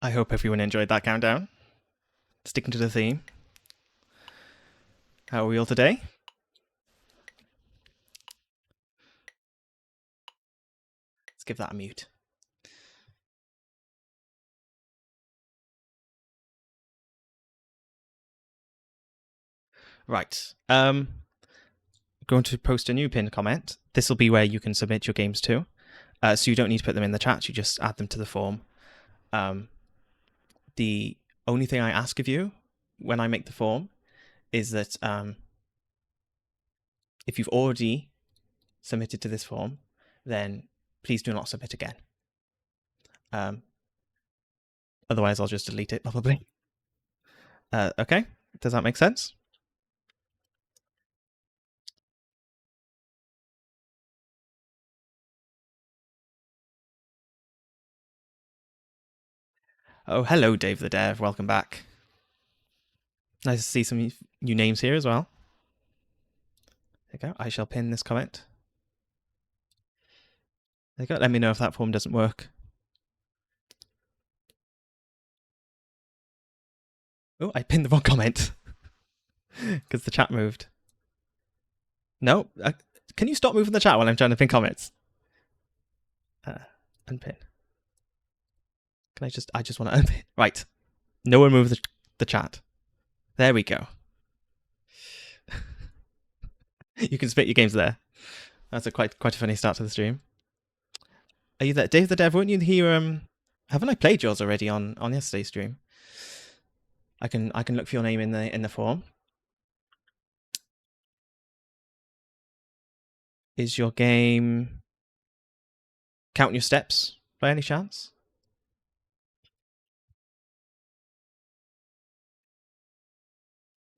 I hope everyone enjoyed that countdown. Sticking to the theme. How are we all today? Let's give that a mute. Right. Going to post a new pinned comment. This will be where you can submit your games to. So you don't need to put them in the chat. You just add them to the form. The only thing I ask of you when I make the form is that if you've already submitted to this form, then please do not submit again. Otherwise, I'll just delete it probably. Okay, does that make sense? Oh, hello, Dave the Dev. Welcome back. Nice to see some new names here as well. There you go. I shall pin this comment. There you go. Let me know if that form doesn't work. Oh, I pinned the wrong comment because the chat moved. No, can you stop moving the chat while I'm trying to pin comments? Unpin. Can I just want to unpin. Right. No one move the chat. There we go. You can spit your games there. That's quite a funny start to the stream. Are you there? Dave the Dev, weren't you here? Haven't I played yours already on yesterday's stream? I can look for your name in the form. Is your game Count Your Steps by any chance?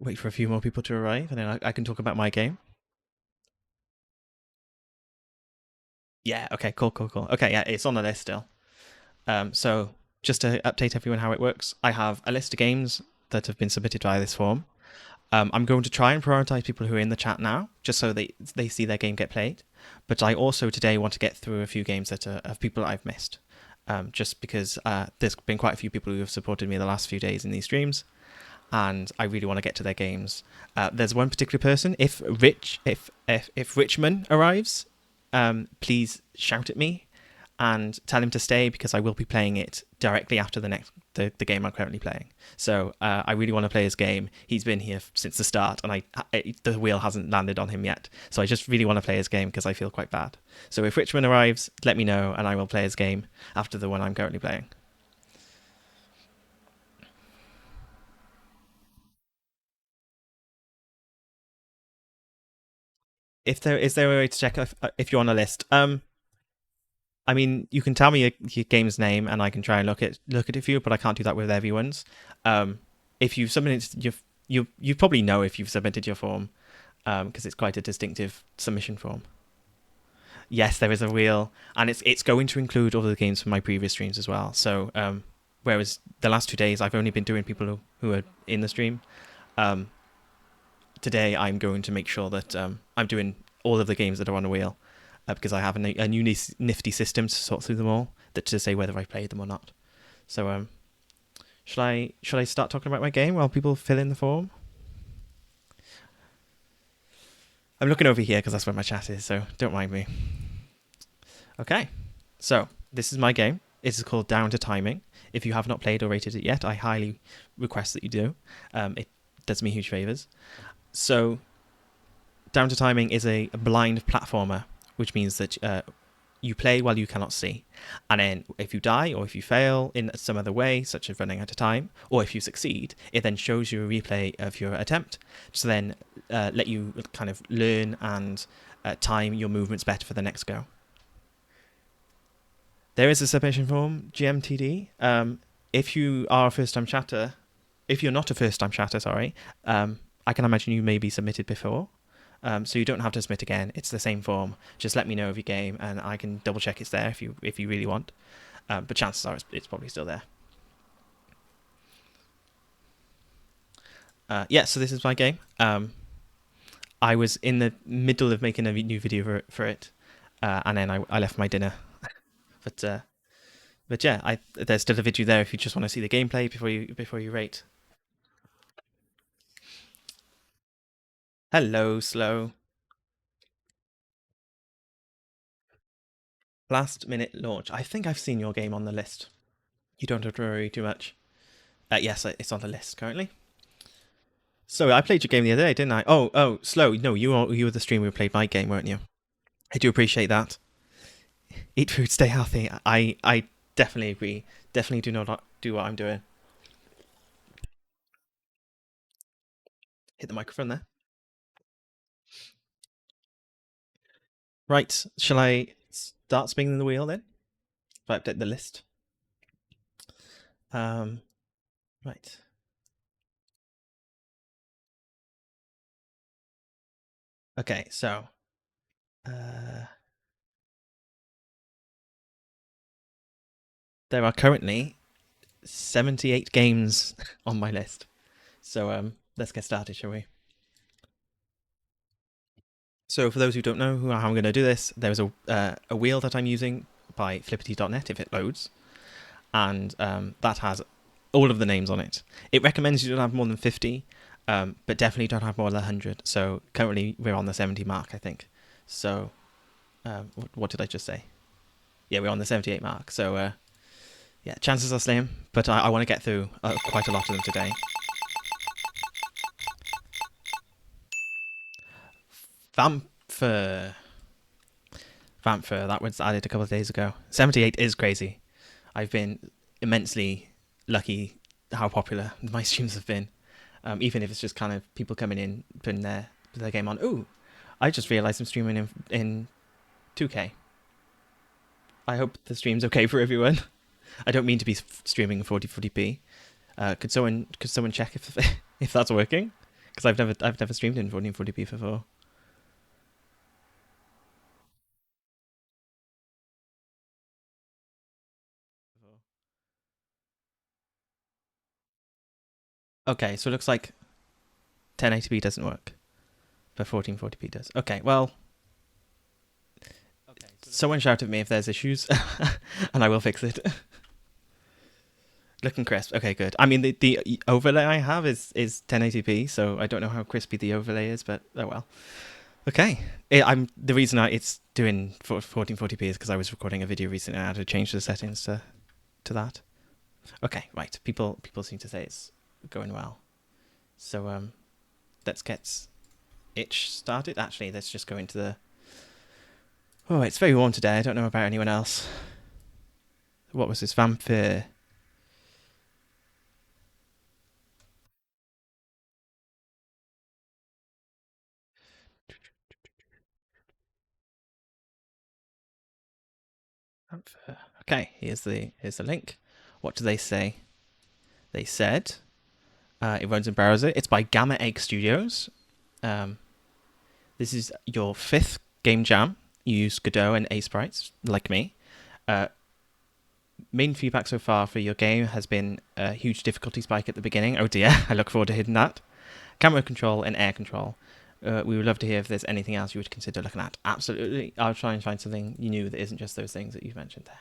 Wait for a few more people to arrive, and then I can talk about my game. Yeah, okay, cool. Okay, yeah, it's on the list still. So just to update everyone how it works, I have a list of games that have been submitted via this form. I'm going to try and prioritize people who are in the chat now, just so they see their game get played. But I also today want to get through a few games that are of people I've missed, just because there's been quite a few people who have supported me the last few days in these streams, and I really want to get to their games. There's one particular person. If Richmond arrives, please shout at me and tell him to stay, because I will be playing it directly after the game I'm currently playing. So I really want to play his game. He's been here since the start, and the wheel hasn't landed on him yet. So I just really want to play his game because I feel quite bad. So if Richmond arrives, let me know, and I will play his game after the one I'm currently playing. Is there a way to check if you're on a list? I mean, you can tell me your game's name, and I can try and look at it for you, but I can't do that with everyone's. If you've submitted you probably know if you've submitted your form, because it's quite a distinctive submission form. Yes, there is a wheel, and it's going to include all the games from my previous streams as well. So, whereas the last 2 days I've only been doing people who are in the stream, today I'm going to make sure that I'm doing all of the games that are on a wheel. Because I have a new nifty system to sort through them all, to say whether I played them or not. So, should I start talking about my game while people fill in the form? I'm looking over here because that's where my chat is, so don't mind me. Okay, so this is my game. It is called Down to Timing. If you have not played or rated it yet, I highly request that you do. It does me huge favours. So, Down to Timing is a blind platformer, which means that you play while you cannot see. And then if you die or if you fail in some other way, such as running out of time, or if you succeed, it then shows you a replay of your attempt to then let you kind of learn and time your movements better for the next go. There is a submission form, GMTD. If you are a first-time chatter, if you're not a first-time chatter, sorry, I can imagine you may be submitted before. So you don't have to submit again. It's the same form. Just let me know of your game, and I can double check it's there if you really want. But chances are it's probably still there. Yeah, so this is my game. I was in the middle of making a new video for it, and then I left my dinner. But But yeah, there's still a video there if you just want to see the gameplay before you rate. Hello, Slow. Last minute launch. I think I've seen your game on the list. You don't have to worry too much. Yes, it's on the list currently. So I played your game the other day, didn't I? Oh, Slow. No, you were the streamer who played my game, weren't you? I do appreciate that. Eat food, stay healthy. I definitely agree. Definitely do not do what I'm doing. Hit the microphone there. Right, shall I start spinning the wheel then? If I update the list. Right. Okay, so there are currently 78 games on my list. So let's get started, shall we? So for those who don't know how I'm going to do this, there's a wheel that I'm using by flippity.net if it loads, and that has all of the names on it. It recommends you don't have more than 50, but definitely don't have more than 100. So currently we're on the 70 mark, I think. So what did I just say? Yeah, we're on the 78 mark. So yeah, chances are slim, but I want to get through quite a lot of them today. Vampher, that was added a couple of days ago. 78 is crazy. I've been immensely lucky how popular my streams have been. Even if it's just kind of people coming in, putting their game on. Ooh, I just realised I'm streaming in 2K. I hope the stream's okay for everyone. I don't mean to be streaming 4040p. Could someone check if if that's working? Because I've never streamed in 1440p before. Okay, so it looks like 1080p doesn't work, but 1440p does. Okay, well, someone shout at me if there's issues, and I will fix it. Looking crisp. Okay, good. I mean, the overlay I have is 1080p, so I don't know how crispy the overlay is, but oh well. Okay. The reason it's doing 1440p is because I was recording a video recently and I had to change the settings to that. Okay, right. People seem to say it's going well. So let's get itch started. Actually, let's just go into the... Oh, it's very warm today. I don't know about anyone else. What was this? Vampire... Okay, here's the link. What do they say? They said it runs in browser. It's by Gamma Egg Studios. This is your 5th game jam. You use Godot and A-Sprites, like me. Main feedback so far for your game has been a huge difficulty spike at the beginning. Oh dear, I look forward to hitting that. Camera control and air control. We would love to hear if there's anything else you would consider looking at. Absolutely. I'll try and find something new that isn't just those things that you've mentioned there.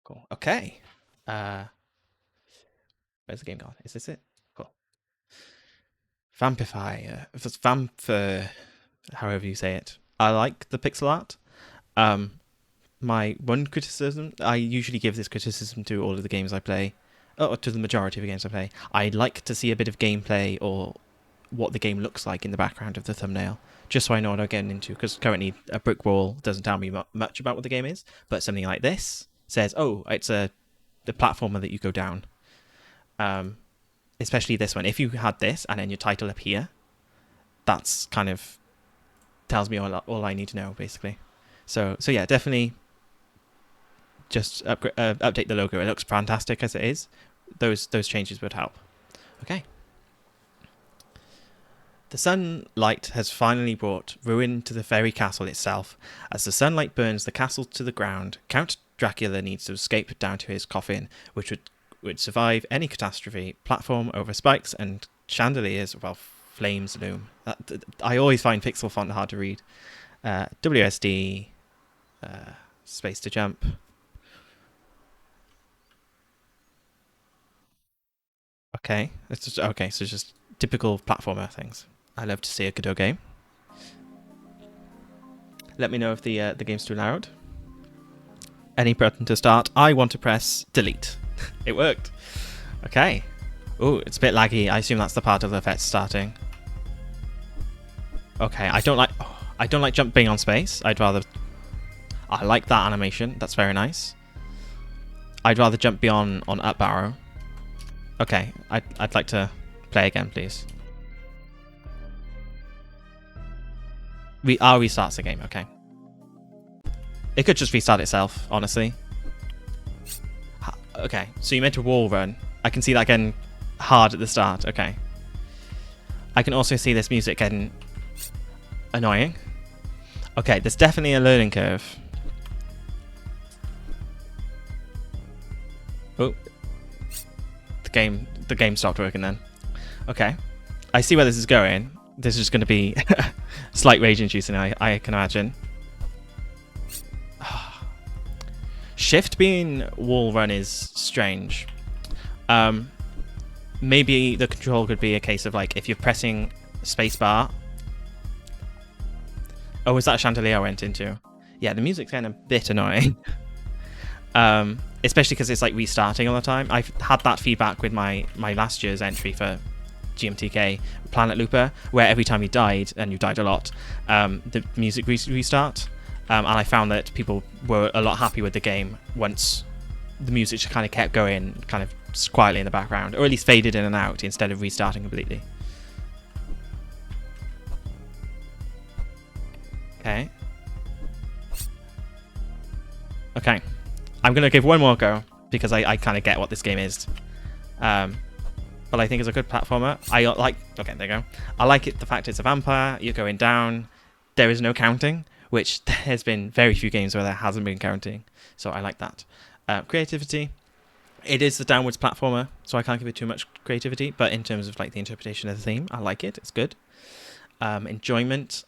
Cool. Okay. Where's the game gone? Is this it? Cool. Vampify. Vamp, however you say it. I like the pixel art. My one criticism, I usually give this criticism to all of the games I play, or to the majority of the games I play. I like to see a bit of gameplay or what the game looks like in the background of the thumbnail, just so I know what I'm getting into, because currently a brick wall doesn't tell me much about what the game is, but something like this says, oh, it's the platformer that you go down. Especially this one. If you had this and then your title up here, that's kind of tells me all I need to know, basically. So yeah, definitely just update the logo. It looks fantastic as it is. Those changes would help. Okay. The sunlight has finally brought ruin to the fairy castle itself. As the sunlight burns the castle to the ground, Count Dracula needs to escape down to his coffin, which would survive any catastrophe. Platform over spikes and chandeliers while flames loom. I always find pixel font hard to read. WSD. space to jump. Okay, it's just, okay. So just typical platformer things. I love to see a Godot game. Let me know if the game's too loud. Any button to start. I want to press delete. It worked. Okay. Oh, it's a bit laggy. I assume that's the part of the effect starting. Okay, I don't like jumping on space. I like that animation. That's very nice. I'd rather jump beyond on up arrow. Okay, I'd like to play again, please. Restarts the game. Okay. It could just restart itself, honestly. Okay, so you meant to wall run. I can see that getting hard at the start. Okay. I can also see this music getting annoying. Okay, there's definitely a learning curve. Oh. The game stopped working then. Okay. I see where this is going. This is going to be slight rage inducing, I can imagine. Shift being wall run is strange. Maybe the control could be a case of like if you're pressing spacebar. Oh, is that a chandelier I went into? Yeah, the music's getting a bit annoying. Especially because it's like restarting all the time. I've had that feedback with my last year's entry for GMTK Planet Looper, where every time you died, and you died a lot, the music restart. And I found that people were a lot happier with the game once the music just kind of kept going, kind of quietly in the background, or at least faded in and out instead of restarting completely. Okay. Okay. I'm going to give one more go, because I kind of get what this game is. But I think it's a good platformer. Okay, there you go. I like it, the fact it's a vampire, you're going down, there is no counting, which there's been very few games where there hasn't been counting, so I like that. Creativity, it is the downwards platformer, so I can't give it too much creativity, but in terms of like the interpretation of the theme, I like it, it's good. Enjoyment,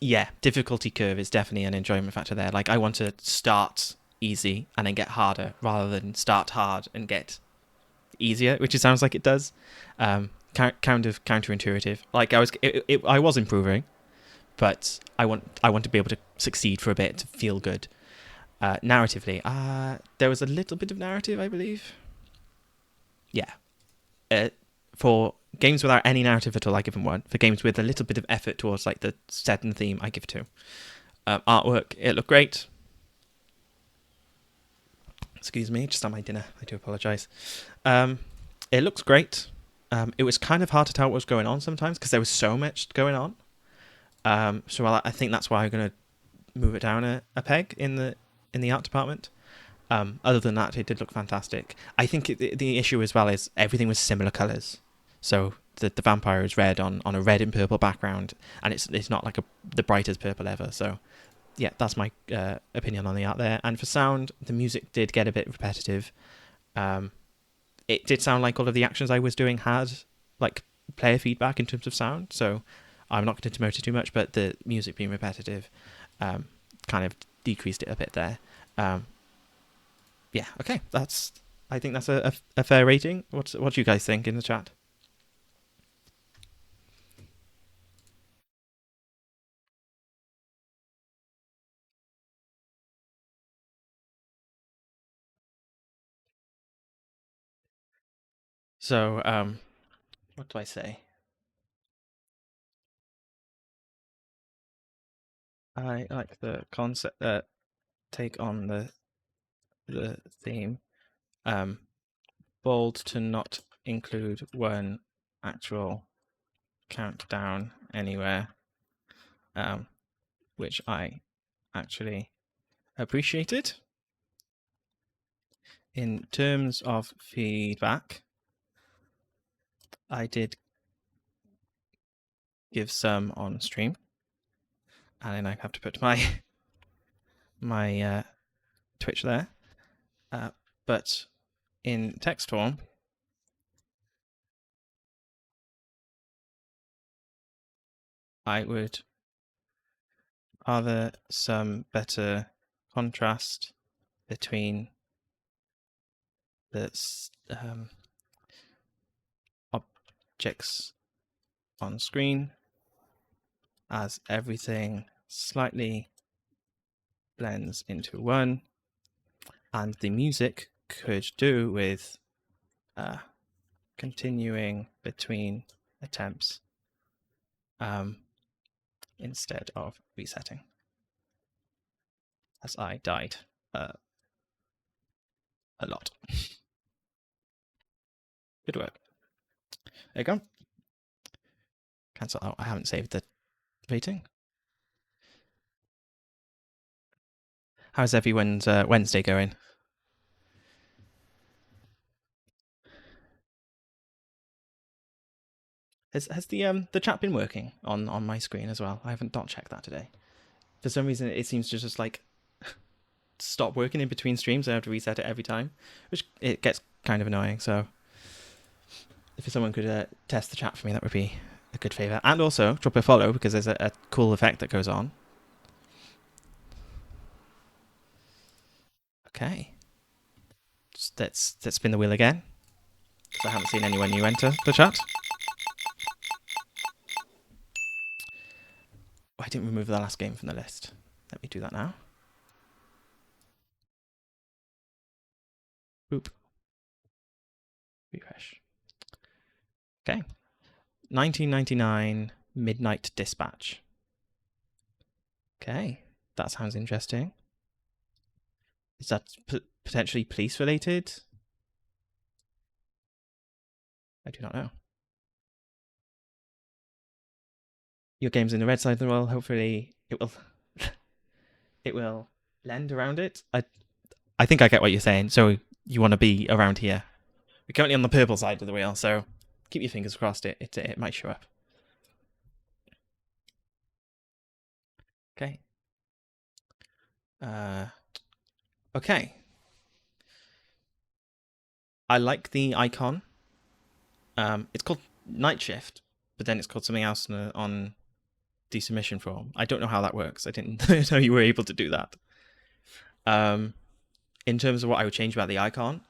yeah, difficulty curve is definitely an enjoyment factor there. Like, I want to start easy and then get harder, rather than start hard and get easier, which it sounds like it does. Kind of counterintuitive. Like, I was improving, but I want to be able to succeed for a bit to feel good. Narratively, there was a little bit of narrative, I believe. Yeah. For games without any narrative at all, I give them 1. For games with a little bit of effort towards like the set and theme, I give 2. Artwork, it looked great. Excuse me, just on my dinner. I do apologise. It looks great. It was kind of hard to tell what was going on sometimes because there was so much going on. So I think that's why I'm going to move it down a peg in the art department. Other than that, it did look fantastic. I think the issue as well is everything was similar colours. So the vampire is red on a red and purple background, and it's not like the brightest purple ever. So yeah, that's my opinion on the art there. And for sound, the music did get a bit repetitive. It did sound like all of the actions I was doing had like player feedback in terms of sound. So I'm not going to demote it too much, but the music being repetitive kind of decreased it a bit there. Yeah, okay, I think that's a fair rating. What do you guys think in the chat? So, what do I say? I like the concept, take on the theme. Bold to not include one actual countdown anywhere, which I actually appreciated. In terms of feedback, I did give some on stream, and then I have to put my Twitch there. But in text form, I would Are there some better contrast between the objects on screen as everything slightly blends into one, and the music could do with continuing between attempts instead of resetting, as I died a lot. Good work. There you go. Cancel out. I haven't saved the rating. How's everyone's Wednesday going? Has the chat been working on my screen as well? I haven't not checked that today. For some reason, it seems to just like stop working in between streams. I have to reset it every time, which it gets kind of annoying. So if someone could test the chat for me, that would be a good favour. And also drop a follow because there's a cool effect that goes on. Okay. Just let's spin the wheel again. Because I haven't seen anyone new enter the chat. Oh, I didn't remove the last game from the list. Let me do that now. Boop. Refresh. Okay. 1999 Midnight Dispatch. Okay. That sounds interesting. Is that potentially police related? I do not know. Your game's in the red side of the world. Hopefully it will it will lend around it. I think I get what you're saying. So you want to be around here. We're currently on the purple side of the wheel, so keep your fingers crossed. It might show up. Okay. Okay. I like the icon. It's called Night Shift, but then it's called something else on the submission form. I don't know how that works. I didn't know you were able to do that. In terms of what I would change about the icon,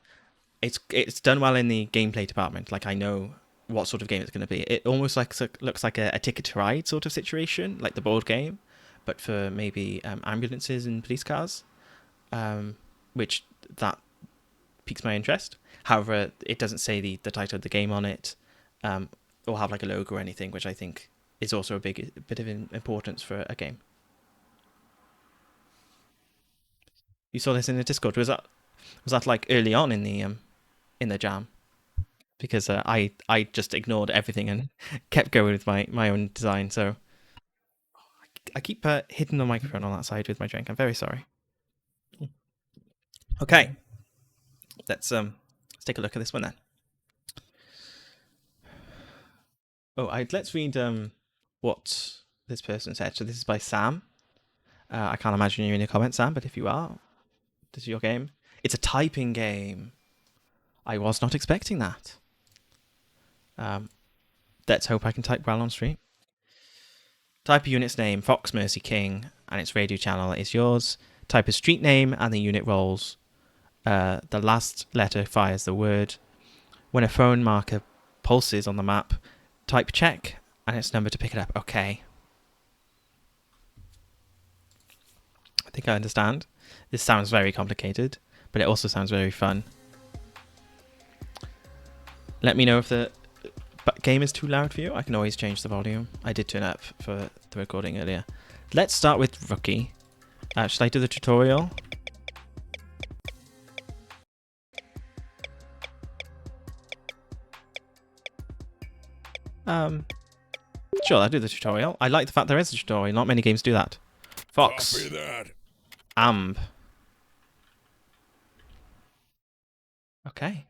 it's done well in the gameplay department. Like I know what sort of game it's going to be. It almost looks like a Ticket to Ride sort of situation, like the board game, but for maybe ambulances and police cars, which that piques my interest. However, it doesn't say the title of the game on it, or have like a logo or anything, which I think is also a bit of importance for a game. You saw this in the Discord. Was that like early on in the jam? Because I just ignored everything and kept going with my own design. So I keep hitting the microphone on that side with my drink. I'm very sorry. Okay, let's take a look at this one then. Oh, let's read what this person said. So this is by Sam. I can't imagine you're in your comments, Sam, but if you are, this is your game. It's a typing game. I was not expecting that. Let's hope I can type well on stream. Type a unit's name, Fox Mercy King, and its radio channel is yours. Type a street name and the unit rolls. The last letter fires the word. When a phone marker pulses on the map, type check and its number to pick it up. Okay. I think I understand. This sounds very complicated, but it also sounds very fun. Let me know if the game is too loud for you. I can always change the volume. I did turn up for the recording earlier. Let's start with Rookie. Should I do the tutorial? Sure, I'll do the tutorial. I like the fact there is a tutorial. Not many games do that. Fox. Copy that. Amb. Okay.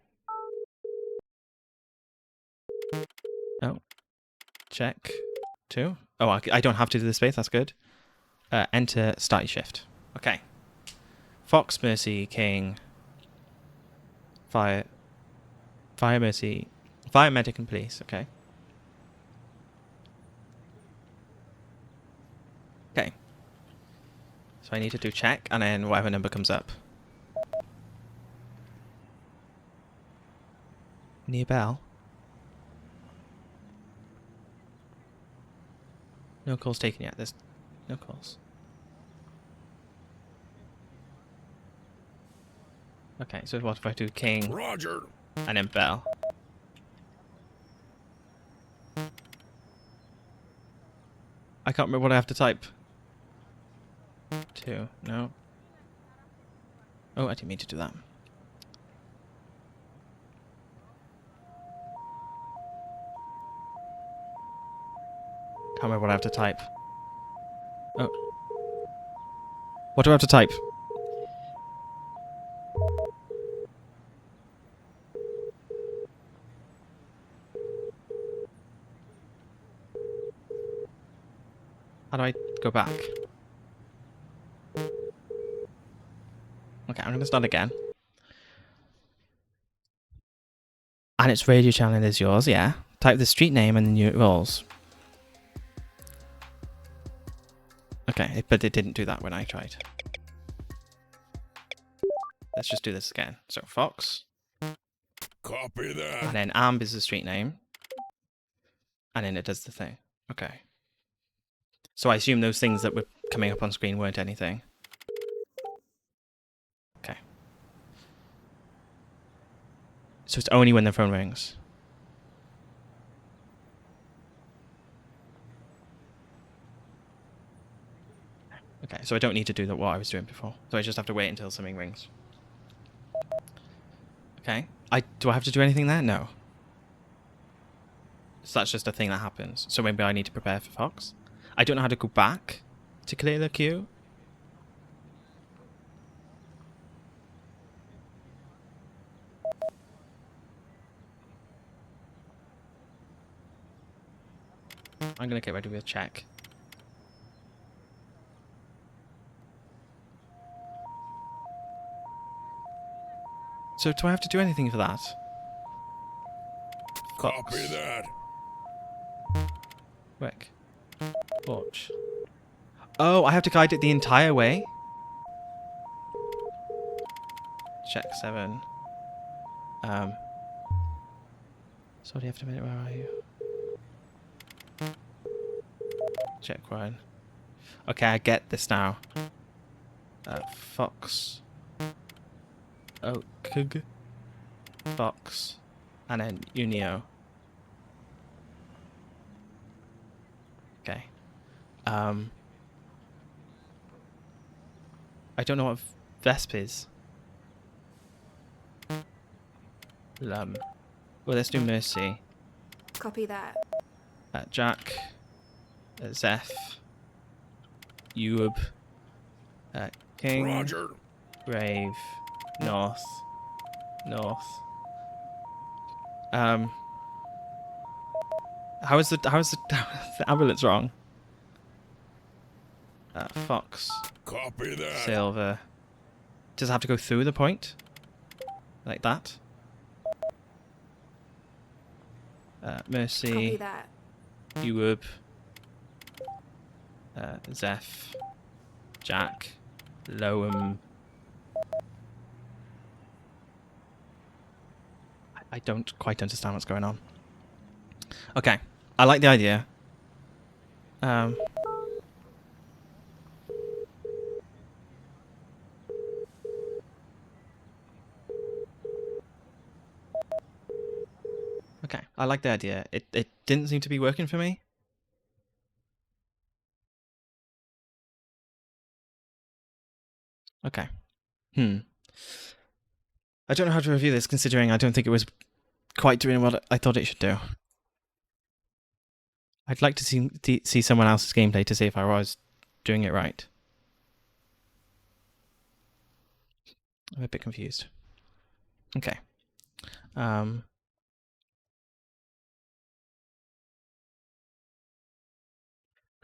Oh. Check. 2. Oh, I don't have to do the space. That's good. Enter start shift. Okay. Fox, Mercy, King. Fire, Mercy. Fire, Medic, and Police. Okay. Okay. So I need to do check, and then whatever number comes up. Near bell. No calls taken yet. There's no calls. Okay, so what if I do king? Roger. And then bell? I can't remember what I have to type. 2. No. Oh, I didn't mean to do that. Can't remember what I have to type. Oh. What do I have to type? How do I go back? Okay, I'm going to start again. And its radio channel is yours, yeah. Type the street name and then your roles. Okay, but it didn't do that when I tried. Let's just do this again. So, Fox. Copy that. And then Amb is the street name. And then it does the thing. Okay. So I assume those things that were coming up on screen weren't anything. Okay. So it's only when the phone rings. Okay, so I don't need to do what I was doing before. So I just have to wait until something rings. Okay. Do I have to do anything there? No. So that's just a thing that happens. So maybe I need to prepare for Fox. I don't know how to go back to clear the queue. I'm going to get ready with a check. So do I have to do anything for that? Copy that. Quick. Watch. Oh, I have to guide it the entire way? Check 7. Sorry, after a minute, where are you? Check 1. Okay, I get this now. Fox. Oh, Kug. Fox. And then Unio. Okay. I don't know what Vesp is. Well, let's do Mercy. Copy that. Jack. Zeph. Ewub. King. Roger. Brave. North. How is the ambulance wrong? Fox. Copy that. Silver. Does it have to go through the point? Like that? Mercy. Copy that. Ewub. Zeph. Jack. Loam. I don't quite understand what's going on. Okay. I like the idea. Okay. I like the idea. It didn't seem to be working for me. Okay. I don't know how to review this, considering I don't think it was quite doing what I thought it should do. I'd like to see someone else's gameplay to see if I was doing it right. I'm a bit confused. Okay.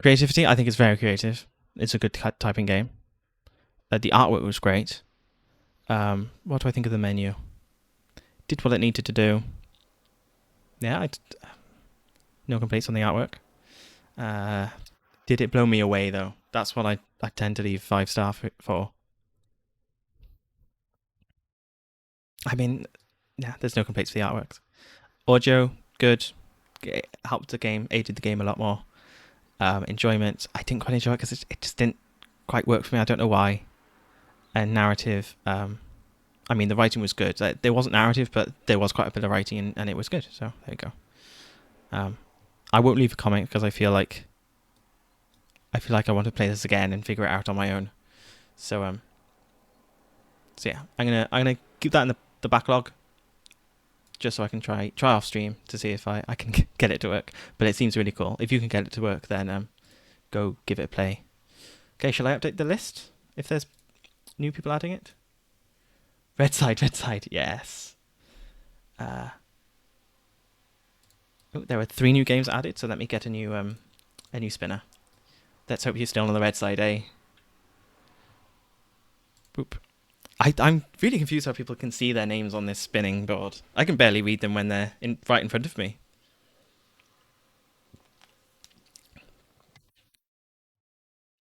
Creativity, I think it's very creative. It's a good typing game. The artwork was great. What do I think of the menu? Did what it needed to do. Yeah, no complaints on the artwork. Did it blow me away though? That's what I tend to leave 5 star for. I mean, yeah, there's no complaints for the artworks. Audio, good. It helped the game, aided the game a lot more. Enjoyment, I didn't quite enjoy it because it just didn't quite work for me. I don't know why. And narrative, I mean, the writing was good. There wasn't narrative, but there was quite a bit of writing, and it was good. So there you go. I won't leave a comment because I want to play this again and figure it out on my own. So yeah, I'm gonna keep that in the backlog, just so I can try off stream to see if I can get it to work. But it seems really cool. If you can get it to work, then go give it a play. Okay, shall I update the list if there's new people adding it? Red side, yes. Oh, there were 3 new games added, so let me get a new spinner. Let's hope you're still on the red side, eh? Boop. I'm really confused how people can see their names on this spinning board. I can barely read them when they're right in front of me.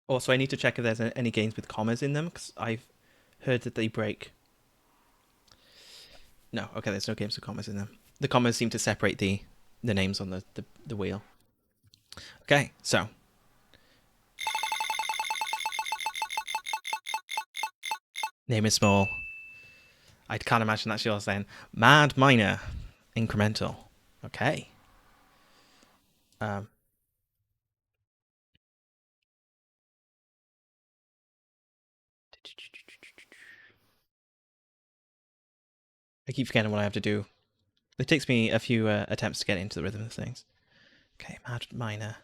Also, I need to check if there's any games with commas in them, because I've heard that they break. No, okay, there's no games with commas in them. The commas seem to separate the names on the wheel. Okay, so. Name is small. I can't imagine that's yours then. Mad Miner. Incremental. Okay. Um, I keep forgetting what I have to do. It takes me a few attempts to get into the rhythm of things. Okay, Mad Miner.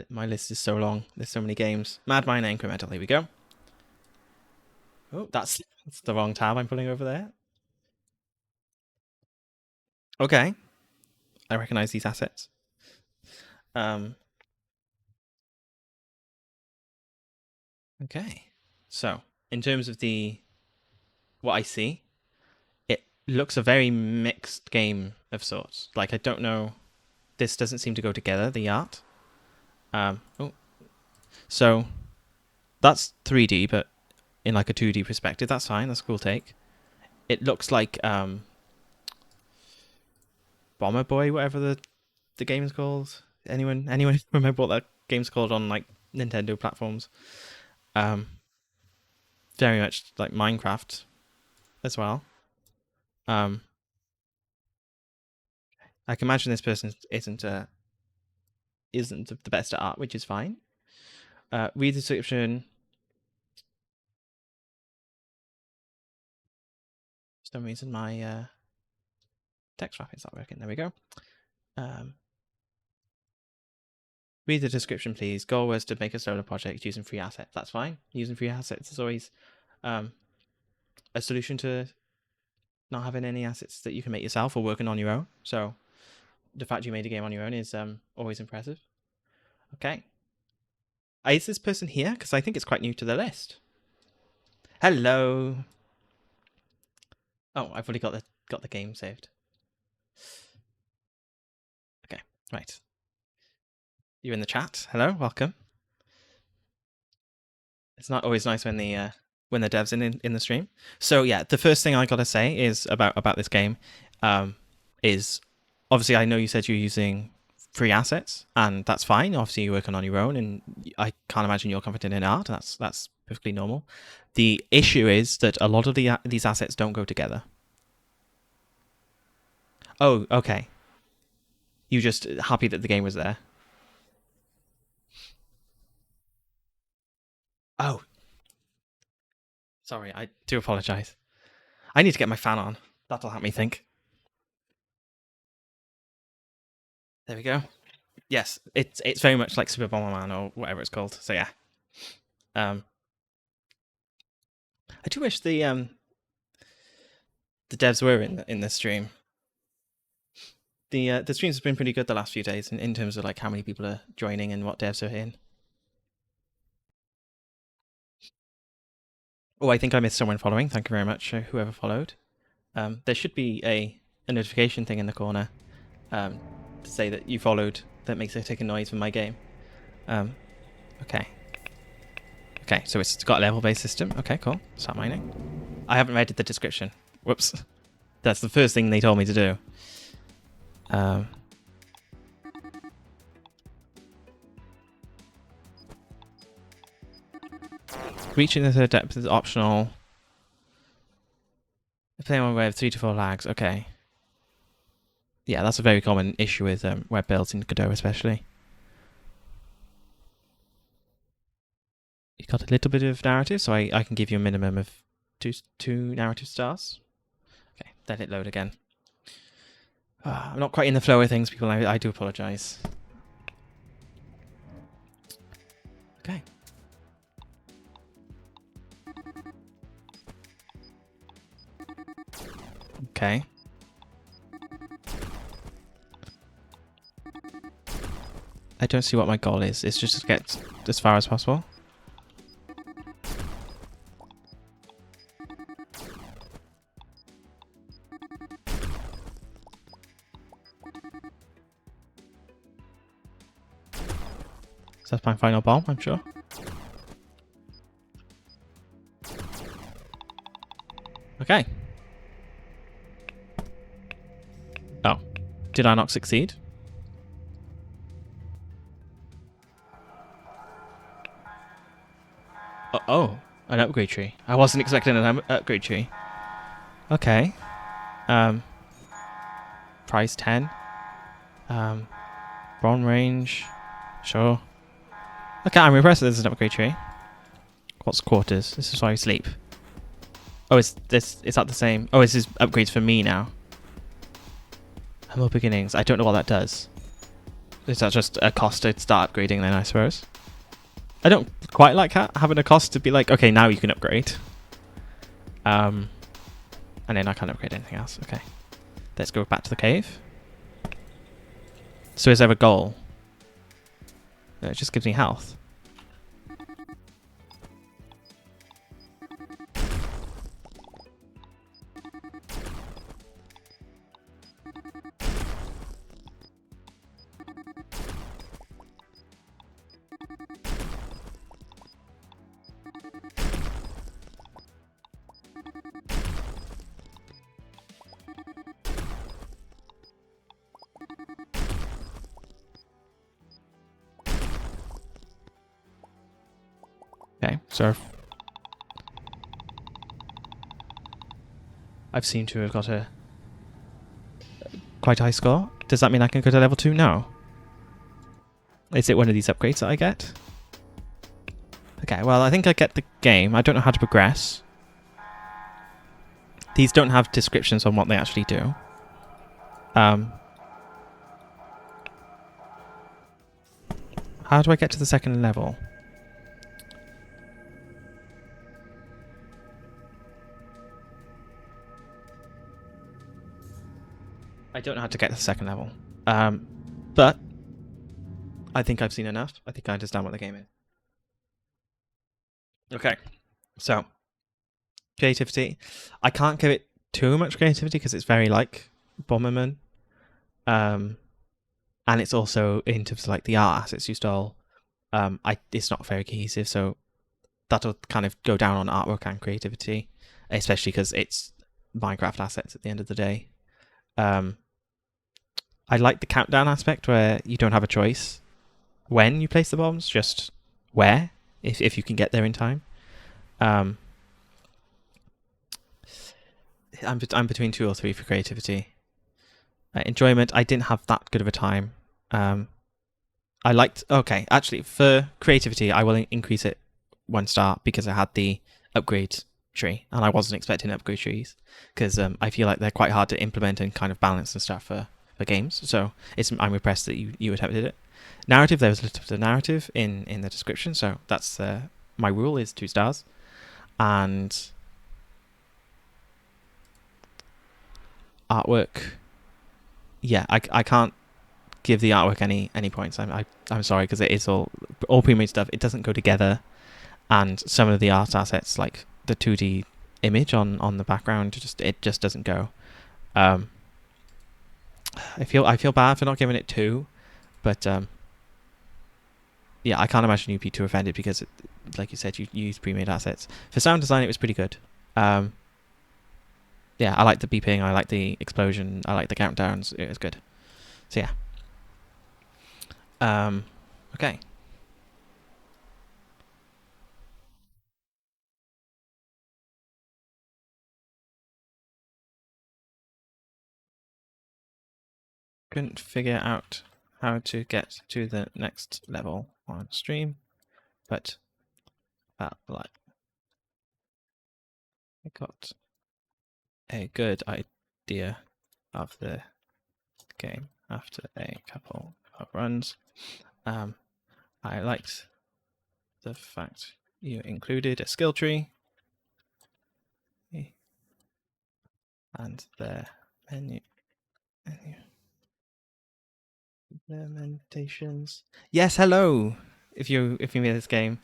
My list is so long. There's so many games. Mad Miner Incremental. Here we go. Oh, that's the wrong tab I'm pulling over there. Okay. I recognize these assets. Okay. So, in terms of what I see, it looks a very mixed game of sorts. Like, I don't know. This doesn't seem to go together, the art. So that's 3D, but in like a 2D perspective. That's fine. That's a cool take. It looks like Bomber Boy, whatever the game's called. Anyone remember what that game's called on like Nintendo platforms? Um, very much like Minecraft as well. Um, I can imagine this person isn't the best at art, which is fine. Read the description. For some reason, my text wrap is not working. There we go. Read the description, please. Goal was to make a solo project using free assets. That's fine. Using free assets is always a solution to not having any assets that you can make yourself or working on your own. So the fact you made a game on your own is always impressive. Okay. Is this person here? Because I think it's quite new to the list. Hello. Oh, I've already got the game saved. Okay, right. You're in the chat. Hello, welcome. It's not always nice when the devs in the stream. So yeah, the first thing I gotta say is about this game, is obviously I know you said you're using free assets, and that's fine. Obviously you're working on your own, and I can't imagine you're confident in art. That's perfectly normal. The issue is that a lot of these assets don't go together. Oh, okay. You just happy that the game was there. Oh, sorry. I do apologize. I need to get my fan on. That'll help me think. There we go. Yes, it's very much like Super Bomberman or whatever it's called. So yeah. I do wish the devs were in this stream. The streams have been pretty good the last few days in terms of like how many people are joining and what devs are in. Oh, I think I missed someone following. Thank you very much, whoever followed. There should be a notification thing in the corner to say that you followed. That makes a ticking noise for my game. Okay. Okay, so it's got a level-based system. Okay, cool. Start mining. I haven't read the description. Whoops. That's the first thing they told me to do. Reaching the third depth is optional. Playing on web 3 to 4 lags. Okay. Yeah, that's a very common issue with web builds in Godot, especially. You got a little bit of narrative, so I can give you a minimum of two narrative stars. Okay, let it load again. I'm not quite in the flow of things, people. I do apologize. Okay. Okay. I don't see what my goal is. It's just to get as far as possible. So that's my final bomb, I'm sure. Okay. Oh. Did I not succeed? Oh, an upgrade tree. I wasn't expecting an upgrade tree. Okay. Price 10. Bronze range. Sure. Okay, I'm impressed that there's an upgrade tree. What's quarters? This is why I sleep. Oh, is that the same? Oh, this is upgrades for me now. Humble beginnings. I don't know what that does. Is that just a cost to start upgrading then, I suppose? I don't quite like having a cost to be like, okay, now you can upgrade. And then I can't upgrade anything else. Okay. Let's go back to the cave. So is there a goal? No, it just gives me health. Okay, so I've seemed to have got a quite high score. Does that mean I can go to level 2 now? Is it one of these upgrades that I get? Okay, well, I think I get the game. I don't know how to progress. These don't have descriptions on what they actually do. How do I get to the second level? I don't know how to get to the second level. But I think I've seen enough. I think I understand what the game is. Okay, so creativity. I can't give it too much creativity because it's very like Bomberman. And it's also in terms of like the art assets you stole. It's not very cohesive, so that'll kind of go down on artwork and creativity, especially because it's Minecraft assets at the end of the day. I like the countdown aspect where you don't have a choice when you place the bombs, just where, if you can get there in time. I'm between 2 or 3 for creativity. Enjoyment, I didn't have that good of a time. I liked... Okay, actually, for creativity, I will increase it 1 star because I had the upgrade tree, and I wasn't expecting upgrade trees because I feel like they're quite hard to implement and kind of balance and stuff for games. So I'm impressed that you attempted it. Narrative, there was a little bit of narrative in the description, so that's my rule is 2 stars. And artwork, yeah, I can't give the artwork any points. I'm sorry because it is all pre-made stuff. It doesn't go together, and some of the art assets like the 2D image on the background it just doesn't go. I feel bad for not giving it 2, but yeah, I can't imagine you'd be too offended because, like you said, you used pre-made assets. For sound design, it was pretty good. Yeah, I like the beeping, I like the explosion, I like the countdowns. It was good. So yeah. Okay. Couldn't figure out how to get to the next level on stream, but like I got a good idea of the game after a couple of runs. I liked the fact you included a skill tree and the menu implementations. Yes, hello. If you made this game,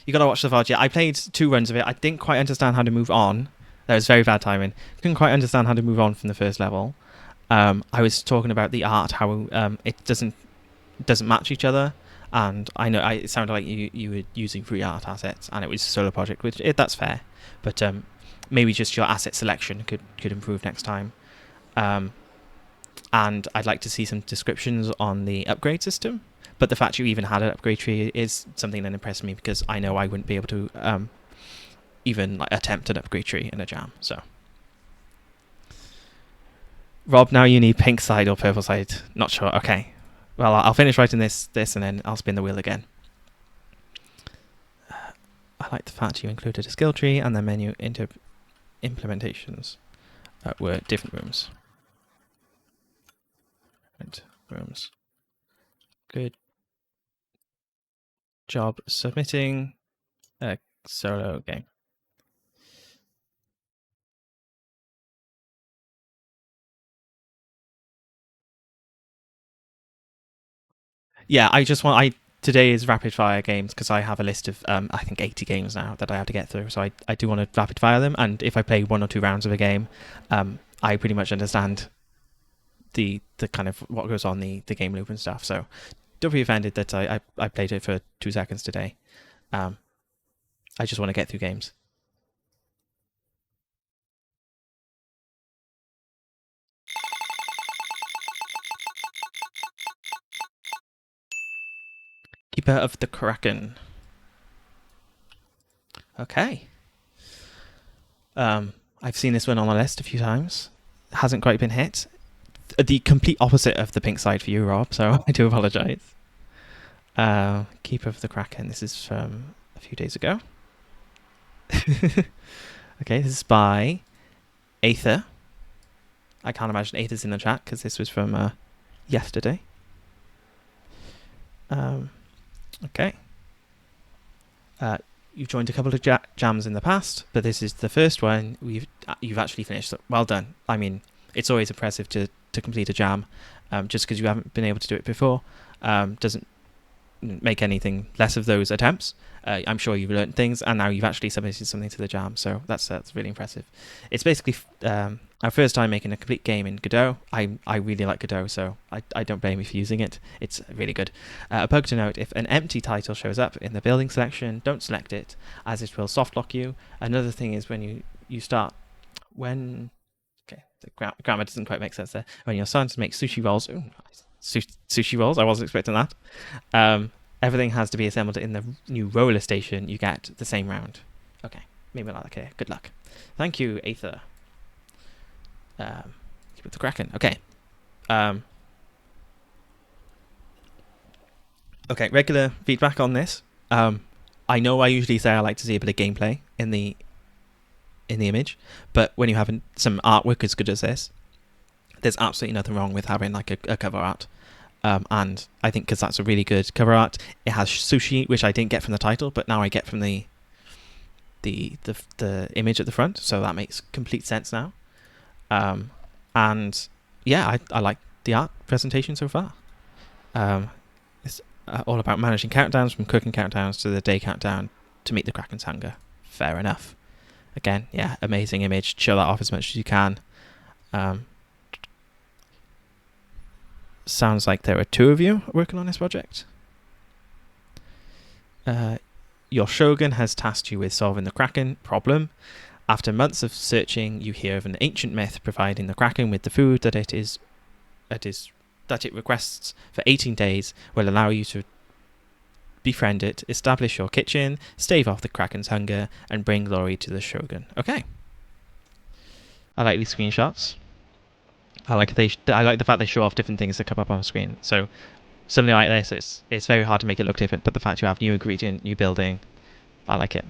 you gotta watch the VOD. Yeah, I played 2 runs of it. I didn't quite understand how to move on. That was very bad timing. Couldn't quite understand how to move on from the first level. I was talking about the art, how it doesn't match each other, and I know it sounded like you were using free art assets, and it was a solo project, which that's fair. But maybe just your asset selection could improve next time. And I'd like to see some descriptions on the upgrade system. But the fact you even had an upgrade tree is something that impressed me, because I know I wouldn't be able to even attempt an upgrade tree in a jam. So, Rob, now you need pink side or purple side. Not sure. Okay. Well, I'll finish writing this, and then I'll spin the wheel again. I like the fact you included a skill tree and the menu into implementations were different rooms. Rooms. Good job submitting a solo game. Yeah, today is rapid fire games, because I have a list of I think 80 games now that I have to get through. So I do want to rapid fire them, and if I play 1 or 2 rounds of a game, I pretty much understand the kind of what goes on the game loop and stuff. So don't be offended that I played it for 2 seconds today. I just want to get through games. Keeper of the Kraken. Okay. I've seen this one on my list a few times. Hasn't quite been hit. The complete opposite of the pink side for you, Rob, so I do apologise. Keeper of the Kraken. This is from a few days ago. Okay, this is by Aether. I can't imagine Aether's in the chat, because this was from yesterday. Okay. You've joined a couple of jams in the past, but this is the first one you've actually finished. So well done. I mean, it's always impressive to complete a jam. Just because you haven't been able to do it before doesn't make anything less of those attempts. I'm sure you've learned things, and now you've actually submitted something to the jam, so that's really impressive. It's basically our first time making a complete game in Godot. I really like Godot, so I don't blame you for using it. It's really good. A bug to note: if an empty title shows up in the building selection, don't select it, as it will soft lock you. Another thing is when you start okay, the grammar doesn't quite make sense there. When you're starting to make sushi rolls, sushi rolls, I wasn't expecting that. Everything has to be assembled in the new roller station you get the same round. Okay, maybe not. Okay, good luck. Thank you, Aether. With the Kraken. Okay. Okay, regular feedback on this. I know I usually say I like to see a bit of gameplay in the image, but when you have some artwork as good as this, there's absolutely nothing wrong with having like a cover art. And I think because that's a really good cover art, it has sushi, which I didn't get from the title, but now I get from the image at the front, so that makes complete sense now. And yeah, I like the art presentation so far. It's all about managing countdowns, from cooking countdowns to the day countdown to meet the Kraken's hunger. Fair enough. Again, yeah, amazing image. Show that off as much as you can. sounds like there are 2 of you working on this project. Your shogun has tasked you with solving the Kraken problem. After months of searching, you hear of an ancient myth providing the Kraken with the food that it requests for 18 days will allow you to befriend it, establish your kitchen, stave off the Kraken's hunger, and bring glory to the shogun. Okay. I like these screenshots. I like the fact they show off different things that come up on the screen. So something like this, it's very hard to make it look different, but the fact you have new ingredient, new building, I like it.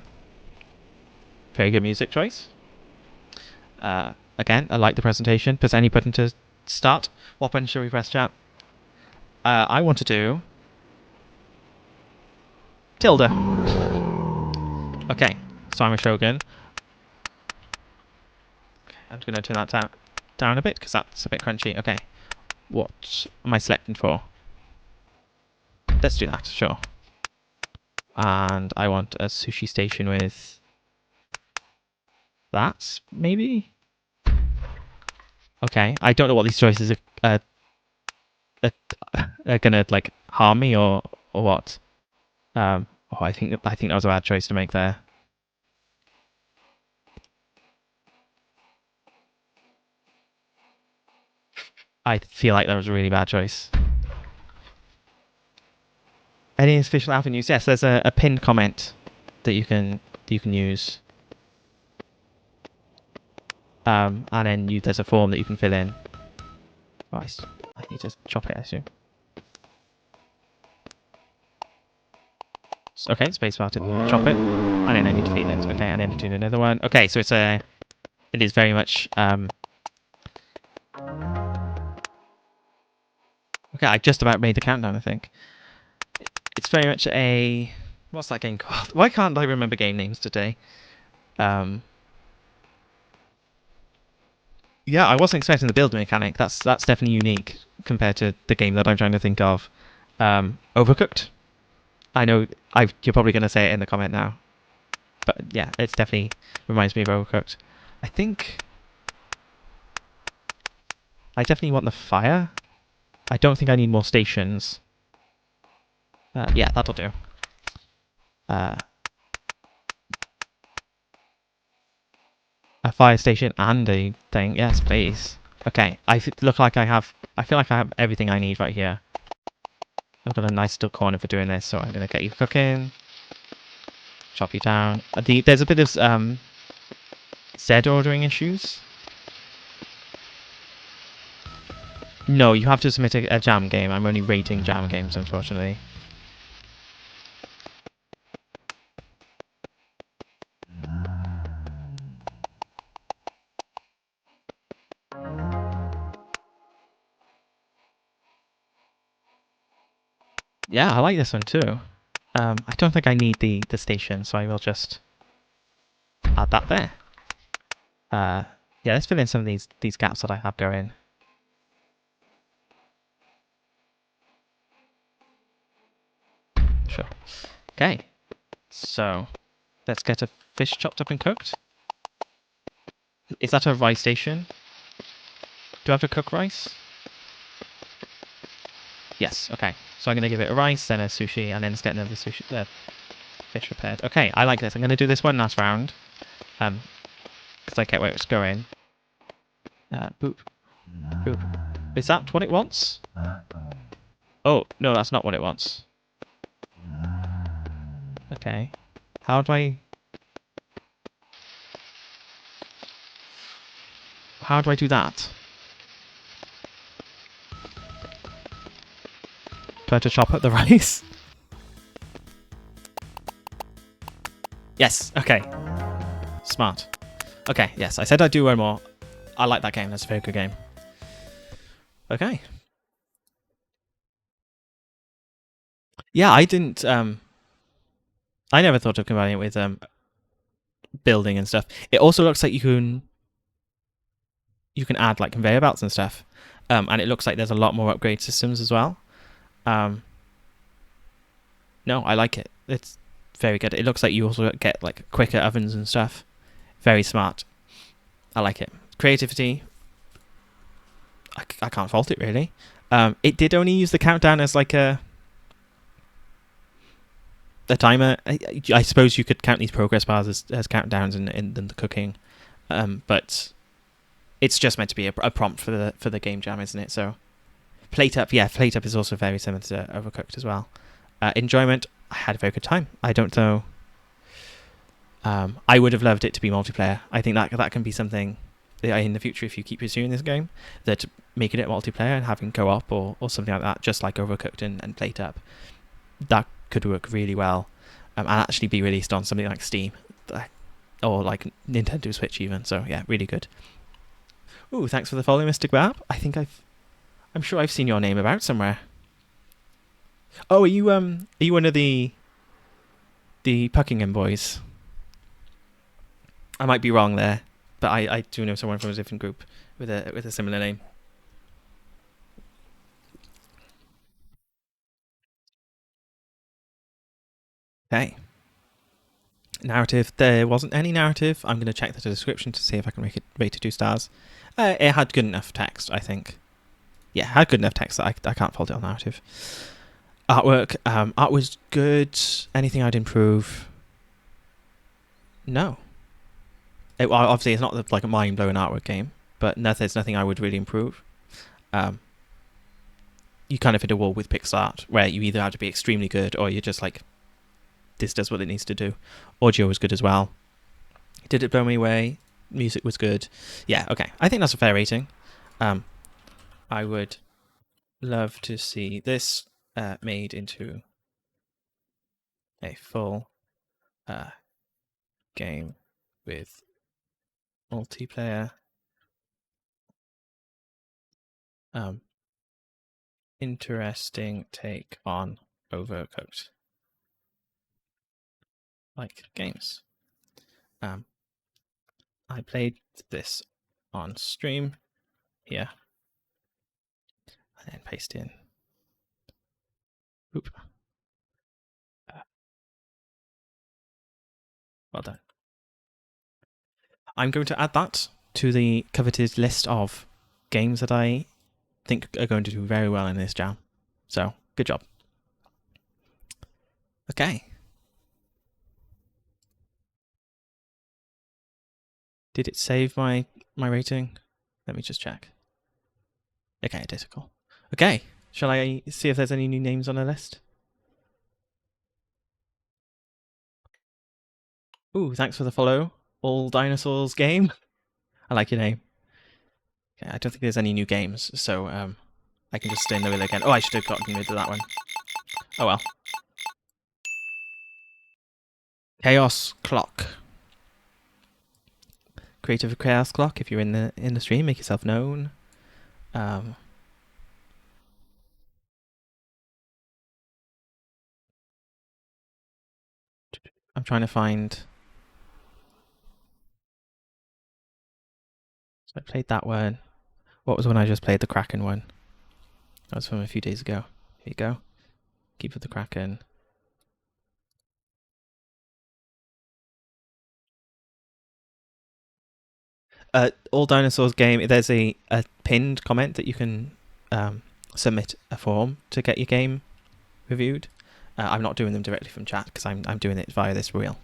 Very good music choice. Again, I like the presentation. Press any button to start. What button should we press, chat? I want to do tilde. Okay, so I'm a shogun. Okay, I'm just going to turn that down a bit because that's a bit crunchy. Okay, what am I selecting for? Let's do that, sure. And I want a sushi station with that, maybe? Okay, I don't know what these choices are gonna like harm me or what. I think that was a bad choice to make there. I feel like that was a really bad choice. Any official avenues? Yes, there's a pinned comment that you can use. And then there's a form that you can fill in. Right, I need to chop it, I assume. Okay, spacebar to chop it, and then I need to feed it. Okay, and then do another one. Okay, so it is very much okay, I just about made the countdown, I think. It's very much a... What's that game called? Why can't I remember game names today? Yeah, I wasn't expecting the build mechanic. That's definitely unique compared to the game that I'm trying to think of. Overcooked? I know you're probably going to say it in the comment now. But yeah, it definitely reminds me of Overcooked. I think... I definitely want the fire. I don't think I need more stations. Yeah, that'll do. A fire station and a thing. Yes, please. Okay, I feel like I have everything I need right here. I've got a nice little corner for doing this, so I'm gonna get you cooking. Chop you down. There's a bit of Z ordering issues. No, you have to submit a jam game. I'm only rating jam games, unfortunately. Yeah, I like this one too. I don't think I need the station, so I will just add that there. Yeah, let's fill in some of these gaps that I have going. Sure. Okay. So, let's get a fish chopped up and cooked. Is that a rice station? Do I have to cook rice? Yes, okay. So I'm going to give it a rice, then a sushi, and then let's get another sushi, fish prepared. Okay, I like this. I'm going to do this one last round. Because I get where it's going. Boop. Boop. Is that what it wants? Oh, no, that's not what it wants. Okay. How do I do that? Do I have to chop up the rice? Yes, okay. Smart. Okay, yes, I said I'd do one more. I like that game, that's a very good game. Okay. Yeah, I didn't, I never thought of combining it with, building and stuff. It also looks like you can add, like, conveyor belts and stuff. And it looks like there's a lot more upgrade systems as well. No, I like it. It's very good. It looks like you also get, like, quicker ovens and stuff. Very smart. I like it. Creativity, I can't fault it, really. It did only use the countdown as like a timer. I suppose you could count these progress bars as countdowns in the cooking, but it's just meant to be a prompt for the game jam, isn't it? So plate up is also very similar to Overcooked as well. Enjoyment, I had a very good time. I don't know. I would have loved it to be multiplayer. I think that can be something in the future if you keep pursuing this game, that making it multiplayer and having co-op or something like that, just like Overcooked and Plate Up, that could work really well, and actually be released on something like Steam or like Nintendo Switch even. So yeah, really good. Ooh, thanks for the follow, Mr. Grab. I'm sure I've seen your name about somewhere. Oh, are you one of the Puckingham boys? I might be wrong there, but I do know someone from a different group with a similar name. Okay. Narrative. There wasn't any narrative. I'm going to check the description to see if I can make it rate it 2 stars. It had good enough text, I think. Yeah, it had good enough text that I can't fault it on narrative. Artwork. Art was good. Anything I'd improve? No. Obviously, it's not like a mind-blowing artwork game, but there's nothing I would really improve. You kind of hit a wall with pixel art, where you either have to be extremely good or you're just like, this does what it needs to do. Audio was good as well. Did it blow me away? Music was good. Yeah, okay. I think that's a fair rating. I would love to see this made into a full game with multiplayer. Interesting take on Overcooked. Like games. I played this on stream here. And then paste in. Oop. Well done. I'm going to add that to the coveted list of games that I think are going to do very well in this jam. So, good job. Okay. Did it save my rating? Let me just check. Okay, it did. Cool. Okay. Shall I see if there's any new names on the list? Ooh, thanks for the follow. All Dinosaurs Game. I like your name. Okay, I don't think there's any new games, so I can just stay in the wheel again. Oh, I should have gotten rid of that one. Oh well. Chaos Clock. Creative Chaos Clock. If you're in the stream, make yourself known. I'm trying to find. So I played that one. What was the one I just played? The Kraken one. That was from a few days ago. Here you go. Keep with the Kraken. All Dinosaurs Game. There's a pinned comment that you can submit a form to get your game reviewed. I'm not doing them directly from chat because I'm doing it via this reel.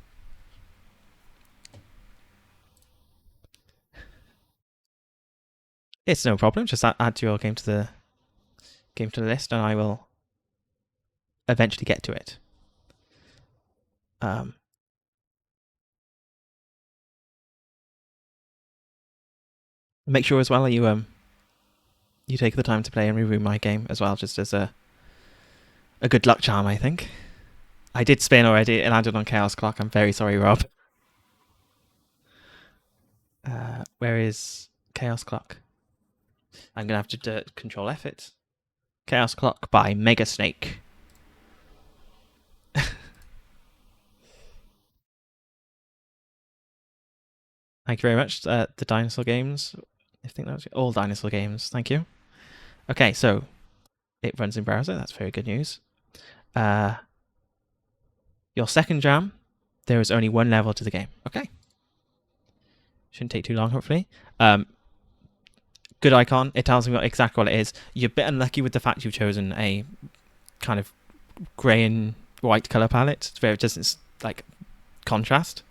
It's no problem. Just add your game to the list, and I will eventually get to it. Make sure as well you take the time to play and review my game as well, just as a good luck charm, I think. I did spin already. It landed on Chaos Clock. I'm very sorry, Rob. Where is Chaos Clock? I'm going to have to control F it. Chaos Clock by Mega Snake. Thank you very much. The Dinosaur Games. I think that was all Dinosaur Games. Thank you. Okay, so it runs in browser. That's very good news. Your second jam, there is only one level to the game. Okay. Shouldn't take too long, hopefully. good icon. It tells me exactly what it is. You're a bit unlucky with the fact you've chosen a kind of grey and white color palette where it doesn't like contrast.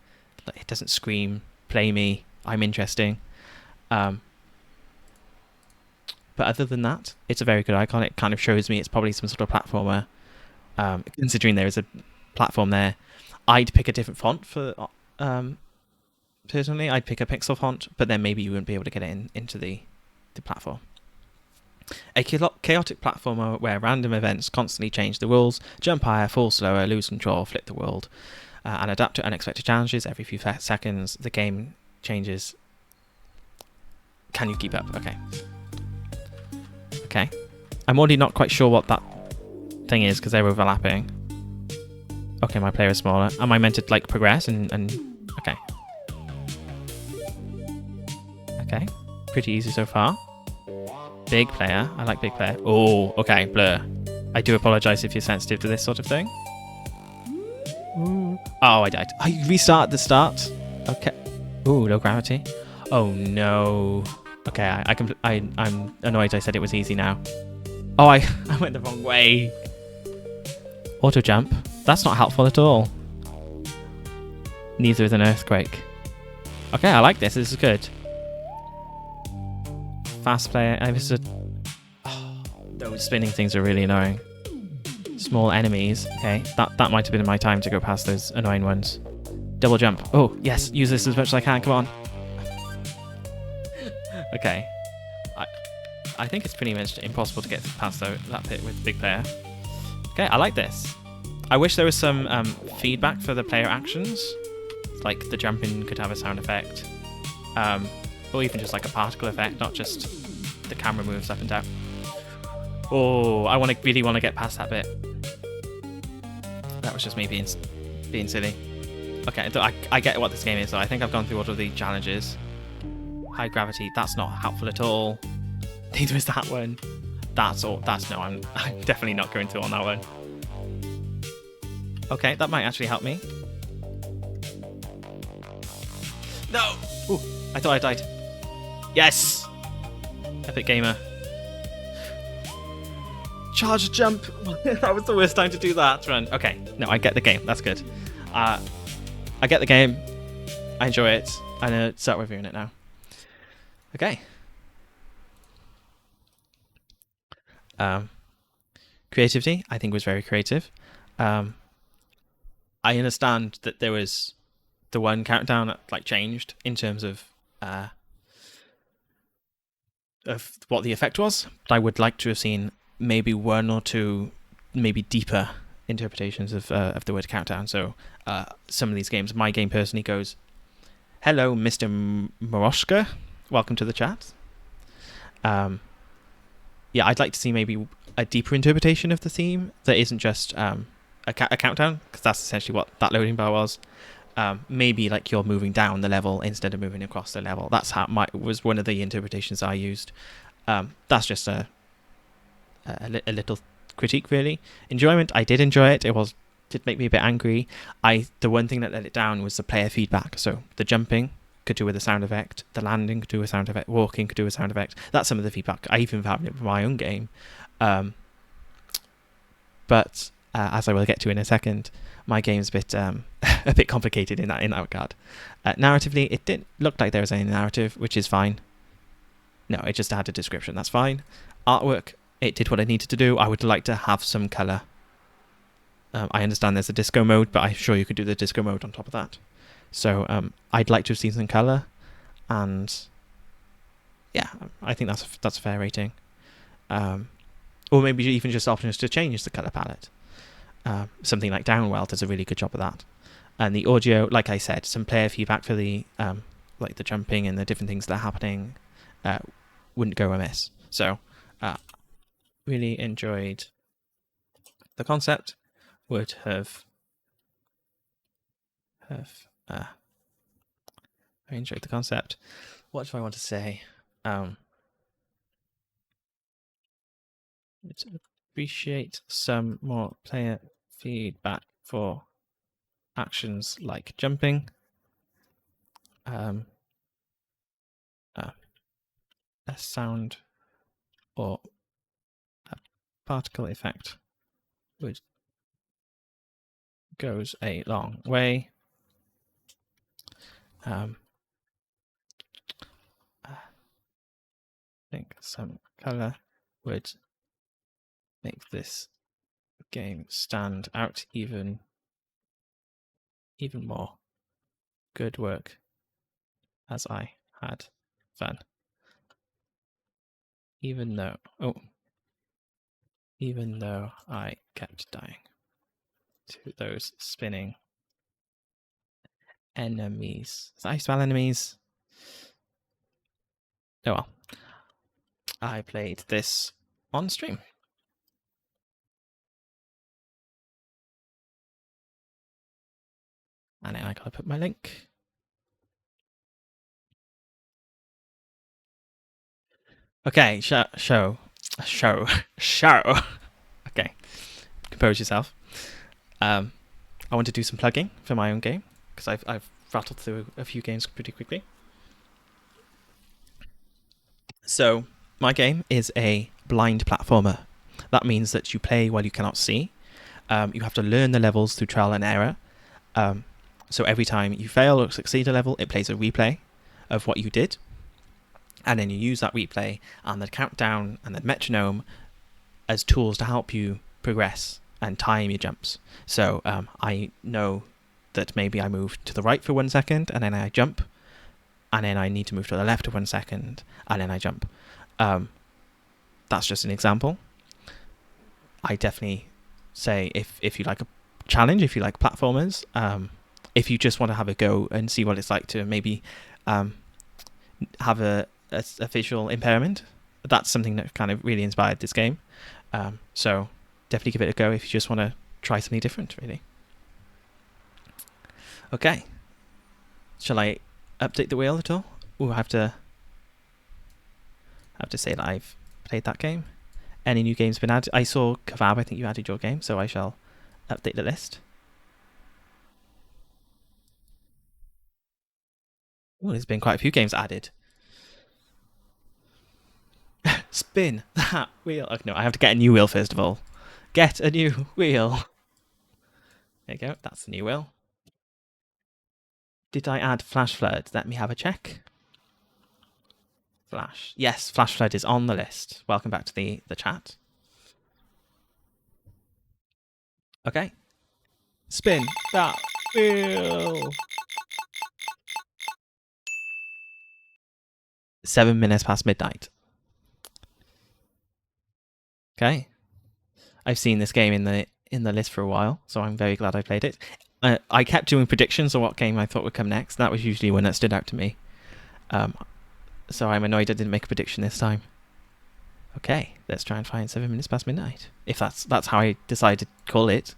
Like, it doesn't scream, play me, I'm interesting. But other than that, it's a very good icon. It kind of shows me it's probably some sort of platformer. Considering there is a platform there, I'd pick a different font for. Personally, I'd pick a pixel font, but then maybe you wouldn't be able to get it into the platform. A chaotic platformer where random events constantly change the rules, jump higher, fall slower, lose control, flip the world, and adapt to unexpected challenges every few seconds. The game changes. Can you keep up? Okay. I'm already not quite sure what that thing is because they're overlapping. Okay, my player is smaller. Am I meant to like progress and okay. Okay, pretty easy so far. Big player. I like big player. Oh, okay, blur. I do apologize if you're sensitive to this sort of thing. Ooh. Oh, I died. I restart at the start. Okay. Ooh, low gravity. Oh no. Okay, I'm annoyed I said it was easy now. Oh, I went the wrong way. Auto jump. That's not helpful at all. Neither is an earthquake. Okay, I like this. This is good. Fast player. Those spinning things are really annoying. Small enemies. Okay, that might have been my time to go past those annoying ones. Double jump. Oh, yes. Use this as much as I can. Come on. Okay. I think it's pretty much impossible to get past that bit with big player. Okay, I like this. I wish there was some feedback for the player actions. Like the jumping could have a sound effect. Or even just like a particle effect, not just the camera moves up and down. Oh, I really want to get past that bit. That was just me being silly. Okay, I get what this game is though. I think I've gone through all of the challenges. High gravity, that's not helpful at all. Neither is that one. I'm definitely not going through on that one. Okay, that might actually help me. No! Ooh, I thought I died. Yes! Epic gamer. Charge jump! That was the worst time to do that. Run. Okay, no, I get the game. That's good. I get the game. I enjoy it. I'm going to start reviewing it now. Okay. Creativity, I think, was very creative. I understand that there was the one countdown that like changed in terms of what the effect was, but I would like to have seen maybe one or two, maybe deeper interpretations of the word countdown. So some of these games, my game personally goes, "Hello, Mr. Moroshka, welcome to the chat." Yeah, I'd like to see maybe a deeper interpretation of the theme that isn't just a countdown, because that's essentially what that loading bar was. Maybe like you're moving down the level instead of moving across the level. That's how was one of the interpretations I used. That's just a little critique, really. Enjoyment, I did enjoy it. It did make me a bit angry. The one thing that let it down was the player feedback. So the jumping could do with a sound effect, the landing could do a sound effect, walking could do a sound effect. That's some of the feedback. I even found it for my own game. But as I will get to in a second, my game's a bit a bit complicated in that regard. Narratively, it didn't look like there was any narrative, which is fine. No, it just had a description. That's fine. Artwork, it did what it needed to do. I would like to have some colour. I understand there's a disco mode, but I'm sure you could do the disco mode on top of that. So I'd like to have seen some colour, and yeah, I think that's a fair rating. Or maybe even just options to change the colour palette. Something like Downwell does a really good job of that. And the audio, like I said, some player feedback for the like the jumping and the different things that are happening wouldn't go amiss. So really enjoyed the concept. Would have I enjoyed the concept. What do I want to say? Let's appreciate some more player feedback for actions like jumping. a sound or a particle effect, which goes a long way. I think some color would make this game stand out even more. Good work, as I had fun. Even though I kept dying to those spinning enemies. Is that how you spell enemies? Oh well. I played this on stream. And then I gotta put my link. Okay, show. Okay, compose yourself. I want to do some plugging for my own game because I've rattled through a few games pretty quickly. So my game is a blind platformer. That means that you play while you cannot see. You have to learn the levels through trial and error. So every time you fail or succeed a level, it plays a replay of what you did. And then you use that replay and the countdown and the metronome as tools to help you progress and time your jumps. So I know that maybe I move to the right for 1 second and then I jump, and then I need to move to the left for 1 second and then I jump. That's just an example. I definitely say if you like a challenge, if you like platformers, if you just want to have a go and see what it's like to maybe have a visual impairment, that's something that kind of really inspired this game. So definitely give it a go if you just want to try something different, really. Okay. Shall I update the wheel at all? Ooh, I have to say that I've played that game. Any new games been added? I saw Kebab, I think you added your game, so I shall update the list. Oh, there's been quite a few games added. Spin that wheel. Okay, no, I have to get a new wheel first of all. Get a new wheel. There you go. That's the new wheel. Did I add Flash Flood? Let me have a check. Flash. Yes, Flash Flood is on the list. Welcome back to the chat. Okay. Spin that wheel. 7 minutes past midnight. Okay. I've seen this game in the list for a while, so I'm very glad I played it. I kept doing predictions on what game I thought would come next. That was usually one that stood out to me. So I'm annoyed I didn't make a prediction this time. Okay, let's try and find 7 minutes past midnight. If that's how I decided to call it.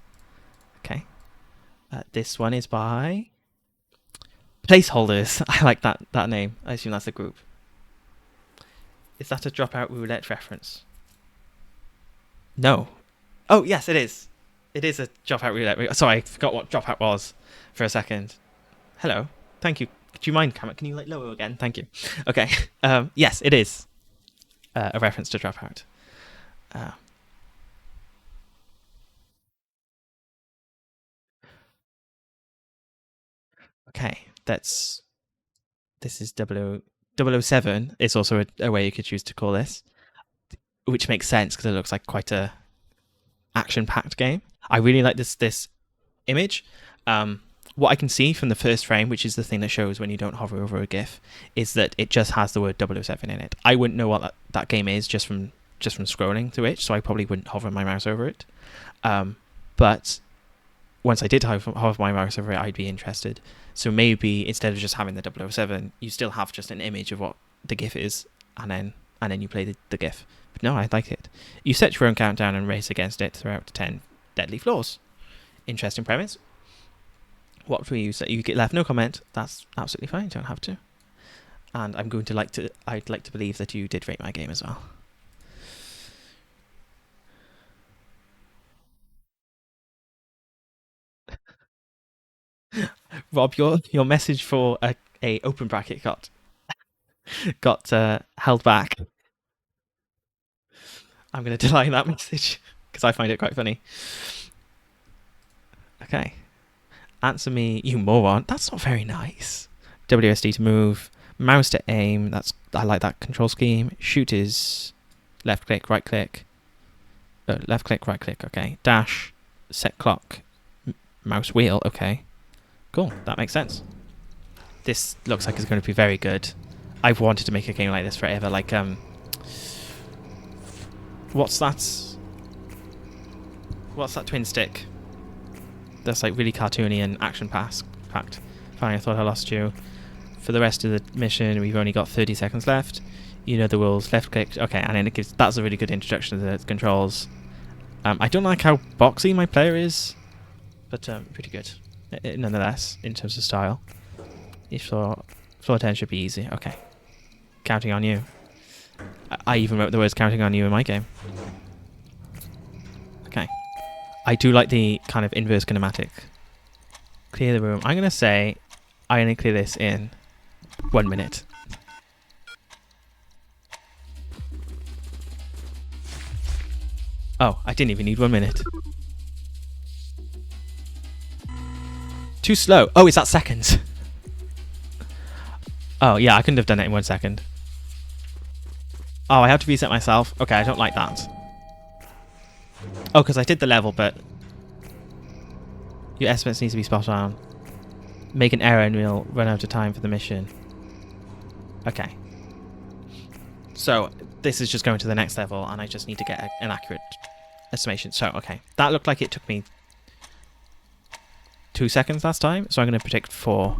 Okay. This one is by Placeholders. I like that name. I assume that's a group. Is that a Dropout Roulette reference? No. Oh, yes, it is. It is a Dropout Roulette. Sorry, I forgot what Dropout was for a second. Hello. Thank you. Do you mind, Cameron? Can you lower again? Thank you. Okay. Yes, it is a reference to Dropout. Okay, this is 007. It's also a way you could choose to call this, which makes sense because it looks like quite a action-packed game. I really like this image. What I can see from the first frame, which is the thing that shows when you don't hover over a GIF, is that it just has the word 007 in it. I wouldn't know what that game is just from scrolling through it, so I probably wouldn't hover my mouse over it. But once I did hover my mouse over it, I'd be interested. So maybe instead of just having the 007, you still have just an image of what the GIF is, and then you play the GIF. But no, I like it. You set your own countdown and race against it throughout 10 deadly floors. Interesting premise. What will you say? You get left no comment. That's absolutely fine. You don't have to. And I'd like to believe that you did rate my game as well. Rob, your message for a open bracket got held back. I'm going to delete that message because I find it quite funny. Okay. Answer me, you moron. That's not very nice. WSD to move. Mouse to aim. I like that control scheme. Shoot is left click, right click. Left click, right click. Okay. Dash. Set clock. Mouse wheel. Okay. Cool. That makes sense. This looks like it's going to be very good. I've wanted to make a game like this forever. Like, what's that? What's that twin stick? That's like really cartoony and action-packed. Finally, I thought I lost you. For the rest of the mission, we've only got 30 seconds left. You know the rules. Left click. Okay, and then it gives. That's a really good introduction to the controls. I don't like how boxy my player is, but pretty good nonetheless in terms of style. If floor 10 should be easy. Okay, counting on you. I even wrote the words "counting on you" in my game. Okay, I do like the kind of inverse kinematic. Clear the room. I'm gonna say I only clear this in 1 minute. Oh, I didn't even need 1 minute. Too slow. Oh, is that seconds? Oh, yeah, I couldn't have done it in 1 second. Oh, I have to reset myself. Okay, I don't like that. Oh, because I did the level, but your estimates need to be spot on. Make an error and we'll run out of time for the mission. Okay. So, this is just going to the next level, and I just need to get an accurate estimation. So, okay. That looked like it took me 2 seconds last time, so I'm going to predict 4.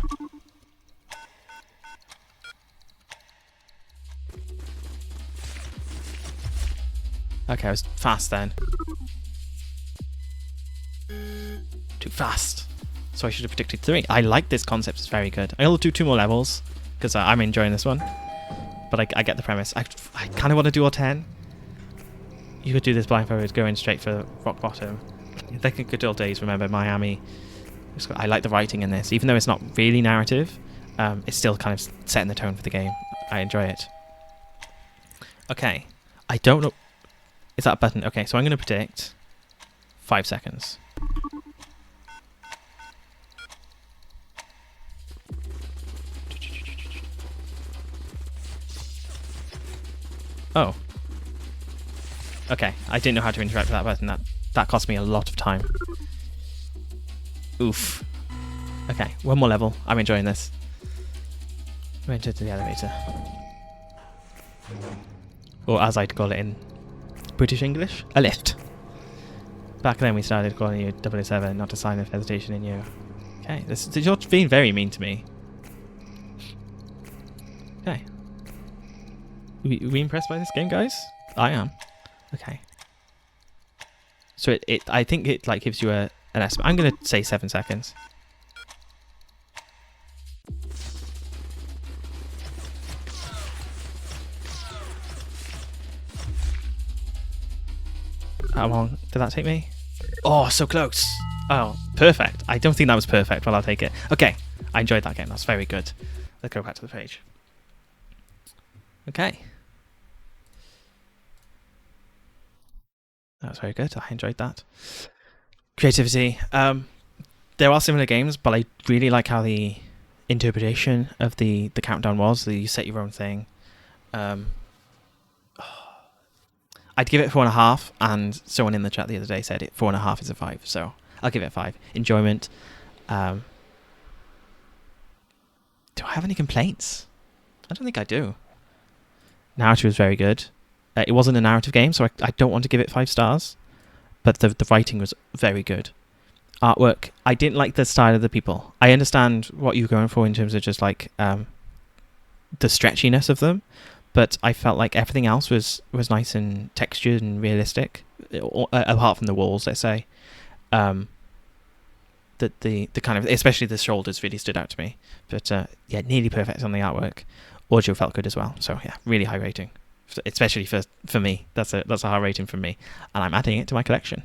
Okay, I was fast then. Too fast. So I should have predicted 3. I like this concept, it's very good. I'll do 2 more levels, because I'm enjoying this one. But I get the premise. I kind of want to do all 10. You could do this blindfolded, going straight for rock bottom. Like in good old days, remember Miami. I like the writing in this. Even though it's not really narrative, it's still kind of setting the tone for the game. I enjoy it. Okay. I don't know. Is that a button? Okay, so I'm going to predict 5 seconds. Oh. Okay, I didn't know how to interact with that button. That cost me a lot of time. Oof. Okay, 1 more level. I'm enjoying this. We enter to the elevator. Or as I'd call it in British English, a lift. Back then we started calling you 007, not a sign of hesitation in you. Okay, you're being very mean to me. Okay. We impressed by this game, guys? I am. Okay. So I think it like gives you an estimate. I'm gonna say 7 seconds. How long did that take me? Oh, so close. Oh, perfect. I don't think that was perfect, but I'll take it. Okay, I enjoyed that game. That's very good. Let's go back to the page. Okay. That was very good. I enjoyed that. Creativity. There are similar games, but I really like how the interpretation of the countdown was. You set your own thing. I'd give it 4.5, and someone in the chat the other day said 4.5 is a 5, so I'll give it 5. Enjoyment. Do I have any complaints? I don't think I do. Narrative was very good. It wasn't a narrative game, so I don't want to give it 5 stars, but the writing was very good. Artwork, I didn't like the style of the people. I understand what you're going for in terms of just like the stretchiness of them, but I felt like everything else was nice and textured and realistic, apart from the walls, let's say. The kind of, especially the shoulders really stood out to me. But yeah, nearly perfect on the artwork. Audio felt good as well. So yeah, really high rating, especially for me. That's a high rating from me, and I'm adding it to my collection.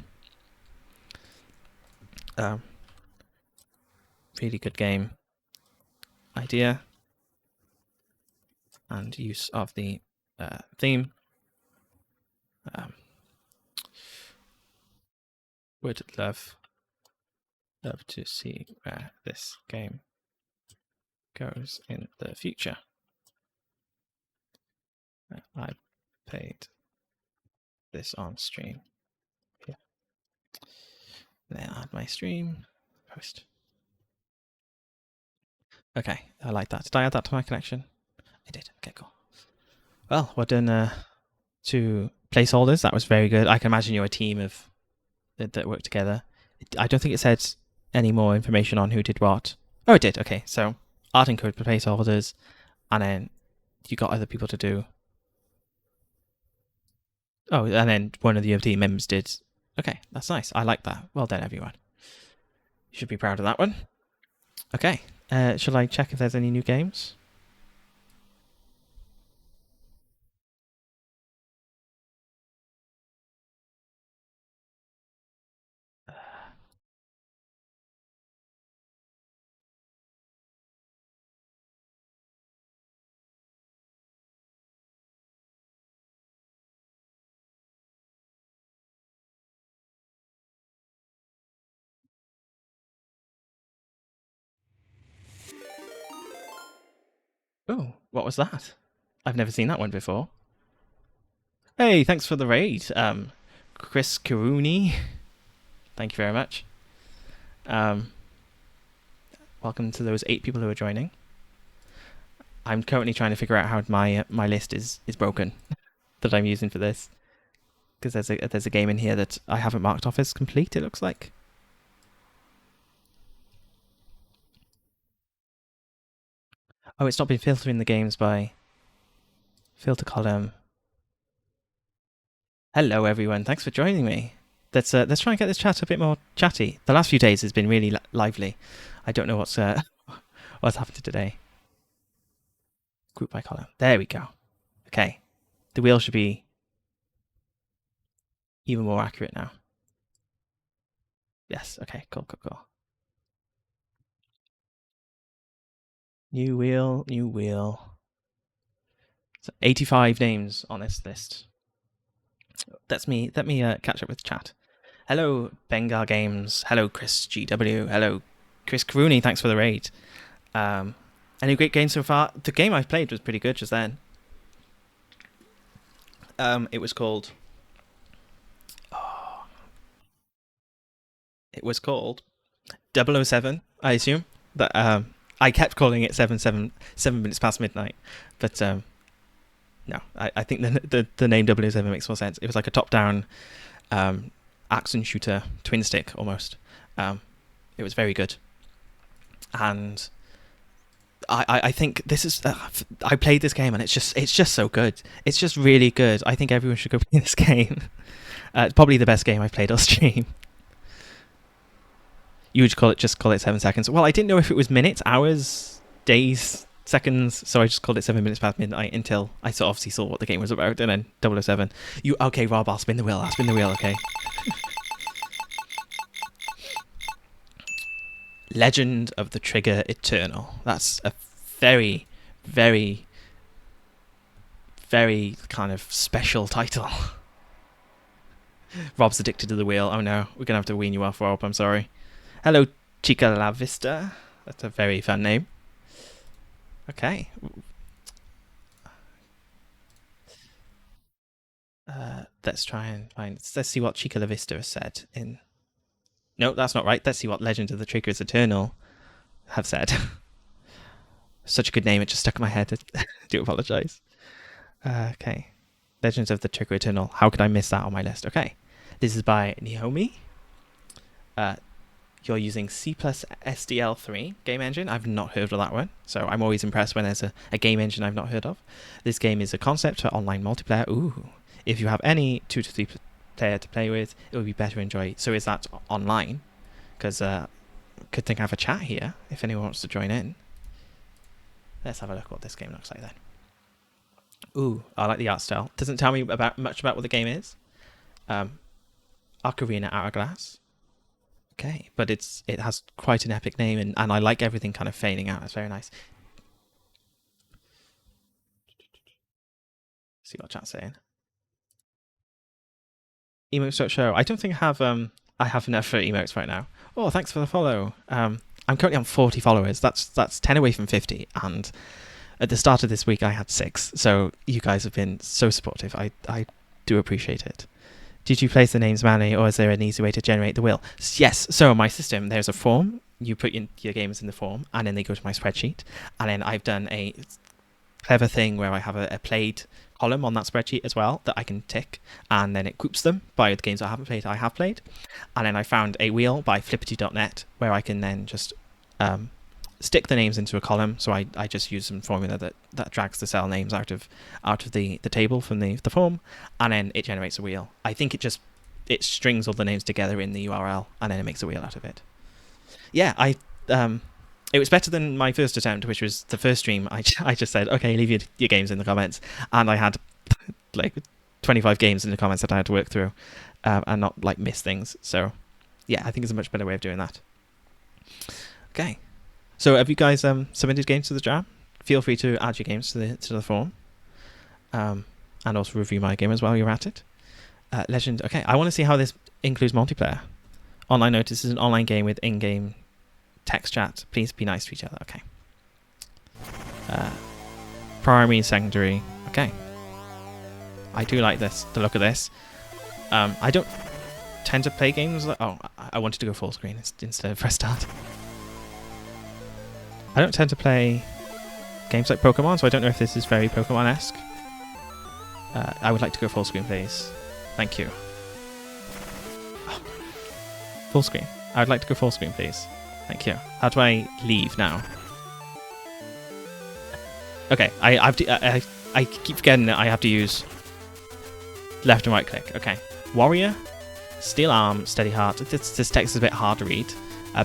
Really good game. Idea and use of the theme. would love to see where this game goes in the future. I played this on stream. Here. Then add my stream. Post. Okay, I like that. Did I add that to my connection? I did. Okay, cool. Well, we're done to placeholders. That was very good. I can imagine you're a team of that work together. I don't think it said any more information on who did what. Oh, it did. Okay, so art and code for placeholders, and then you got other people to do. Oh, and then one of the other team members did. Okay, that's nice. I like that. Well done, everyone. You should be proud of that one. Okay, shall I check if there's any new games? Oh, what was that? I've never seen that one before. Hey, thanks for the raid, Chris Karuni. Thank you very much. Welcome to those 8 people who are joining. I'm currently trying to figure out how my list is broken that I'm using for this, because there's a game in here that I haven't marked off as complete. It looks like. Oh, it's not been filtering the games by filter column. Hello, everyone. Thanks for joining me. Let's try and get this chat a bit more chatty. The last few days has been really lively. I don't know what's happened today. Group by column. There we go. Okay, the wheel should be even more accurate now. Yes. Okay. Cool. New wheel. New wheel. So 85 names on this list. Let me catch up with chat. Hello, Bengal Games. Hello, Chris GW. Hello, Chris Rooney. Thanks for the raid. Any great games so far? The game I played was pretty good just then. It was called. It was called 007, I assume. That I kept calling it 7 minutes past midnight, but no, I think the name 007 makes more sense. It was like a top-down action shooter, twin stick almost. It was very good, and I think this is. I played this game and it's just so good. It's just really good. I think everyone should go play this game. It's probably the best game I've played on stream. You would just call it 7 seconds. Well, I didn't know if it was minutes, hours, days, seconds, so I just called it 7 minutes past midnight until I obviously saw what the game was about, and then 007. Okay, Rob, I'll spin the wheel, okay. Legend of the Trigger Eternal. That's a very, very, very kind of special title. Rob's addicted to the wheel. Oh no, we're going to have to wean you off, Rob, I'm sorry. Hello, Chica La Vista. That's a very fun name. Okay. Let's try and find. Let's see what Chica La Vista has said in. No, that's not right. Let's see what Legend of the Trigger is Eternal have said. Such a good name, it just stuck in my head. I do apologize. Okay. Legends of the Trigger Eternal. How could I miss that on my list? Okay. This is by Naomi. You're using C plus SDL3 game engine. I've not heard of that one, so I'm always impressed when there's a game engine I've not heard of. This game is a concept for online multiplayer. Ooh. If you have any 2 to 3 player to play with, it would be better to enjoy. So is that online? Because could think I have a chat here if anyone wants to join in. Let's have a look what this game looks like then. Ooh, I like the art style. Doesn't tell me much about what the game is. Ocarina Hourglass. Okay, but it has quite an epic name, and I like everything kind of fading out. It's very nice. See what chat's saying. Emote Show. I don't think I have I have enough for emotes right now. Oh, thanks for the follow. I'm currently on 40 followers. That's 10 away from 50, and at the start of this week I had 6. So you guys have been so supportive. I do appreciate it. Did you place the names manually, or is there an easy way to generate the wheel? Yes. So on my system, there's a form. You put in your games in the form, and then they go to my spreadsheet. And then I've done a clever thing where I have a played column on that spreadsheet as well that I can tick, and then it groups them by the games I haven't played, I have played. And then I found a wheel by flippity.net where I can then just stick the names into a column. So I just use some formula that drags the cell names out of the table from the form, and then it generates a wheel. I think it strings all the names together in the URL, and then it makes a wheel out of it. Yeah, it was better than my first attempt, which was the first stream. I just said, okay, leave your games in the comments, and I had like 25 games in the comments that I had to work through and not like miss things. So yeah, I think it's a much better way of doing that. Okay, so have you guys submitted games to the jam? Feel free to add your games to the form, and also review my game as well. You're at it. Legend. Okay, I want to see how this includes multiplayer. Online notice is an online game with in-game text chat. Please be nice to each other. Okay. Primary and secondary. Okay. I do like the look of this. I don't tend to play games like... Oh, I wanted to go full screen instead of press start. I don't tend to play games like Pokemon, so I don't know if this is very Pokemon-esque. I would like to go full screen, please. Thank you. Oh. Full screen. I would like to go full screen, please. Thank you. How do I leave now? Okay, I keep forgetting that I have to use left and right click. Okay. Warrior, Steel Arm, Steady Heart. This text is a bit hard to read.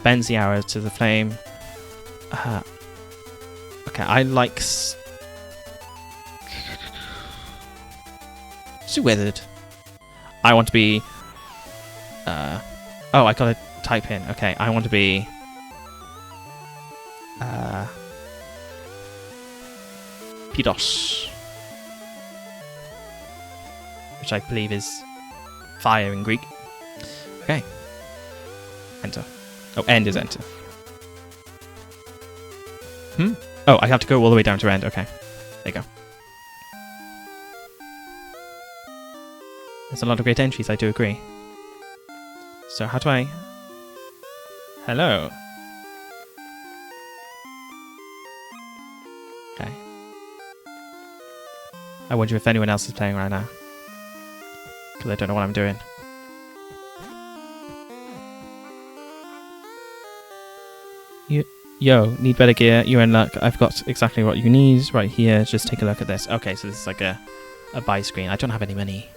Bends the arrow to the flame. Okay, I like... Too withered. I want to be... oh, I gotta type in. Okay, I want to be... Pidos. Which I believe is fire in Greek. Okay. Enter. Oh, end is enter. Oh, I have to go all the way down to end. Okay. There you go. There's a lot of great entries, I do agree. So how do I... Hello. Okay. I wonder if anyone else is playing right now. Because I don't know what I'm doing. Yo, need better gear. You're in luck. I've got exactly what you need right here. Just take a look at this. Okay, so this is like a buy screen. I don't have any money.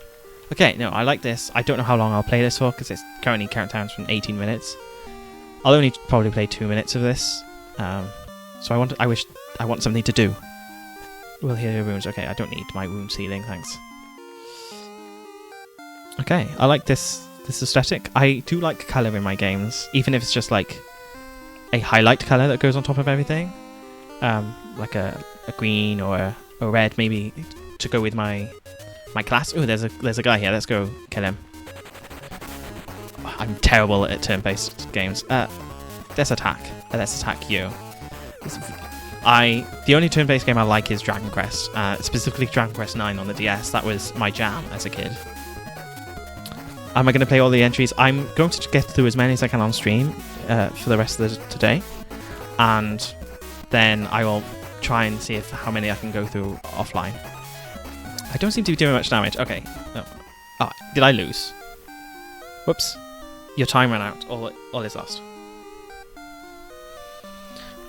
Okay, no, I like this. I don't know how long I'll play this for because it's currently countdowns from 18 minutes. I'll only probably play 2 minutes of this. So I want something to do. We'll heal your wounds. Okay, I don't need my wound healing, thanks. Okay, I like this aesthetic. I do like colour in my games, even if it's just like a highlight colour that goes on top of everything. Like a green or a red, maybe to go with my class. Oh, there's a guy here. Let's go kill him. I'm terrible at turn-based games. Let's attack. Let's attack you. The only turn-based game I like is Dragon Quest, specifically Dragon Quest 9 on the DS. That was my jam as a kid. Am I going to play all the entries? I'm going to get through as many as I can on stream for the rest of today, and then I will try and see how many I can go through offline. I don't seem to be doing much damage. Okay. Oh, did I lose? Whoops. Your time ran out. All is lost.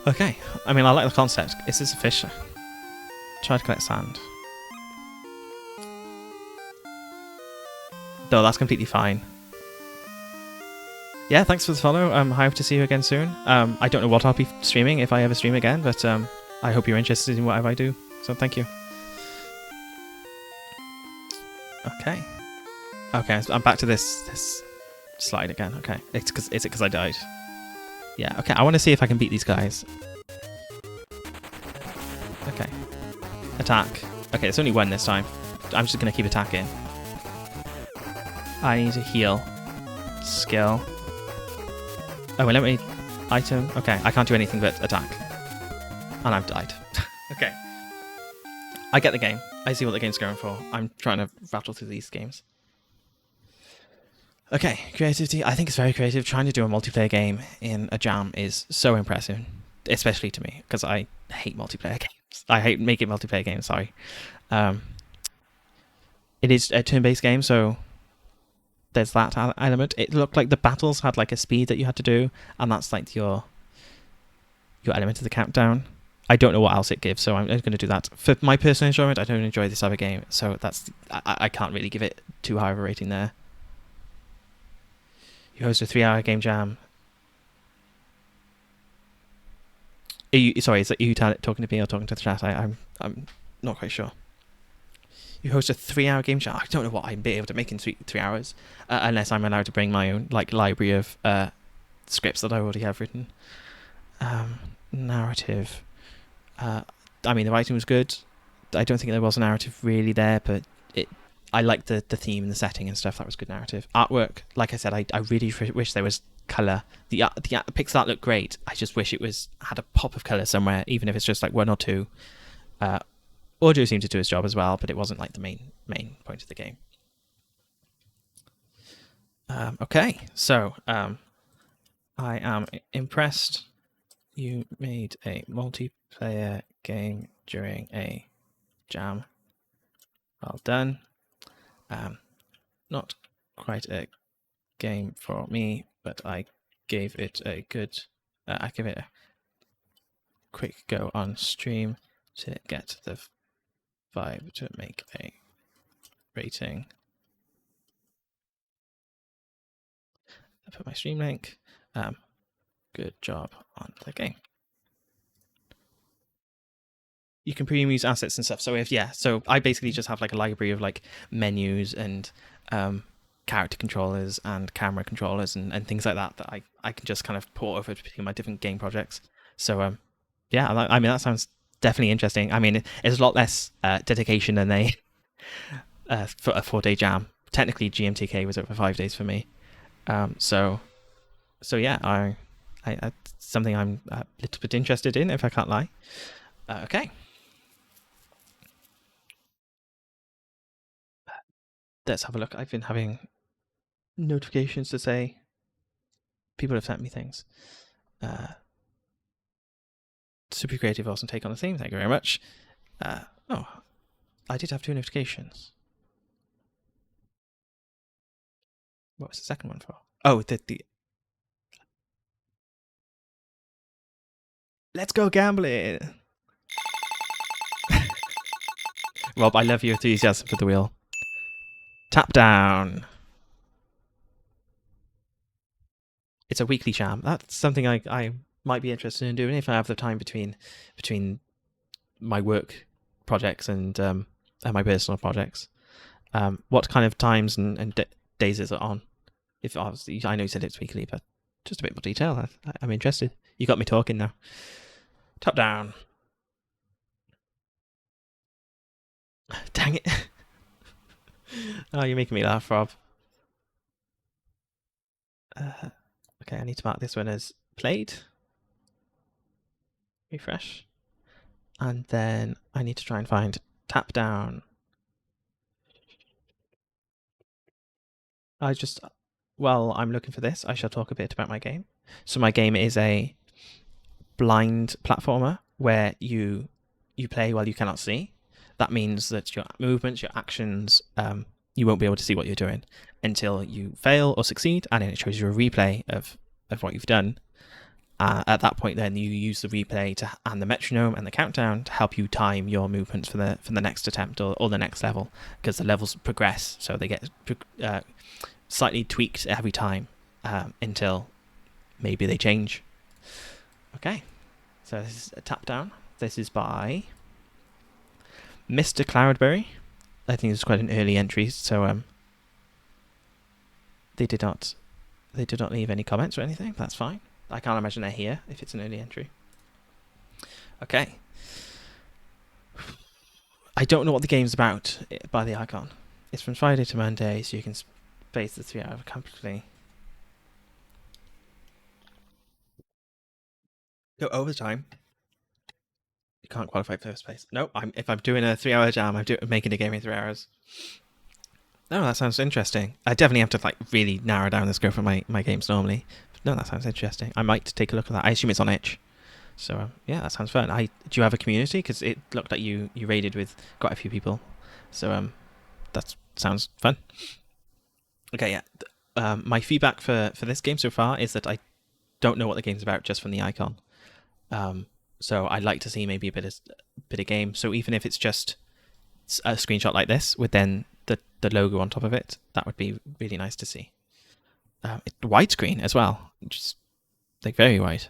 Okay. I mean, I like the concept. Is this a fish? Try to collect sand. No, that's completely fine. Yeah, thanks for the follow. I hope to see you again soon. I don't know what I'll be streaming if I ever stream again, but I hope you're interested in whatever I do. So thank you. Okay. Okay, I'm back to this slide again. Okay, is it because I died? Yeah. Okay, I want to see if I can beat these guys. Okay. Attack. Okay, it's only one this time. I'm just gonna keep attacking. I need to heal. skill. Oh, well, let me... Item. Okay, I can't do anything but attack. And I've died. Okay. I get the game. I see what the game's going for. I'm trying to rattle through these games. Okay, creativity. I think it's very creative. Trying to do a multiplayer game in a jam is so impressive, especially to me, because I hate multiplayer games. I hate making multiplayer games, sorry. It is a turn-based game, so there's that element. It looked like the battles had like a speed that you had to do, and that's like your element of the countdown. I don't know what else it gives, so I'm going to do that. For my personal enjoyment, I don't enjoy this other game, so that's I can't really give it too high of a rating there. You host a 3-hour game jam. Sorry, is that you talking to me or talking to the chat? I'm not quite sure. You host a 3-hour game jam. I don't know what I'd be able to make in 3 hours, unless I'm allowed to bring my own like library of scripts that I already have written. Narrative. I mean, the writing was good. I don't think there was a narrative really there, but I liked the theme and the setting and stuff. That was good narrative. Artwork, like I said, I really wish there was colour. The pixel art looked great. I just wish it had a pop of colour somewhere, even if it's just like 1 or 2. Audio seemed to do its job as well, but it wasn't like the main point of the game. Okay, so I am impressed. You made a multiplayer game during a jam. Well done. Not quite a game for me, but I gave it a good. I give it a quick go on stream to get the vibe to make a rating. I put my stream link. Good job on the game. You can premium use assets and stuff. So so I basically just have like a library of like menus and character controllers and camera controllers and things like that I can just kind of port over to my different game projects. So yeah, I mean that sounds definitely interesting. I mean it's a lot less dedication than for a 4-day jam. Technically GMTK was over 5 days for me. So yeah, I something I'm a little bit interested in, if I can't lie. Okay. Let's have a look. I've been having notifications to say people have sent me things. Super creative, awesome take on the theme. Thank you very much. Oh, I did have 2 notifications. What was the second one for? Oh, the let's go gambling. Rob, I love your enthusiasm for the wheel. Tap down. It's a weekly jam. That's something I might be interested in doing if I have the time between my work projects and my personal projects. What kind of times and days is it on? If obviously, I know you said it's weekly, but just a bit more detail. I'm interested. You got me talking now. Top down. Dang it. Oh, you're making me laugh, Rob. Okay, I need to mark this one as played. Refresh. And then I need to try and find tap down. While I'm looking for this, I shall talk a bit about my game. So my game is a blind platformer where you play while you cannot see. That means that your movements, your actions, you won't be able to see what you're doing until you fail or succeed, and then it shows you a replay of what you've done. At that point, then you use the replay and the metronome and the countdown to help you time your movements for the next attempt or the next level, because the levels progress, so they get slightly tweaked every time until maybe they change. Okay, so this is a tap down. This is by Mr. Cloudberry. I think it's quite an early entry, so they did not leave any comments or anything. That's fine. I can't imagine they're here if it's an early entry. Okay. I don't know what the game's about by the icon. It's from Friday to Monday, so you can space the 3 hour comfortably. No overtime. You can't qualify first place. No, if I'm doing a 3 hour jam, I'm making a game in 3 hours. No, that sounds interesting. I definitely have to like really narrow down the scope of my games normally. But no, that sounds interesting. I might take a look at that. I assume it's on itch. So yeah, that sounds fun. Do you have a community? Because it looked like you raided with quite a few people. So that sounds fun. Okay, yeah. My feedback for this game so far is that I don't know what the game's about just from the icon. So I'd like to see maybe a bit of game. So even if it's just a screenshot like this with then the logo on top of it, that would be really nice to see. Widescreen as well, just like very wide.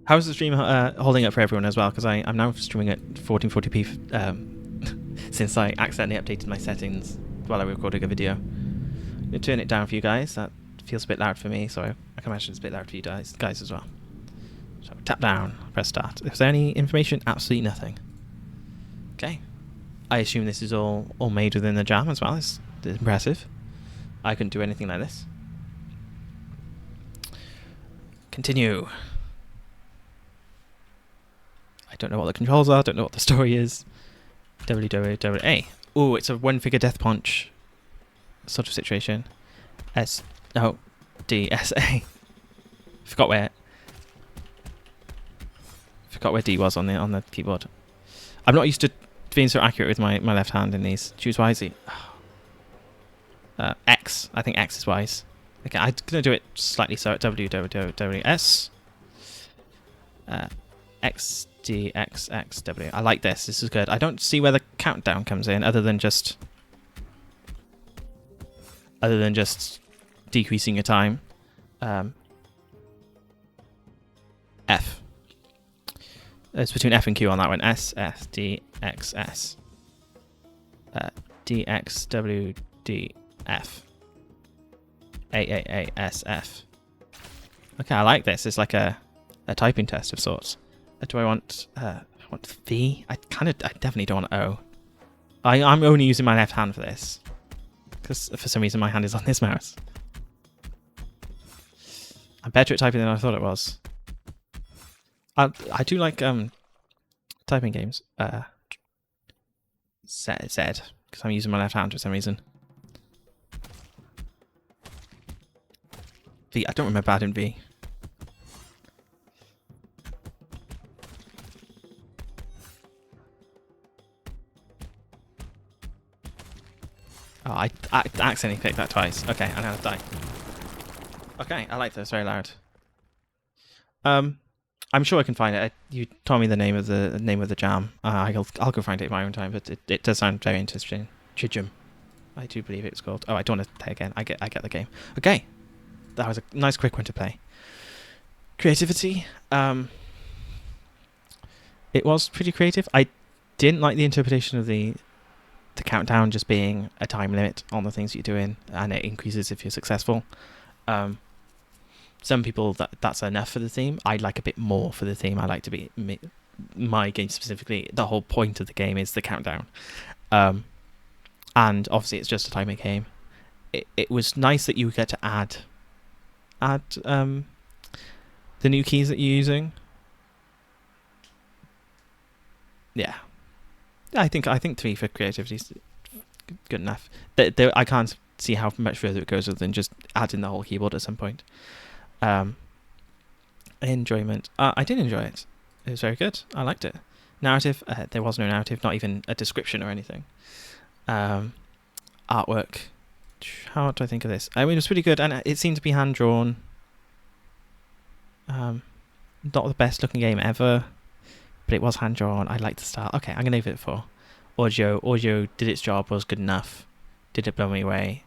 How's the stream holding up for everyone as well? Because I'm now streaming at 1440p since I accidentally updated my settings while I recorded a video. I'm going to turn it down for you guys. That feels a bit loud for me, so I can imagine it's a bit loud for you guys as well. So tap down, press start. Is there any information? Absolutely nothing. Okay. I assume this is all made within the jam as well. It's impressive. I couldn't do anything like this. Continue. I don't know what the controls are. Don't know what the story is. WWA. Ooh, it's a one-figure death punch sort of situation. DSA. Forgot where D was on the keyboard. I'm not used to being so accurate with my left hand in these. Choose wisely. X. I think X is wise. Okay, I'm gonna do it slightly so at WWWS. XDXXW. I like this. This is good. I don't see where the countdown comes in, other than just decreasing your time. F. It's between F and Q on that one. S S D X S. D X W D F. A S F. Okay, I like this. It's like a typing test of sorts. Do I want V? I definitely don't want O. I'm only using my left hand for this because for some reason my hand is on this mouse. I'm better at typing than I thought it was. I do like typing games. Z because I'm using my left hand for some reason. V. I don't remember adding V. Oh, I accidentally clicked that twice. Okay, I now have died. Okay, I like this. Very loud. I'm sure I can find it. You told me the name of the jam. I'll go find it in my own time. But it does sound very interesting. Chijum, I do believe it's called. Oh, I don't want to play again. I get the game. Okay, that was a nice quick one to play. Creativity. It was pretty creative. I didn't like the interpretation of the countdown just being a time limit on the things you're doing, and it increases if you're successful. Some people that's enough for the theme. I'd like a bit more for the theme. I like to be my game specifically. The whole point of the game is the countdown, and obviously it's just a timer game. It was nice that you get to add the new keys that you're using. Yeah, I think 3 for creativity is good enough. I can't see how much further it goes other than just adding the whole keyboard at some point. Enjoyment. I did enjoy it. It was very good. I liked it. Narrative. There was no narrative, not even a description or anything. Artwork. How do I think of this? I mean, it was pretty good, and it seemed to be hand drawn. Not the best looking game ever, but it was hand drawn. I liked the style. Okay, I'm gonna leave it for audio did its job, was good enough. Did it blow me away?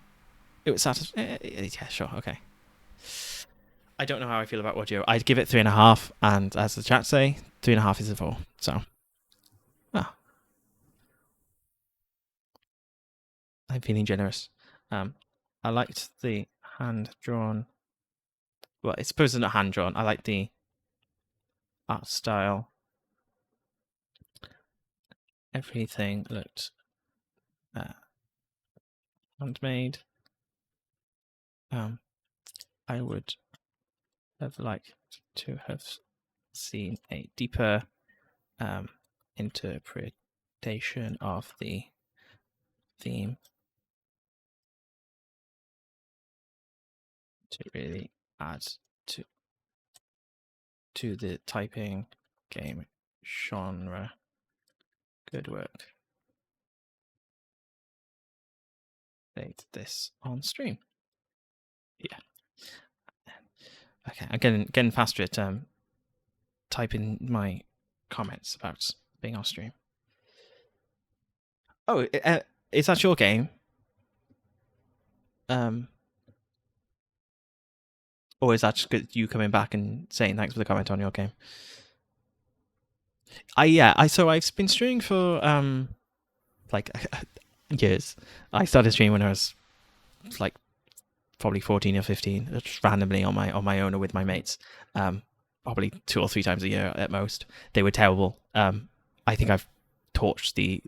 It was satisfying. Yeah, sure, okay. I don't know how I feel about audio. I'd give it 3.5, and as the chat say, 3.5 is a 4. So, I'm feeling generous. I liked the hand drawn. Well, I suppose it's not hand drawn. I like the art style. Everything looked handmade. I would have liked to have seen a deeper interpretation of the theme to really add to the typing game genre. Good work. Played this on stream. Yeah. Okay, I'm getting faster at typing my comments about being on stream. Oh, is that your game? Or is that just you coming back and saying thanks for the comment on your game? So I've been streaming for like years. I started streaming when I was like probably 14 or 15, just randomly on my own or with my mates. Probably 2 or 3 times a year at most. They were terrible. I think I've torched the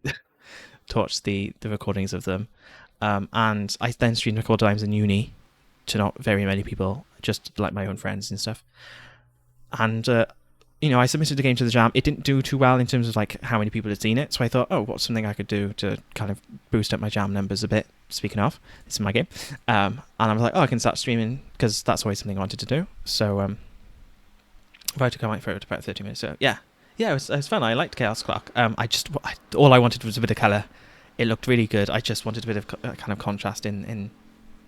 recordings of them. And I then streamed a couple of times in uni to not very many people, just like my own friends and stuff. And I submitted the game to the Jam. It didn't do too well in terms of like how many people had seen it. So I thought, oh, what's something I could do to kind of boost up my Jam numbers a bit? Speaking of, this is my game. And I was like, oh, I can start streaming because that's always something I wanted to do. So if I had to come out for about 30 minutes. So yeah, it was fun. I liked Chaos Clock. All I wanted was a bit of colour. It looked really good. I just wanted a bit of kind of contrast in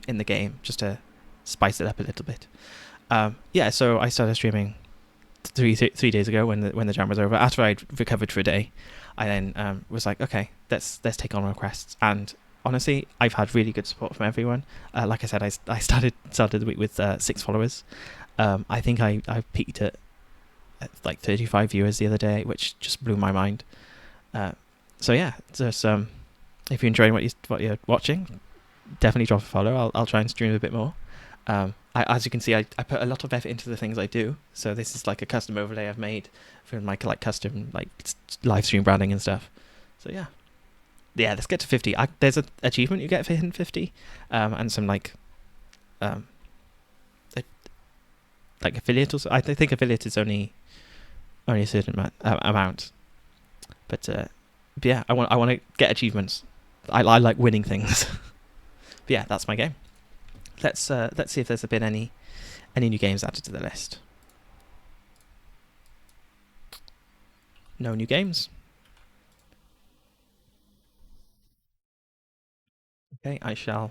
the game, just to spice it up a little bit. So I started streaming three days ago when the Jam was over. After I'd recovered for a day, I then was like, okay, let's take on requests. And honestly, I've had really good support from everyone. Like I said, I started the week with 6 followers. I think I peaked at like 35 viewers the other day, which just blew my mind. So yeah, just if you're enjoying what you're watching, definitely drop a follow. I'll try and stream a bit more. As you can see, I put a lot of effort into the things I do. So this is like a custom overlay I've made for my like custom like live stream branding and stuff. So yeah, let's get to 50. There's an achievement you get for hitting 50, and some like affiliate. Also, I think affiliate is only a certain amount. But yeah, I want to get achievements. I like winning things. But yeah, that's my game. Let's see if there's been any new games added to the list. No new games. Okay, I shall.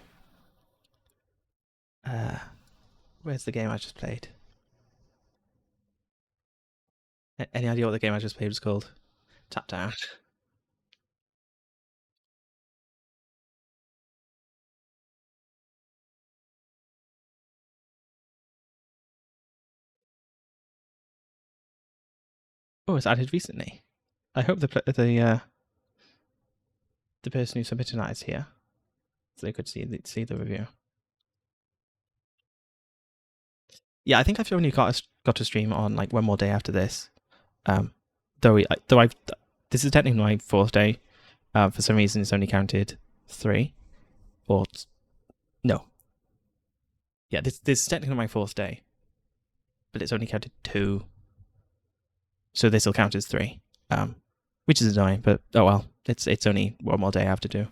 Where's the game I just played? Any idea what the game I just played was called? Tap Down. Oh, it's added recently. I hope the person who submitted that is here, so they could see the review. Yeah, I think I've only got to stream on like one more day after this. Though I've this is technically my 4th day. For some reason, it's only counted 3, or no. Yeah, this is technically my 4th day, but it's only counted 2. So this will count as 3, which is annoying. But oh well, it's only one more day I have to do,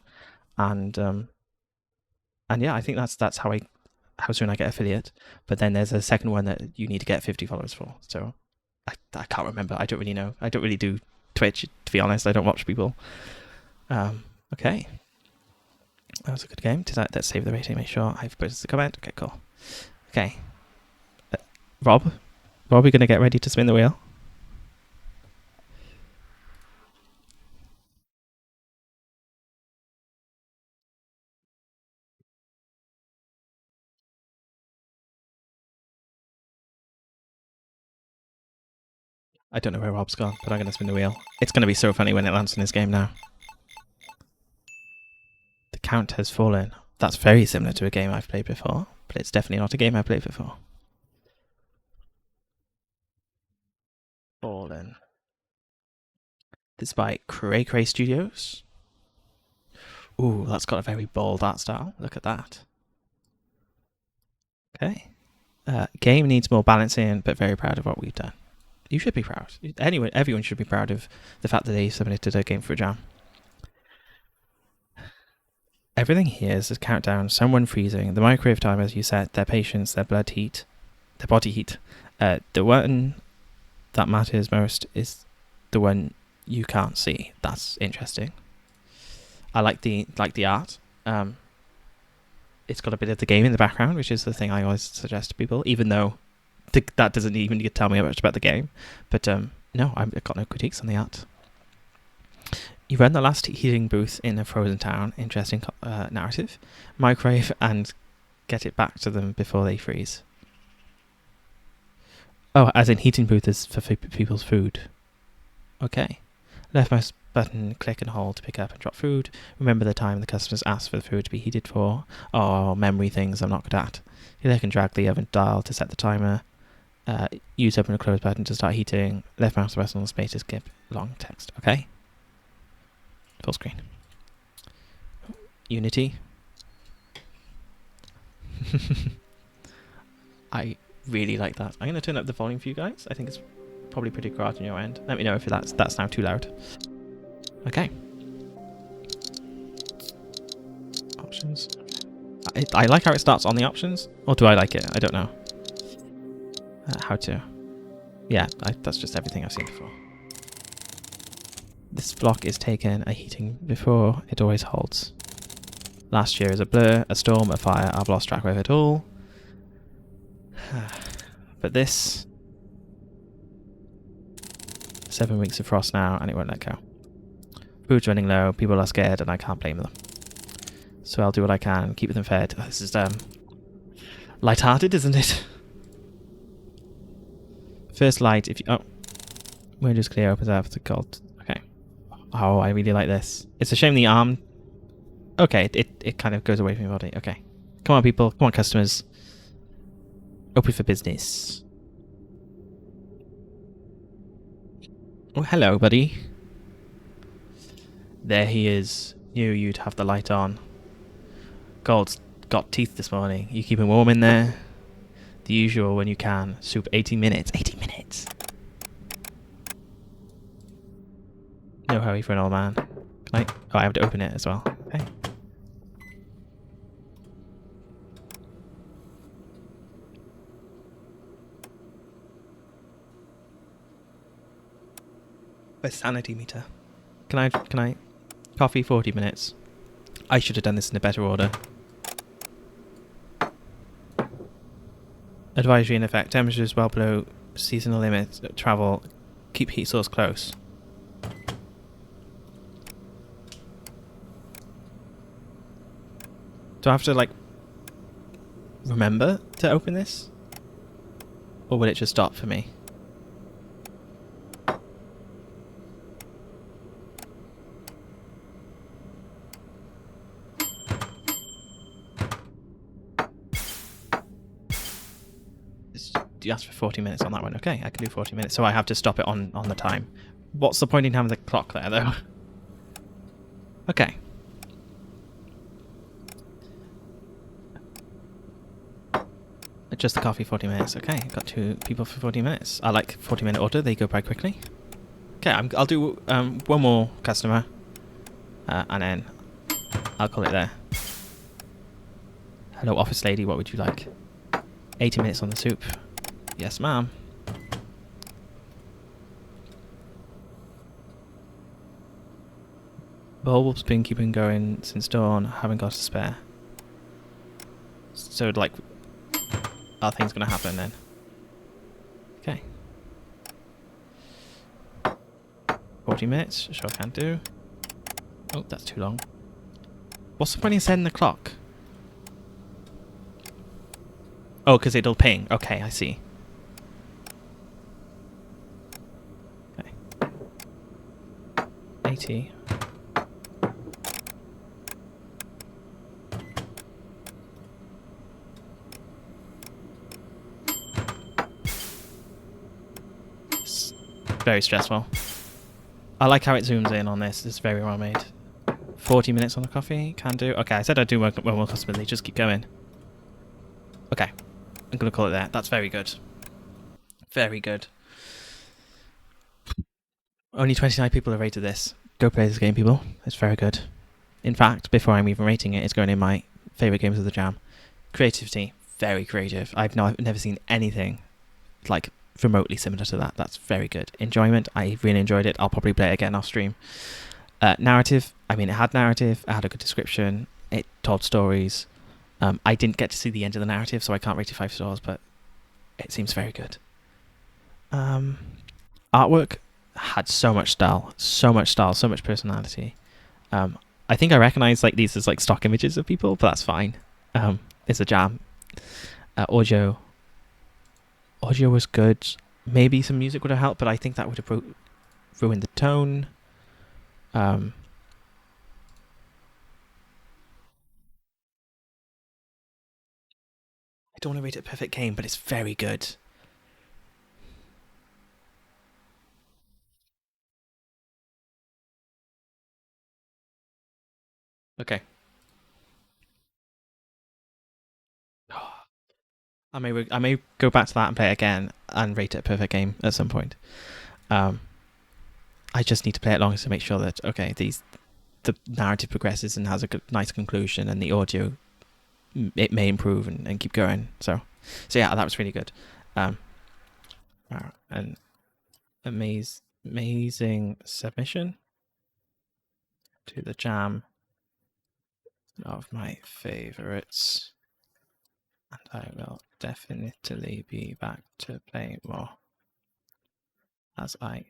and yeah, I think that's how soon I get affiliate. But then there's a second one that you need to get 50 followers for. So I can't remember. I don't really know. I don't really do Twitch, to be honest. I don't watch people. Okay. That was a good game. Let's save the rating, make sure I've posted the comment. Okay, cool. Okay. Rob, are we going to get ready to spin the wheel? I don't know where Rob's gone, but I'm going to spin the wheel. It's going to be so funny when it lands in this game now. The count has fallen. That's very similar to a game I've played before, but it's definitely not a game I've played before. Fallen. This is by Cray Cray Studios. Ooh, that's got a very bold art style. Look at that. Okay. Game needs more balancing, but very proud of what we've done. You should be proud. Anyway, everyone should be proud of the fact that they submitted a game for a jam. Everything here is a countdown, someone freezing, the microwave timers you set, their patience, their blood heat, their body heat. The one that matters most is the one you can't see. That's interesting. I like the art. It's got a bit of the game in the background, which is the thing I always suggest to people, even though that doesn't even tell me much about the game. But no, I've got no critiques on the art. You run the last heating booth in a frozen town. Interesting narrative. Microwave and get it back to them before they freeze. Oh, as in heating booth is for people's food. Okay. Left mouse button, click and hold to pick up and drop food. Remember the time the customers asked for the food to be heated for. Oh, memory things I'm not good at. You can drag the oven dial to set the timer. Use open and close button to start heating. Left mouse button on the space to skip long text. Okay. Full screen. Unity. I really like that. I'm going to turn up the volume for you guys. I think it's probably pretty quiet on your end. Let me know if that's now too loud. Okay. Options. I like how it starts on the options. Or do I like it? I don't know. How to. Yeah, that's just everything I've seen before. This block is taken a heating before. It always holds. Last year is a blur, a storm, a fire. I've lost track of it all. But this... 7 weeks of frost now, and it won't let go. Food's running low, people are scared, and I can't blame them. So I'll do what I can, keep them fed. Oh, this is light-hearted, isn't it? First light, if you... Oh. Windows clear, opens up the gold. Okay. Oh, I really like this. It's a shame the arm... Okay, it kind of goes away from your body. Okay. Come on, people. Come on, customers. Open for business. Oh, hello, buddy. There he is. Knew you'd have the light on. Gold's got teeth this morning. You keep him warm in there? The usual when you can. Soup 80 minutes. 80 minutes. No hurry for an old man. Can I? Oh, I have to open it as well. Okay. A sanity meter. Can I? Coffee 40 minutes. I should have done this in a better order. Advisory in effect. Temperatures well below seasonal limits. Travel. Keep heat source close. Do I have to, like, remember to open this? Or will it just stop for me? You asked for 40 minutes on that one. Okay, I can do 40 minutes. So I have to stop it on the time. What's the point in having the clock there, though? Okay. Just the coffee, 40 minutes. Okay, I've got 2 people for 40 minutes. I like 40-minute order. They go by quickly. Okay, I'll do one more customer. And then I'll call it there. Hello, office lady. What would you like? 80 minutes on the soup. Yes, ma'am. Bulb's been keeping going since dawn. Haven't got a spare. So, like, are things going to happen then? Okay. 40 minutes. Sure can do. Oh, that's too long. What's the point in setting the clock? Oh, because it'll ping. Okay, I see. 80. It's very stressful. I like how it zooms in on this. It's very well made. 40 minutes on the coffee. Can do. Okay, I said I'd do one more customer. They just keep going. Okay. I'm going to call it that. That's very good. Very good. Only 29 people have rated this. Go play this game, people. It's very good. In fact, before I'm even rating it, it's going in my favourite games of the jam. Creativity, very creative. I've never seen anything like remotely similar to that. That's very good. Enjoyment, I really enjoyed it. I'll probably play it again off stream. Narrative, I mean, it had narrative, it had a good description, it told stories. I didn't get to see the end of the narrative, so I can't rate it 5 stars, but it seems very good. Artwork had so much style, so much personality. I think I recognize like these as like stock images of people, but that's fine. It's a jam. Audio was good. Maybe some music would have helped, but I think that would have ruined the tone. I don't want to rate it a perfect game, but it's very good. Okay. I may go back to that and play it again and rate it a perfect game at some point. I just need to play it longer to make sure that the narrative progresses and has a good, nice conclusion, and the audio it may improve and keep going. So yeah, that was really good. Wow, an amazing submission to the jam of my favorites, and I will definitely be back to play more, as I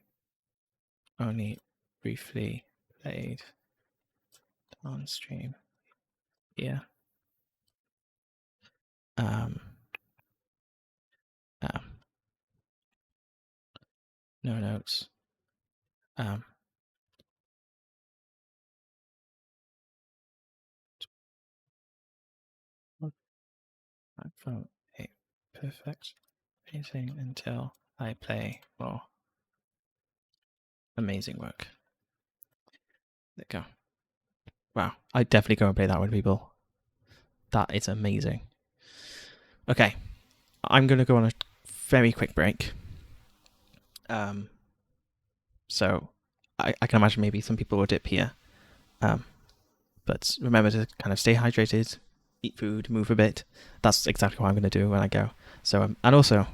only briefly played on stream. Yeah. Um, um, no notes. I found a perfect painting until I play more. Amazing work. There you go. Wow, I'd definitely go and play that one, people. That is amazing. Okay, I'm going to go on a very quick break. So I can imagine maybe some people will dip here. But remember to kind of stay hydrated, eat food, move a bit. That's exactly what I'm going to do when I go. So and also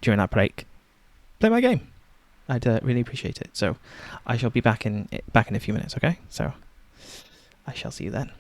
during that break, play my game. I'd really appreciate it. So I shall be back in a few minutes. Okay, so I shall see you then.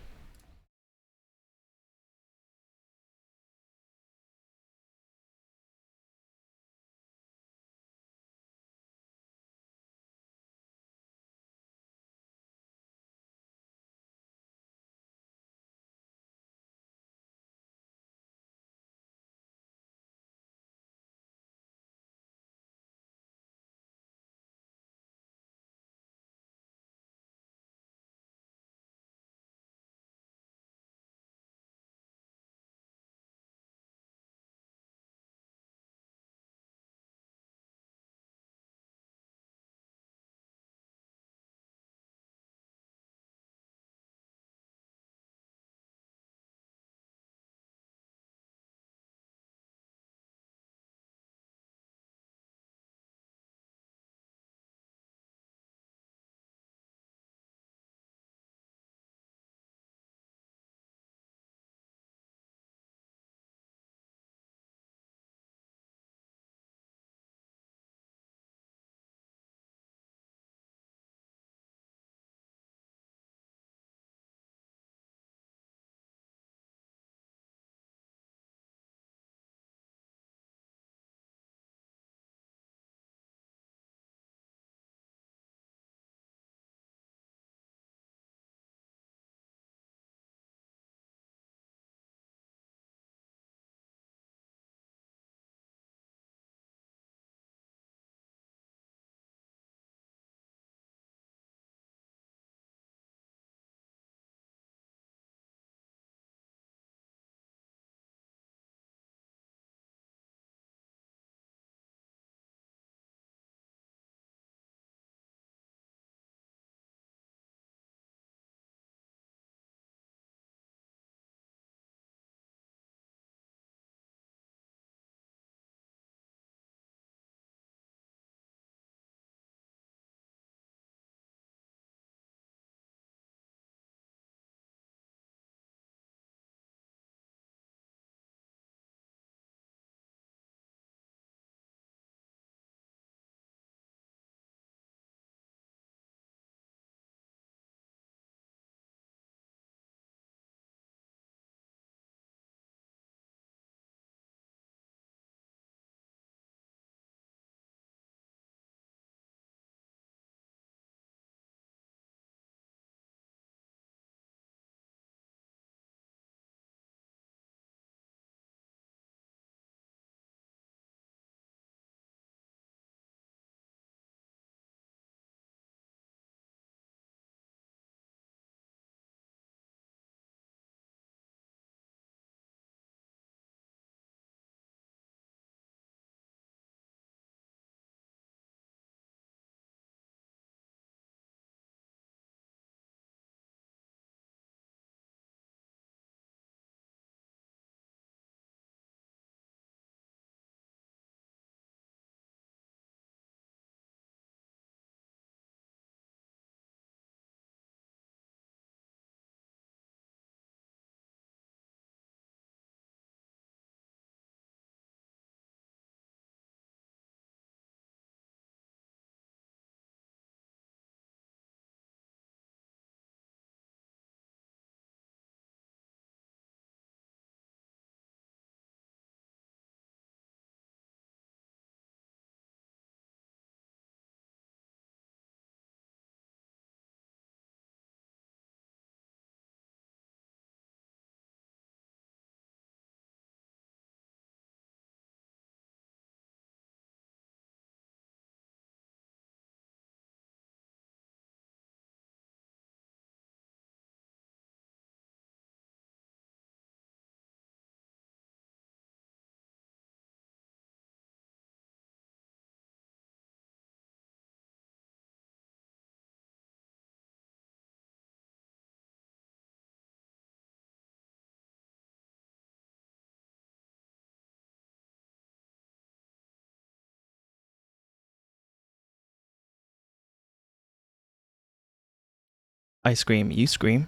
I scream, you scream,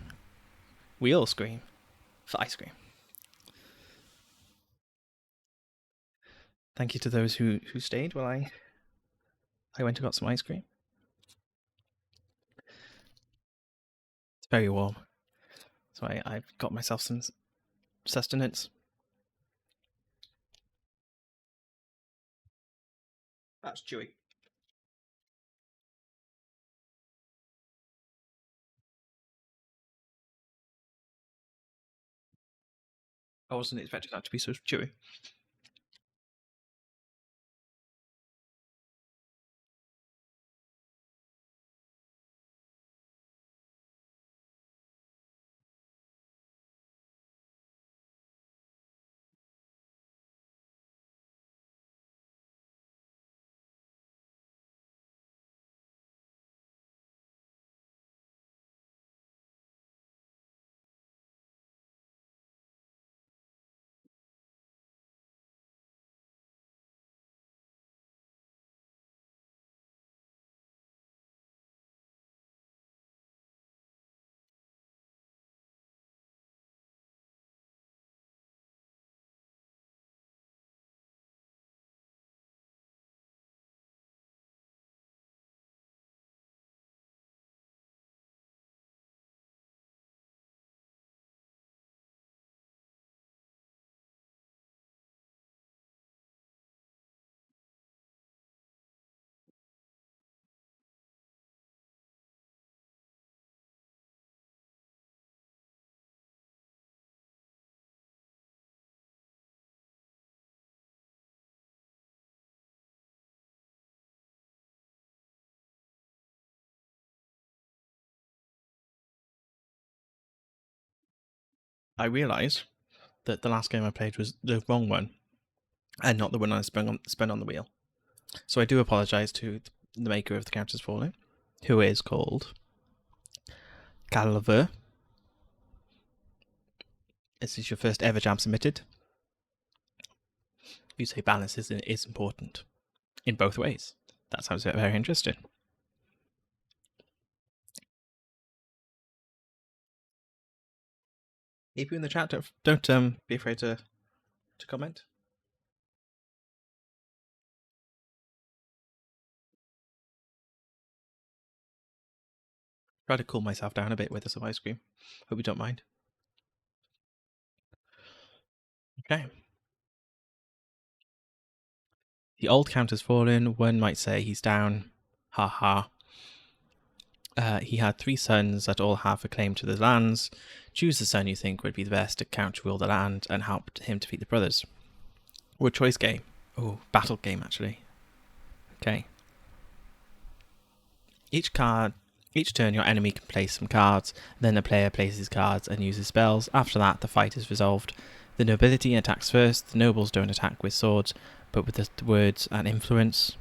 we all scream for ice cream. Thank you to those who stayed while I went and got some ice cream. It's very warm, so I've got myself some sustenance. That's chewy. I wasn't expecting that to be so chewy. I realised that the last game I played was the wrong one, and not the one I spun on the wheel. So I do apologise to the maker of the Countess Falling, who is called Calver. This is your first ever jam submitted. You say balance is important in both ways. That sounds very interesting. Keep you in the chat. Don't be afraid to comment. Try to cool myself down a bit with some ice cream. Hope you don't mind. Okay. The old count has fallen. One might say he's down. Ha ha. He had 3 sons that all have a claim to the lands. Choose the son you think would be the best to counter rule the land and help him defeat the brothers. Word choice game. Oh, battle game actually. Okay. Each turn your enemy can place some cards, then the player places cards and uses spells. After that, the fight is resolved. The nobility attacks first. The nobles don't attack with swords, but with the words and influence.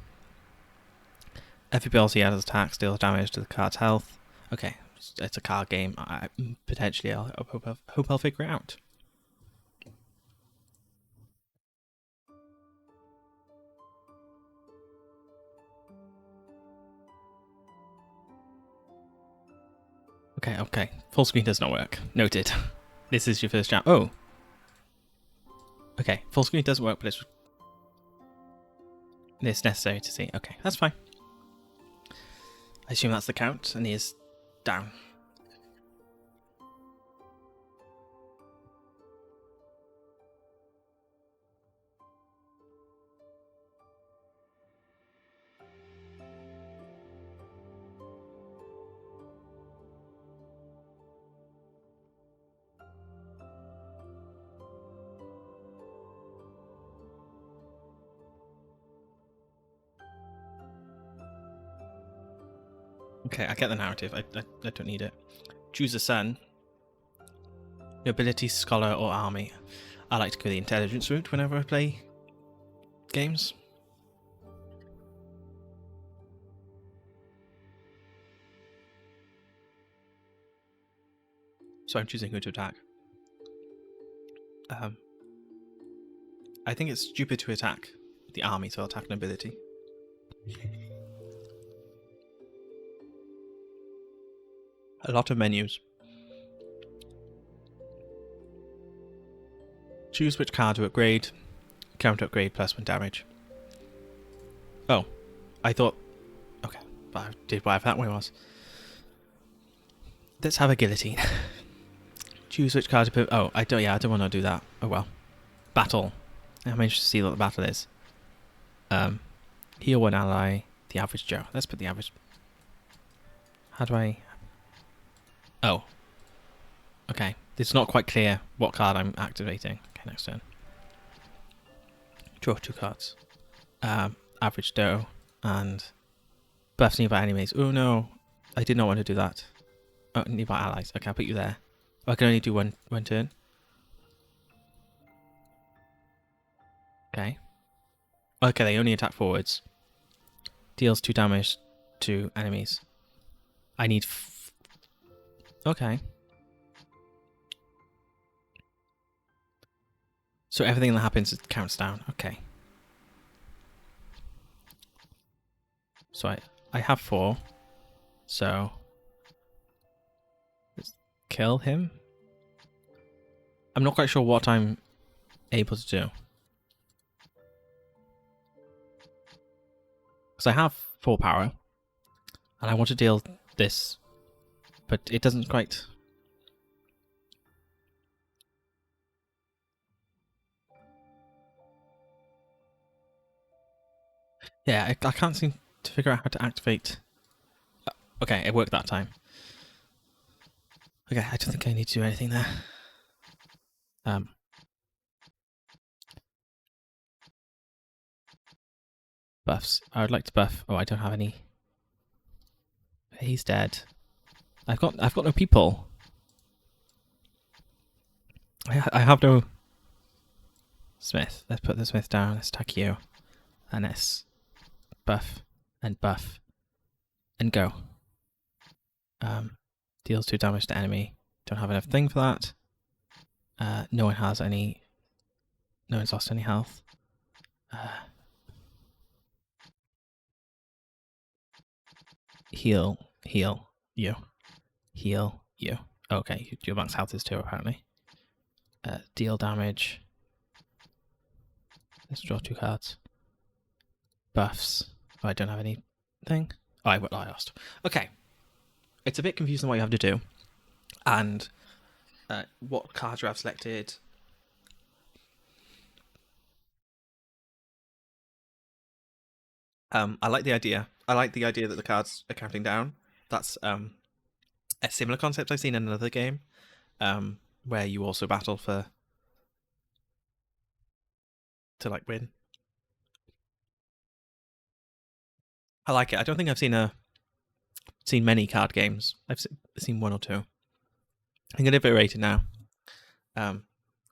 Every ability adds attack deals damage to the card's health. Okay, it's a card game. Potentially, I hope I'll figure it out. Okay. Full screen does not work. Noted. This is your first jam. Oh. Okay, full screen doesn't work, but it's necessary to see. Okay, that's fine. I assume that's the count, and he is down. Okay, I get the narrative. I don't need it. Choose a son. Nobility, scholar, or army. I like to go the intelligence route whenever I play games. So I'm choosing who to attack. I think it's stupid to attack the army, so I'll attack nobility. A lot of menus. Choose which card to upgrade. Counter upgrade plus 1 damage. Oh, I thought... Okay, but I did whatever that one was. Let's have a guillotine. Choose which card to put... Oh, I don't want to do that. Oh well. Battle. I'm interested to see what the battle is. Heal 1 ally. The average Joe. Let's put the average... How do I... Oh. Okay. It's not quite clear what card I'm activating. Okay, next turn. Draw 2 cards. Average Doe and buffs nearby enemies. Oh no, I did not want to do that. Oh, nearby allies. Okay, I'll put you there. Oh, I can only do one turn. Okay. Okay, they only attack forwards. Deals 2 damage to enemies. I need... Okay. So everything that happens counts down. Okay. So I have 4. So let's kill him. I'm not quite sure what I'm able to do. Because I have 4 power. And I want to deal this. But it doesn't quite... Yeah, I can't seem to figure out how to activate... Okay, it worked that time. Okay, I don't think I need to do anything there. Buffs. I would like to buff... Oh, I don't have any... He's dead. I've got no people. I have no... Smith. Let's put the Smith down. Let's attack you. And let's buff and go. Deals 2 damage to enemy. Don't have enough thing for that. No one has any... No one's lost any health. Heal you. Heal you. Okay, your max health is 2 apparently. Deal damage. Let's draw 2 cards. Buffs. Oh, I don't have anything. Oh, I lost. Okay. It's a bit confusing what you have to do. And what cards you have selected. I like the idea. I like the idea that the cards are counting down. That's a similar concept I've seen in another game, where you also battle to like win. I like it. I don't think I've seen many card games. I've seen 1 or 2. I'm gonna give it a rating now,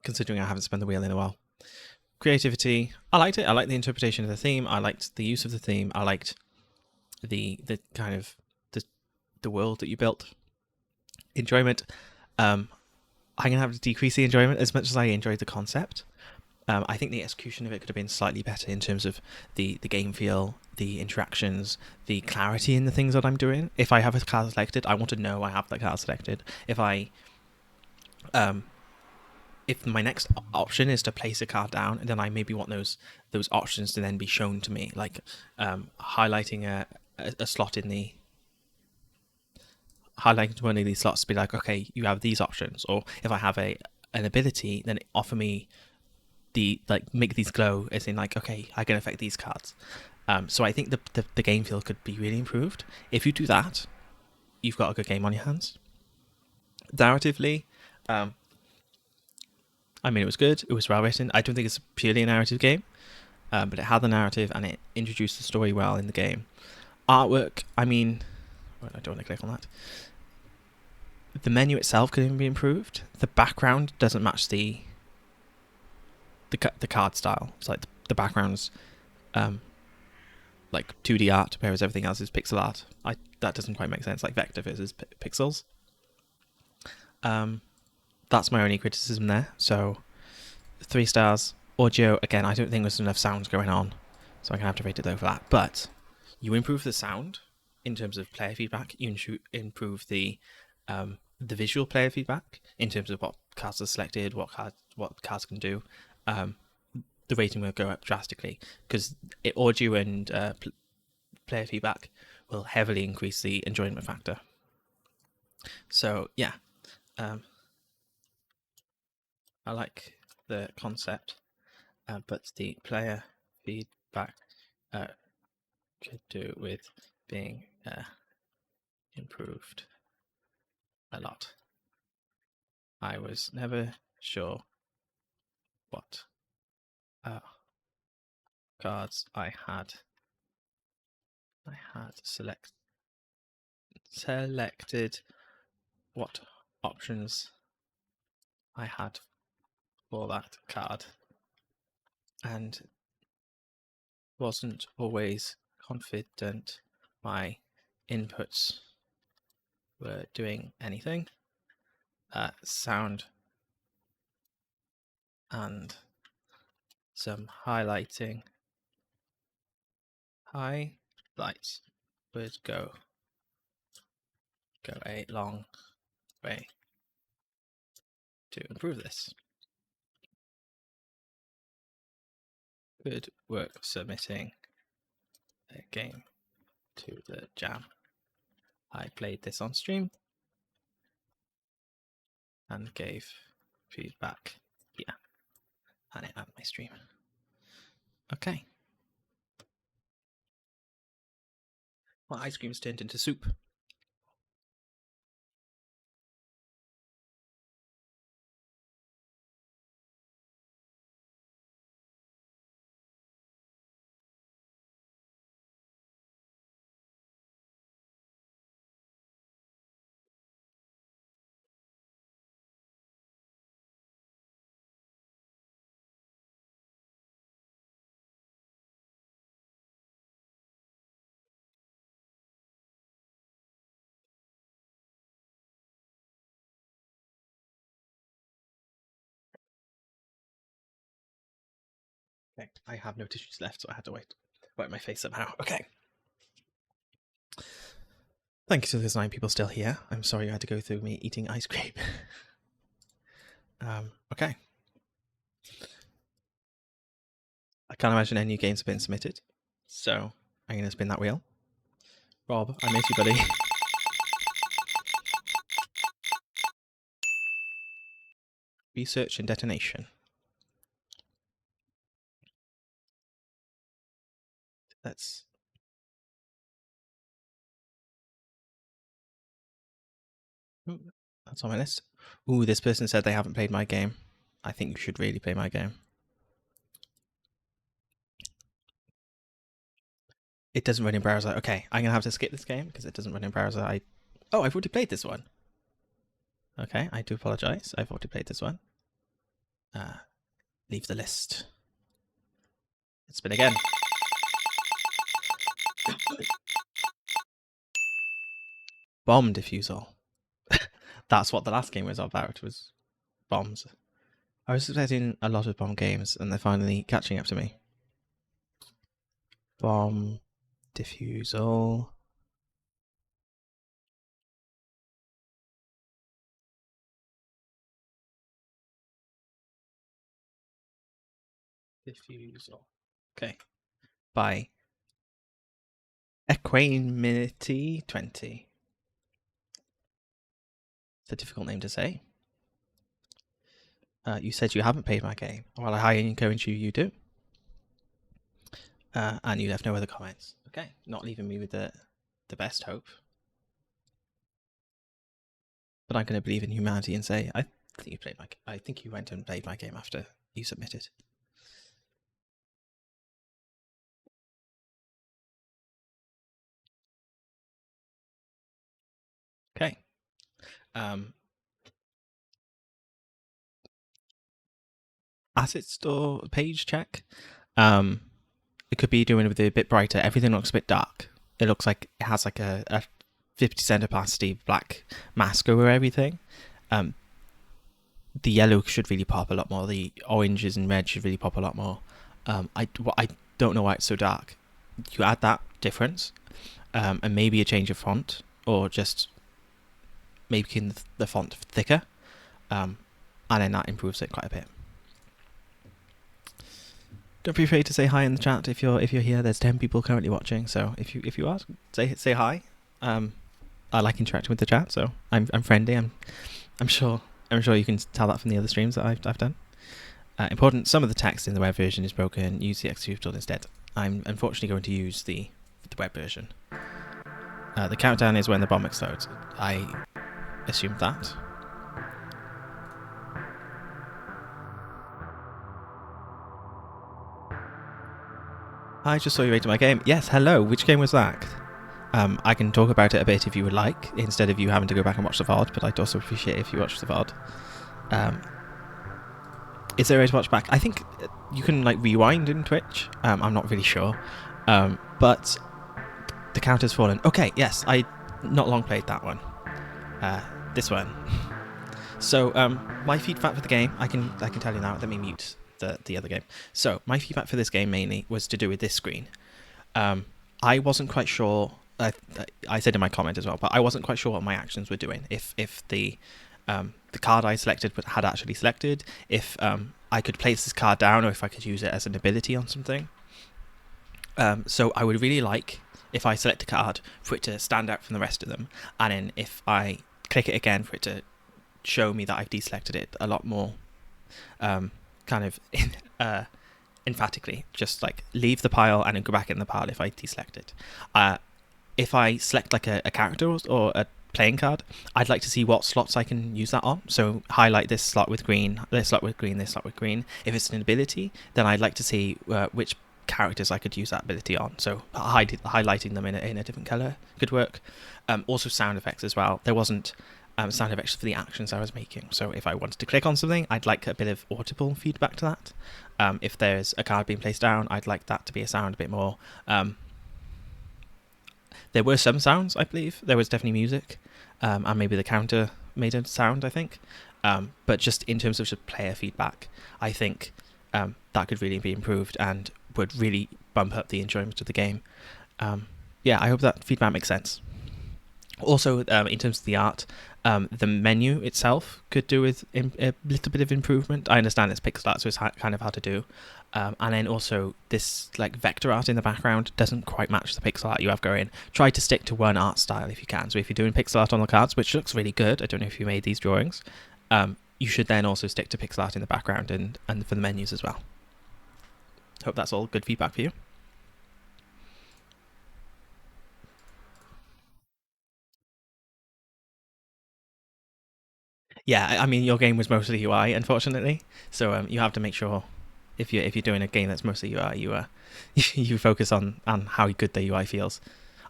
considering I haven't spun the wheel in a while. Creativity. I liked it. I liked the interpretation of the theme. I liked the use of the theme. I liked the kind of the world that you built. Enjoyment. I'm gonna have to decrease the enjoyment as much as I enjoyed the concept. I think the execution of it could have been slightly better in terms of the game feel, the interactions, the clarity in the things that I'm doing. If I have a card selected, I want to know I have that card selected. If my next option is to place a card down, then I maybe want those options to then be shown to me, like highlighting a slot in the... Highlighting one of these slots to be like, okay, you have these options. Or if I have an ability, then offer me make these glow, as in like, okay, I can affect these cards. So I think the game feel could be really improved. If you do that, you've got a good game on your hands. Narratively, I mean, it was good. It was well written. I don't think it's purely a narrative game, but it had the narrative and it introduced the story well in the game. Artwork, I mean, well, I don't want to click on that. The menu itself could even be improved. The background doesn't match the card style. It's like the background's like 2D art, whereas everything else is pixel art. That doesn't quite make sense. Like vector versus pixels. That's my only criticism there. So 3 stars. Audio, again, I don't think there's enough sounds going on, so I'm gonna have to rate it low for that. But you improve the sound in terms of player feedback. You improve the the visual player feedback in terms of what cards are selected, what cards can do, the rating will go up drastically because audio and player feedback will heavily increase the enjoyment factor. So yeah, I like the concept, but the player feedback could do with being improved a lot. I was never sure what cards I had selected what options I had for that card, and wasn't always confident my inputs were doing anything. Sound and some highlights would go a long way to improve this. Good work submitting a game to the jam. I played this on stream and gave feedback. Yeah, and it had my stream. Okay. My ice cream's turned into soup. Okay, I have no tissues left, so I had to wipe my face somehow. Okay. Thank you to those 9 people still here. I'm sorry you had to go through me eating ice cream. Okay. I can't imagine any new games have been submitted, so I'm going to spin that wheel. Rob, I miss you, buddy. Research and detonation. That's on my list. Ooh, this person said they haven't played my game. I think you should really play my game. It doesn't run in browser. Okay, I'm going to have to skip this game because it doesn't run in browser. Oh, I've already played this one. Okay, I do apologize. I've already played this one. Leave the list. Spin again. Bomb defusal. That's what the last game was about, was bombs. I was expecting a lot of bomb games, and they're finally catching up to me. Bomb defusal. Diffusal. Okay. By Equanimity 20. It's a difficult name to say. You said you haven't played my game. Well, I highly encourage you do. And you left no other comments. Okay, not leaving me with the best hope. But I'm going to believe in humanity and say I think you went and played my game after you submitted. Okay. Asset store page check. It could be doing with it a bit brighter. Everything looks a bit dark. It looks like it has like a 50% opacity black mask over everything. The yellow should really pop a lot more. The oranges and red should really pop a lot more. I don't know why it's so dark. You add that difference, and maybe a change of font, or just making the font thicker, and then that improves it quite a bit. Don't be afraid to say hi in the chat if you're here. There's 10 people currently watching, so if you ask, say hi. I like interacting with the chat, so I'm friendly. I'm sure you can tell that from the other streams that I've done. Important. Some of the text in the web version is broken. Use the execute tool instead. I'm unfortunately going to use the web version. The countdown is when the bomb explodes. I assumed that. I just saw you rating my game. Yes, hello. Which game was that? I can talk about it a bit if you would like, instead of you having to go back and watch the VOD, but I'd also appreciate if you watch the VOD. Is there a way to watch back? I think you can like rewind in Twitch. I'm not really sure. But the counter's fallen. Okay, yes, I not long played that one. This one. So my feedback for the game, I can tell you now. Let me mute the other game. So my feedback for this game mainly was to do with this screen. I wasn't quite sure. I said in my comment as well, but I wasn't quite sure what my actions were doing. If the card I selected had actually selected, if I could place this card down, or if I could use it as an ability on something. So I would really like, if I select a card, for it to stand out from the rest of them, and then if I click it again, for it to show me that I've deselected it a lot more kind of emphatically. Just like leave the pile and then go back in the pile if I deselect it. If I select like a character or a playing card, I'd like to see what slots I can use that on. So highlight this slot with green, this slot with green, this slot with green. If it's an ability, then I'd like to see which characters I could use that ability on. So highlighting them in a different color could work. Also sound effects as well. There wasn't sound effects for the actions I was making. So if I wanted to click on something, I'd like a bit of audible feedback to that. If there's a card being placed down, I'd like that to be a sound a bit more. There were some sounds, I believe. There was definitely music, and maybe the counter made a sound, I think. But just in terms of just player feedback, I think that could really be improved and would really bump up the enjoyment of the game. Yeah, I hope that feedback makes sense. Also, in terms of the art, the menu itself could do with a little bit of improvement. I understand it's pixel art, so it's kind of hard to do. And then also this like vector art in the background doesn't quite match the pixel art you have going. Try to stick to one art style if you can. So if you're doing pixel art on the cards, which looks really good, I don't know if you made these drawings, you should then also stick to pixel art in the background and for the menus as well. Hope that's all good feedback for you. Yeah, I mean your game was mostly UI, unfortunately. So you have to make sure if you're doing a game that's mostly UI, you focus on how good the UI feels.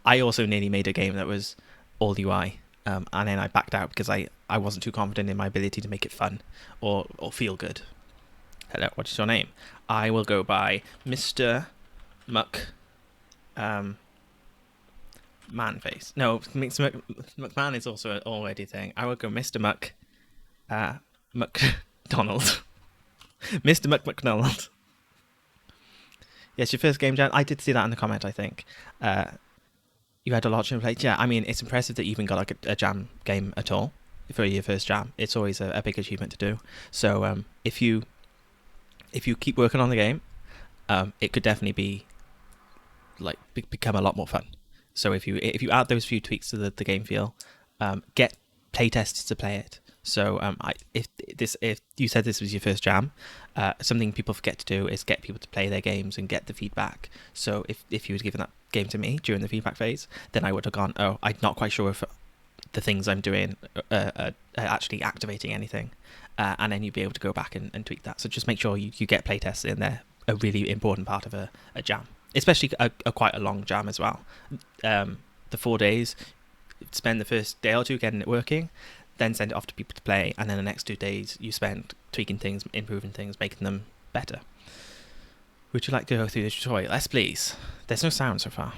I also nearly made a game that was all UI, and then I backed out because I wasn't too confident in my ability to make it fun or feel good. Hello, what is your name? I will go by Mr. Muck. Manface. No, McMahon is also already a thing. I will go Mr. Muck. McDonald. Mr. McDonald. Yes, your first game jam. I did see that in the comment, I think. You had a lot to play. Yeah, I mean, it's impressive that you even got like a jam game at all for your first jam. It's always a big achievement to do. So if you keep working on the game, it could definitely be like become a lot more fun. So if you add those few tweaks to the game feel, get playtests to play it. So if you said this was your first jam, something people forget to do is get people to play their games and get the feedback. So if you had given that game to me during the feedback phase, then I would have gone, oh, I'm not quite sure if the things I'm doing are actually activating anything. And then you'd be able to go back and tweak that. So just make sure you get playtests in there, a really important part of a jam. Especially a quite a long jam as well. The 4 days, spend the first day or two getting it working, then send it off to people to play, and then the next 2 days you spend tweaking things, improving things, making them better. Would you like to go through the tutorial? Yes, please. There's no sound so far.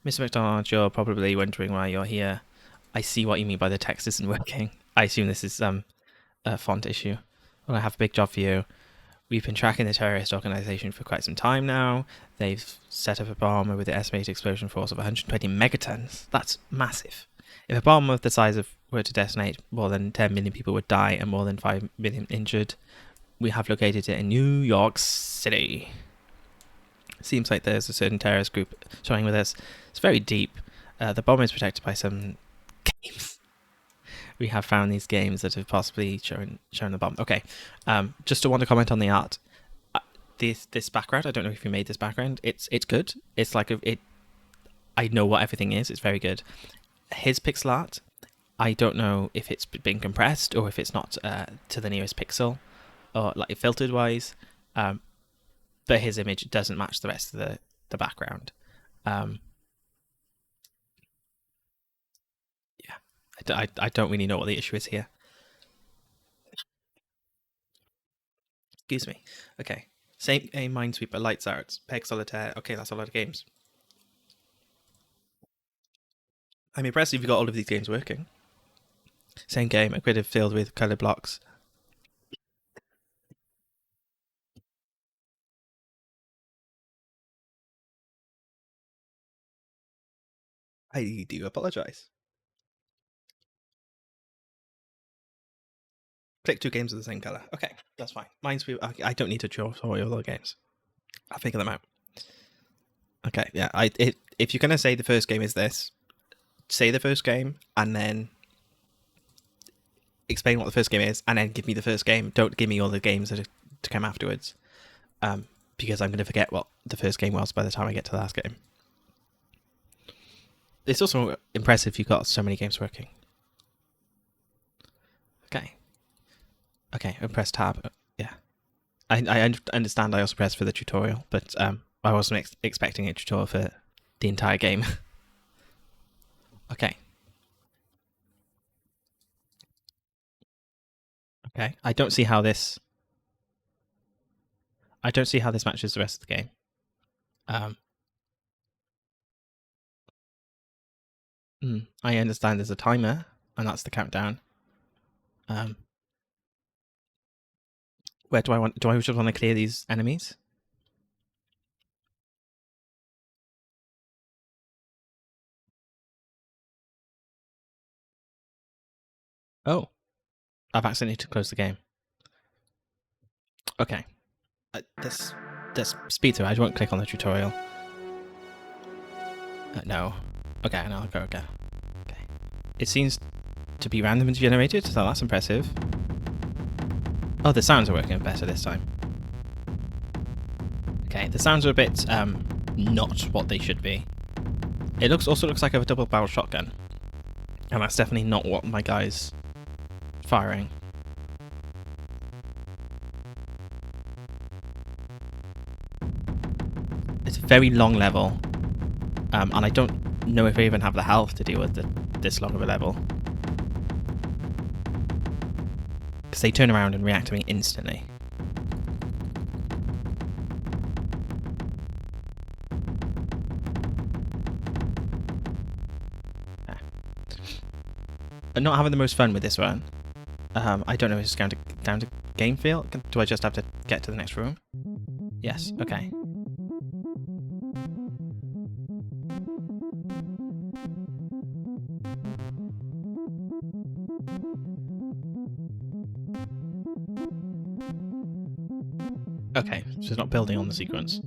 Mr. McDonald, you're probably wondering why you're here. I see what you mean by the text isn't working. I assume this is a font issue. Well, I have a big job for you. We've been tracking the terrorist organization for quite some time now. They've set up a bomb with an estimated explosion force of 120 megatons. That's massive. If a bomb of the size of were to detonate, more than 10 million people would die and more than 5 million injured. We have located it in New York City. Seems like there's a certain terrorist group showing with us. It's very deep. The bomb is protected by some games. We have found these games that have possibly shown the bomb. Okay, just to want to comment on the art. This background, I don't know if you made this background. It's good. It's like I know what everything is. It's very good. His pixel art, I don't know if it's been compressed or if it's not to the nearest pixel, or like filtered wise. But his image doesn't match the rest of the background. Yeah, I don't really know what the issue is here. Excuse me. Okay. Same a Minesweeper, Lights Out, Peg Solitaire. Okay, that's a lot of games. I'm impressed you've got all of these games working. Same game, a grid filled with coloured blocks. I do apologise. Click 2 games of the same colour. Okay, that's fine. Minesweeper. I don't need to draw all your other games. I'll figure them out. Okay, yeah. If you're gonna say the first game is this, say the first game and then explain what the first game is, and then give me the first game. Don't give me all the games that are to come afterwards, because I'm going to forget what the first game was by the time I get to the last game. It's also impressive you've got so many games working. Okay, press tab. Yeah, I understand. I also pressed for the tutorial, but I wasn't expecting a tutorial for the entire game. Okay. Okay, I don't see how this matches the rest of the game. I understand there's a timer, and that's the countdown. Where do I just want to clear these enemies? Oh, I've accidentally closed the game. Okay, let's speed through. I won't click on the tutorial. No. Okay, now I'll go again. Okay. It seems to be randomly generated, so that's impressive. Oh, the sounds are working better this time. Okay, the sounds are a bit not what they should be. It also looks like a double-barrel shotgun, and that's definitely not what my guy's firing. It's a very long level, and I don't know if I even have the health to deal with this long of a level. Because they turn around and react to me instantly. I'm not having the most fun with this one. I don't know if it's down to game feel. Do I just have to get to the next room? Yes, okay. Okay, so it's not building on the sequence.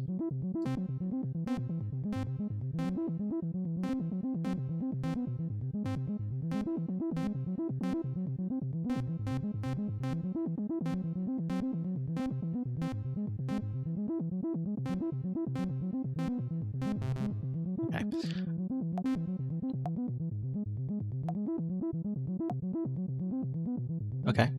Okay. Okay.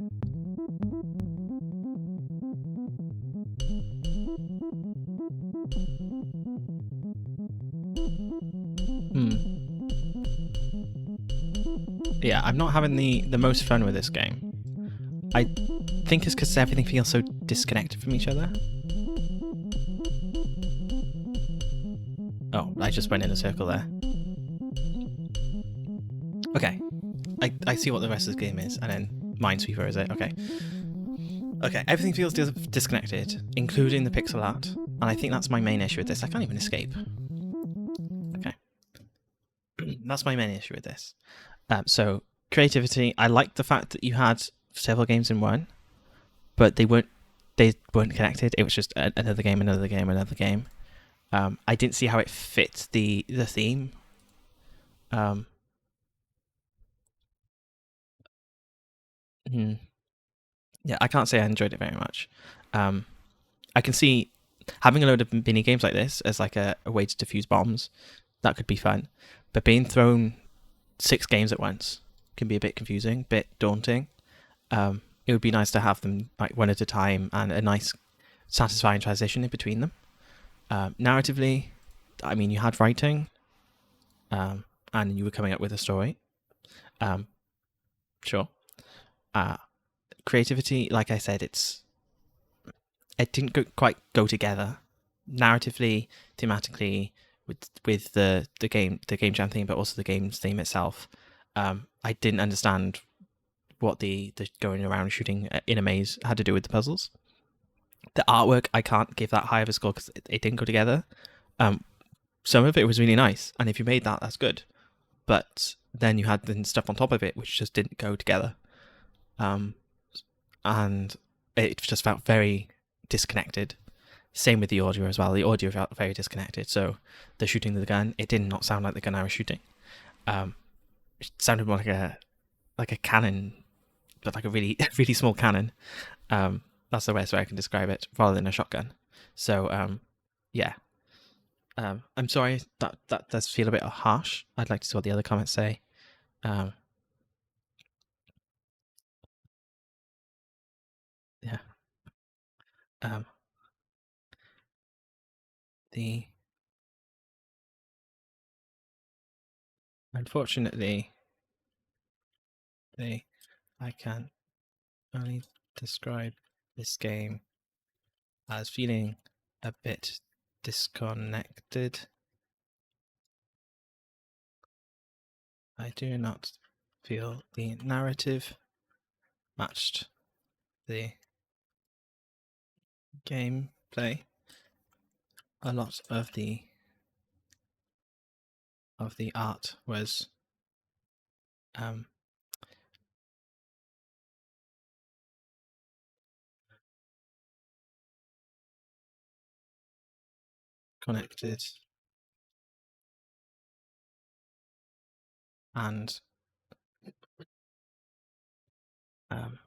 Yeah, I'm not having the most fun with this game. I think it's because everything feels so disconnected from each other. Oh, I just went in a circle there. Okay. I see what the rest of the game is, and then Minesweeper is it? Okay. Okay, everything feels disconnected, including the pixel art, and I think that's my main issue with this. I can't even escape. Okay. That's my main issue with this. So creativity. I liked the fact that you had several games in one, but they weren't connected. It was just another game, another game, another game. I didn't see how it fit the theme. Um, hmm. Yeah, I can't say I enjoyed it very much. Um, I can see having a load of mini games like this as like a way to defuse bombs. That could be fun, but being thrown 6 games at once can be a bit confusing, bit daunting. It would be nice to have them like one at a time and a nice, satisfying transition in between them. Narratively, I mean, you had writing, and you were coming up with a story. Sure. Creativity, like I said, it didn't quite go together narratively, thematically, with the game jam theme, but also the game's theme itself. I didn't understand what the going around shooting in a maze had to do with the puzzles. The artwork, I can't give that high of a score because it didn't go together. Some of it was really nice, and if you made that, that's good. But then you had the stuff on top of it which just didn't go together, and it just felt very disconnected. Same with the audio as well. The audio felt very disconnected. So the shooting of the gun, it did not sound like the gun I was shooting. It sounded more like a cannon, but like a really really small cannon. That's the best way I can describe it, rather than a shotgun. So yeah. I'm sorry that does feel a bit harsh. I'd like to see what the other comments say. Yeah. Um, the Unfortunately, I can only describe this game as feeling a bit disconnected. I do not feel the narrative matched the gameplay. A lot of the art was connected and um,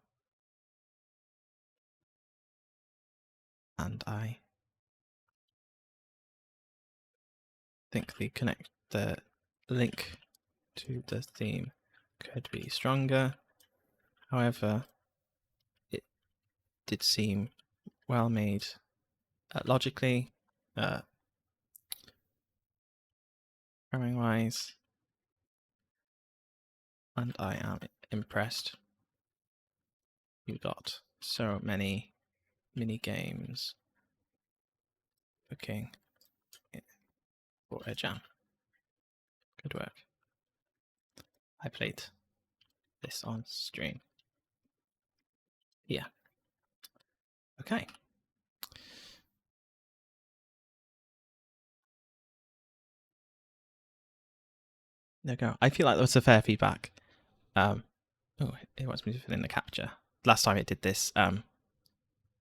I think the link to the theme could be stronger. However, it did seem well made logically, programming wise, and I am impressed. You got so many mini games looking for a jam. Good work. I played this on stream. Yeah. Okay. There you go. I feel like that was a fair feedback. Oh, it wants me to fill in the capture. Last time it did this,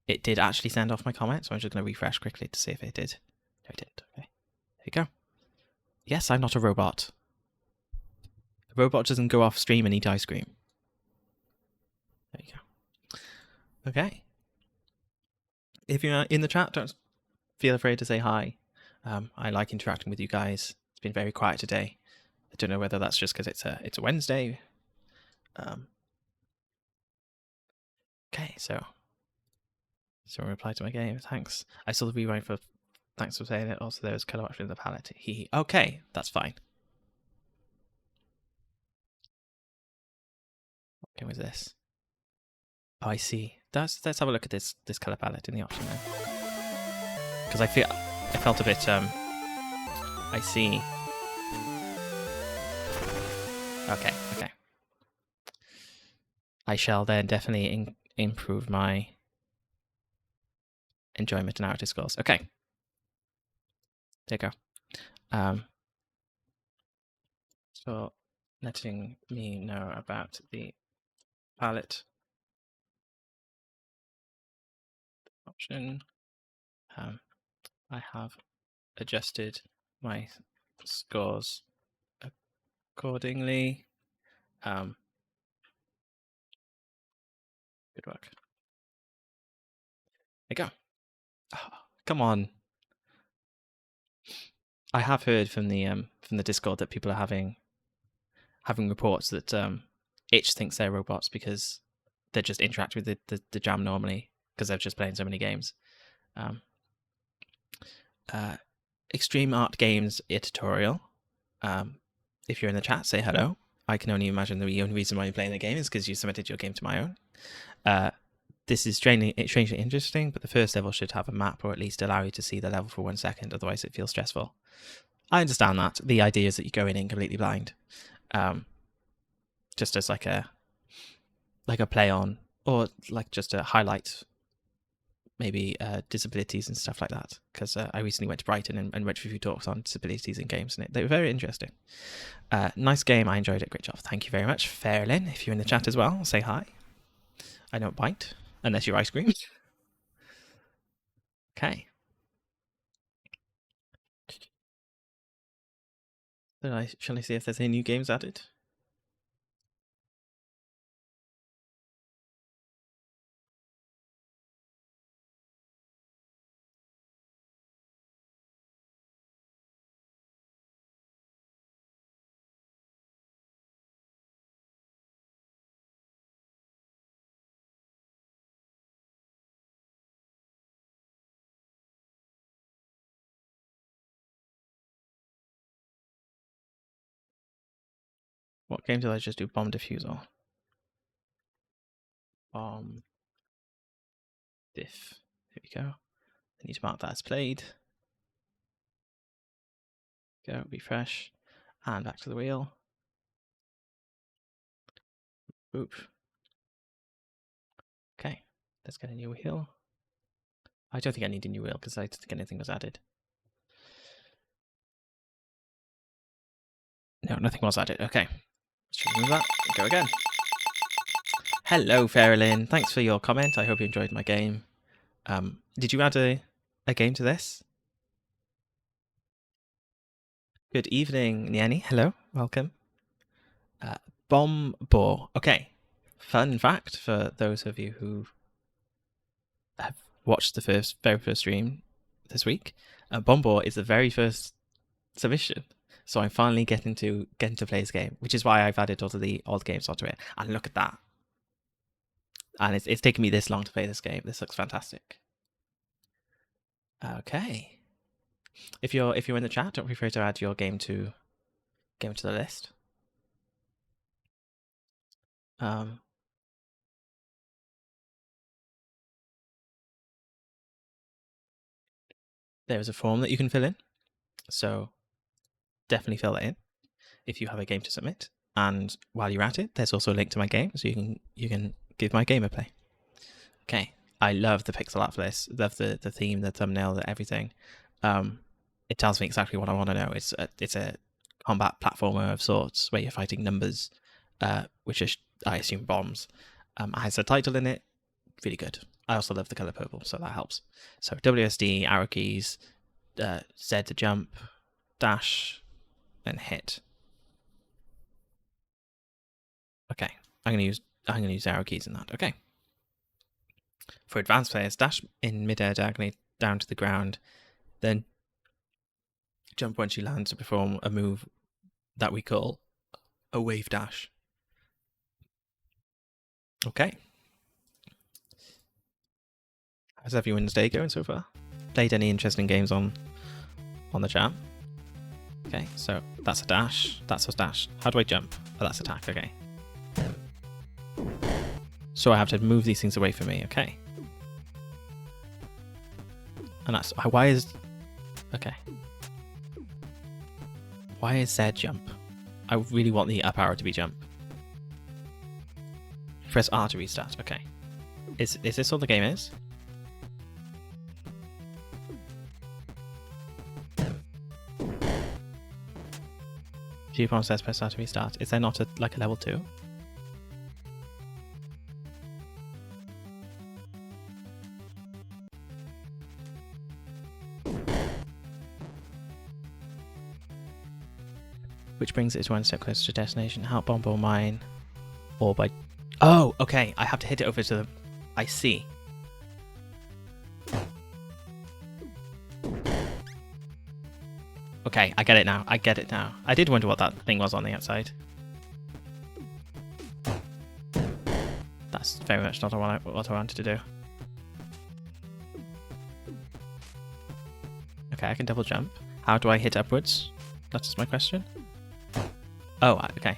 it did actually send off my comment, so I'm just going to refresh quickly to see if it did. No, it didn't. Okay. There you go. Yes, I'm not a robot. A robot doesn't go off stream and eat ice cream. There you go. Okay. If you're in the chat, don't feel afraid to say hi. I like interacting with you guys. It's been very quiet today. I don't know whether that's just because it's a Wednesday. Okay, so reply to my game. Thanks. I saw the rewind for. Thanks for saying it. Also, there was color option in the palette. Okay, that's fine. What game was this? Oh, I see. Let's have a look at this color palette in the option then, because I felt a bit. I see. Okay. I shall then definitely improve my enjoyment and narrative scores. Okay. There you go. So letting me know about the palette option. I have adjusted my scores accordingly. Good work. There you go. Oh, come on. I have heard from the Discord that people are having reports that Itch thinks they're robots because they just interact with the jam normally because they're just playing so many games. Extreme Art Games tutorial. If you're in the chat, say hello. I can only imagine the only reason why you're playing the game is because you submitted your game to my own. This is strangely interesting, but the first level should have a map or at least allow you to see the level for 1 second, otherwise it feels stressful. I understand that. The idea is that you go in completely blind. Just as like a play on, or like just a highlight maybe disabilities and stuff like that, because I recently went to Brighton and went for a few talks on disabilities in games, and they were very interesting. Nice game. I enjoyed it. Great job. Thank you very much. Fairlin, if you're in the chat as well, say hi. I don't bite unless you're ice cream. Okay. Shall I see if there's any new games added? What game did I just do? Bomb Diffusal. Bomb Diff. Here we go. I need to mark that as played. Go, refresh. And back to the wheel. Oop. Okay, let's get a new wheel. I don't think I need a new wheel because I don't think anything was added. No, nothing was added. Okay. Let's remove that and go again. Hello, Fairlin. Thanks for your comment. I hope you enjoyed my game. Did you add a game to this? Good evening, Niani. Hello, welcome. Bomb Bore. Okay. Fun fact for those of you who have watched the very first stream this week. Bomb Bore is the very first submission. So I'm finally getting to play this game, which is why I've added all the games onto it. And look at that. And it's taken me this long to play this game. This looks fantastic. Okay. If you're in the chat, don't be afraid to add your game to the list. There is a form that you can fill in, so definitely fill that in if you have a game to submit. And while you're at it, there's also a link to my game, so you can give my game a play. Okay, I love the pixel art for this. Love the theme, the thumbnail, the everything. It tells me exactly what I want to know. It's a combat platformer of sorts where you're fighting numbers, which is, I assume, bombs. It has a title in it. Really good. I also love the color purple, so that helps. So WSD, arrow keys, Z to jump, dash, and hit. Okay, I'm gonna use arrow keys in that. Okay. For advanced players, dash in midair diagonally down to the ground, then jump once you land to perform a move that we call a wave dash. Okay. How's everyone's day going so far? Played any interesting games on the chat? Okay, so that's a dash. That's a dash. How do I jump? Oh, that's attack. Okay. So I have to move these things away from me. Okay. And that's why is okay. Why is Z jump? I really want the up arrow to be jump. Press R to restart. Okay. Is this all the game is? G-bomb says press start to restart. Is there not a level 2? Which brings it to one step closer to destination. How bomb or mine? Or by... Oh, okay. I have to hit it over to the... I see. Okay, I get it now. I get it now. I did wonder what that thing was on the outside. That's very much not what I wanted to do. Okay, I can double jump. How do I hit upwards? That's my question. Oh, okay.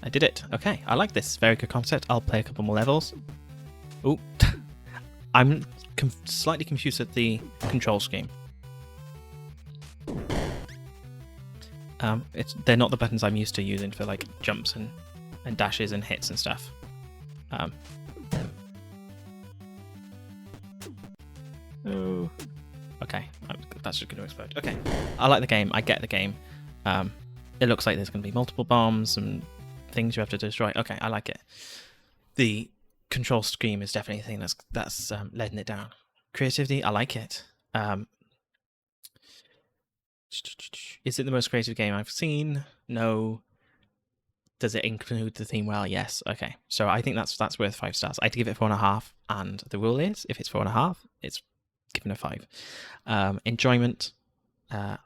I did it. Okay, I like this. Very good concept. I'll play a couple more levels. Ooh. I'm slightly confused at the control scheme. They're not the buttons I'm used to using for like jumps and dashes and hits and stuff. Oh. Okay, that's just going to explode. Okay, I like the game. I get the game. It looks like there's going to be multiple bombs and things you have to destroy. Okay, I like it. The control scheme is definitely a thing that's letting it down. Creativity, I like it. Is it the most creative game I've seen? No. Does it include the theme well? Yes. Okay, so I think that's worth 5 stars. I'd give it 4.5, and the rule is if it's 4.5, it's given a 5. Enjoyment. I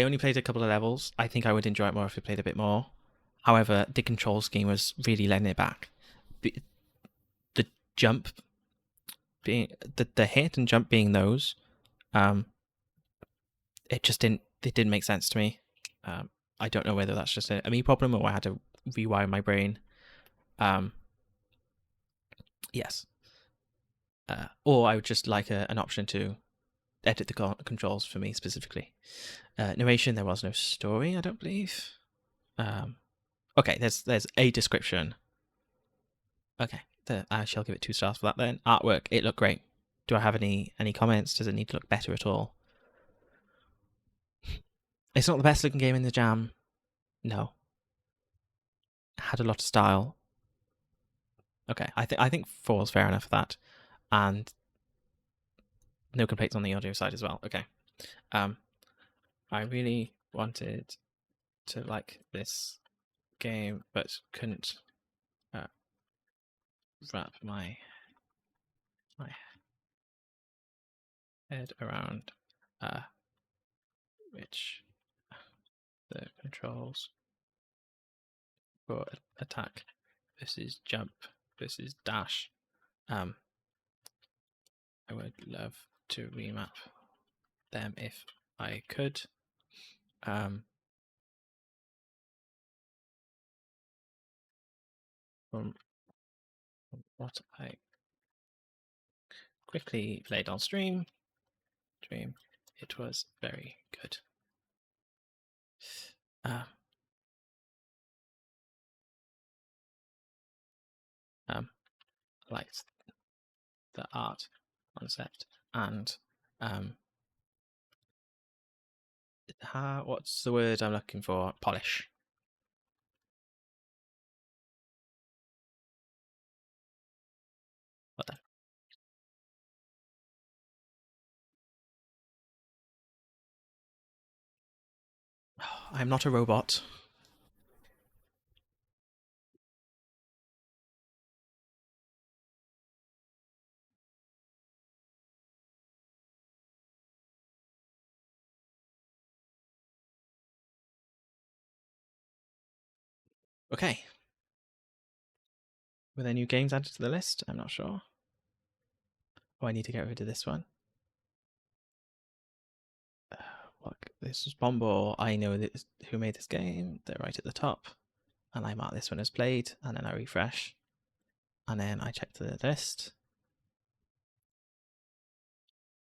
only played a couple of levels. I think I would enjoy it more if we played a bit more. However, the control scheme was really letting it back. The jump being the hit and jump being those, it just didn't make sense to me. I don't know whether that's just a me problem or I had to rewire my brain. Yes. Or I would just like an option to edit the controls for me specifically. Narration, there was no story, I don't believe. Okay, there's a description. Okay, I shall give it 2 stars for that then. Artwork, it looked great. Do I have any comments? Does it need to look better at all? It's not the best looking game in the jam. No. It had a lot of style. Okay, I think 4 is fair enough for that. And no complaints on the audio side as well. Okay. I really wanted to like this game, but couldn't wrap my head around which the controls for attack versus jump versus dash. I would love to remap them if I could. From what I quickly played on stream, it was very good. Liked the art concept and what's the word I'm looking for? Polish. What the? I'm not a robot. Okay. Were there new games added to the list? I'm not sure. Oh, I need to get rid of this one. Look, this is Bombo. I know who made this game. They're right at the top. And I mark this one as played, and then I refresh. And then I check the list.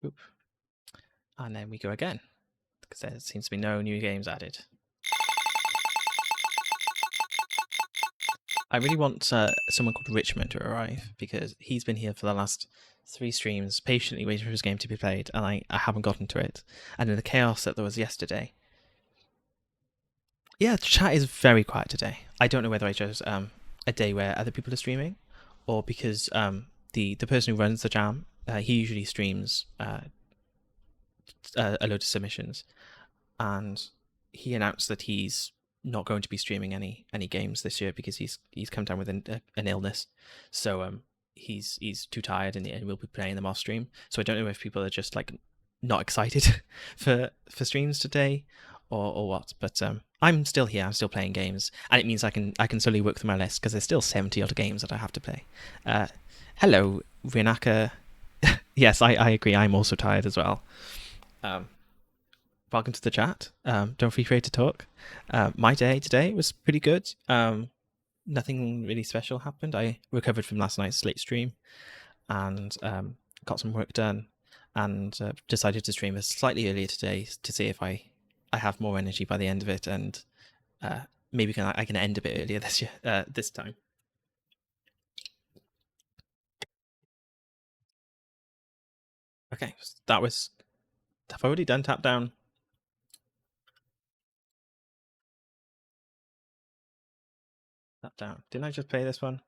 Oop. And then we go again, because there seems to be no new games added. I really want someone called Richmond to arrive because he's been here for the last 3 streams, patiently waiting for his game to be played, and I haven't gotten to it. And in the chaos that there was yesterday, yeah, the chat is very quiet today. I don't know whether I chose a day where other people are streaming, or because the person who runs the jam, he usually streams a load of submissions, and he announced that he's not going to be streaming any games this year because he's come down with an illness. So he's too tired and we'll be playing them off stream. So I don't know if people are just like not excited for streams today or what. But I'm still here. I'm still playing games, and it means I can slowly work through my list because there's still 70 odd games that I have to play. Hello, Rinaka. Yes, I agree. I'm also tired as well. Welcome to the chat. Don't feel free to talk. My day today was pretty good. Nothing really special happened. I recovered from last night's late stream and got some work done, and decided to stream slightly earlier today to see if I have more energy by the end of it, and maybe I can end a bit earlier this year, this time. Okay, that was. I've already done tap down. Tap down. Didn't I just play this one?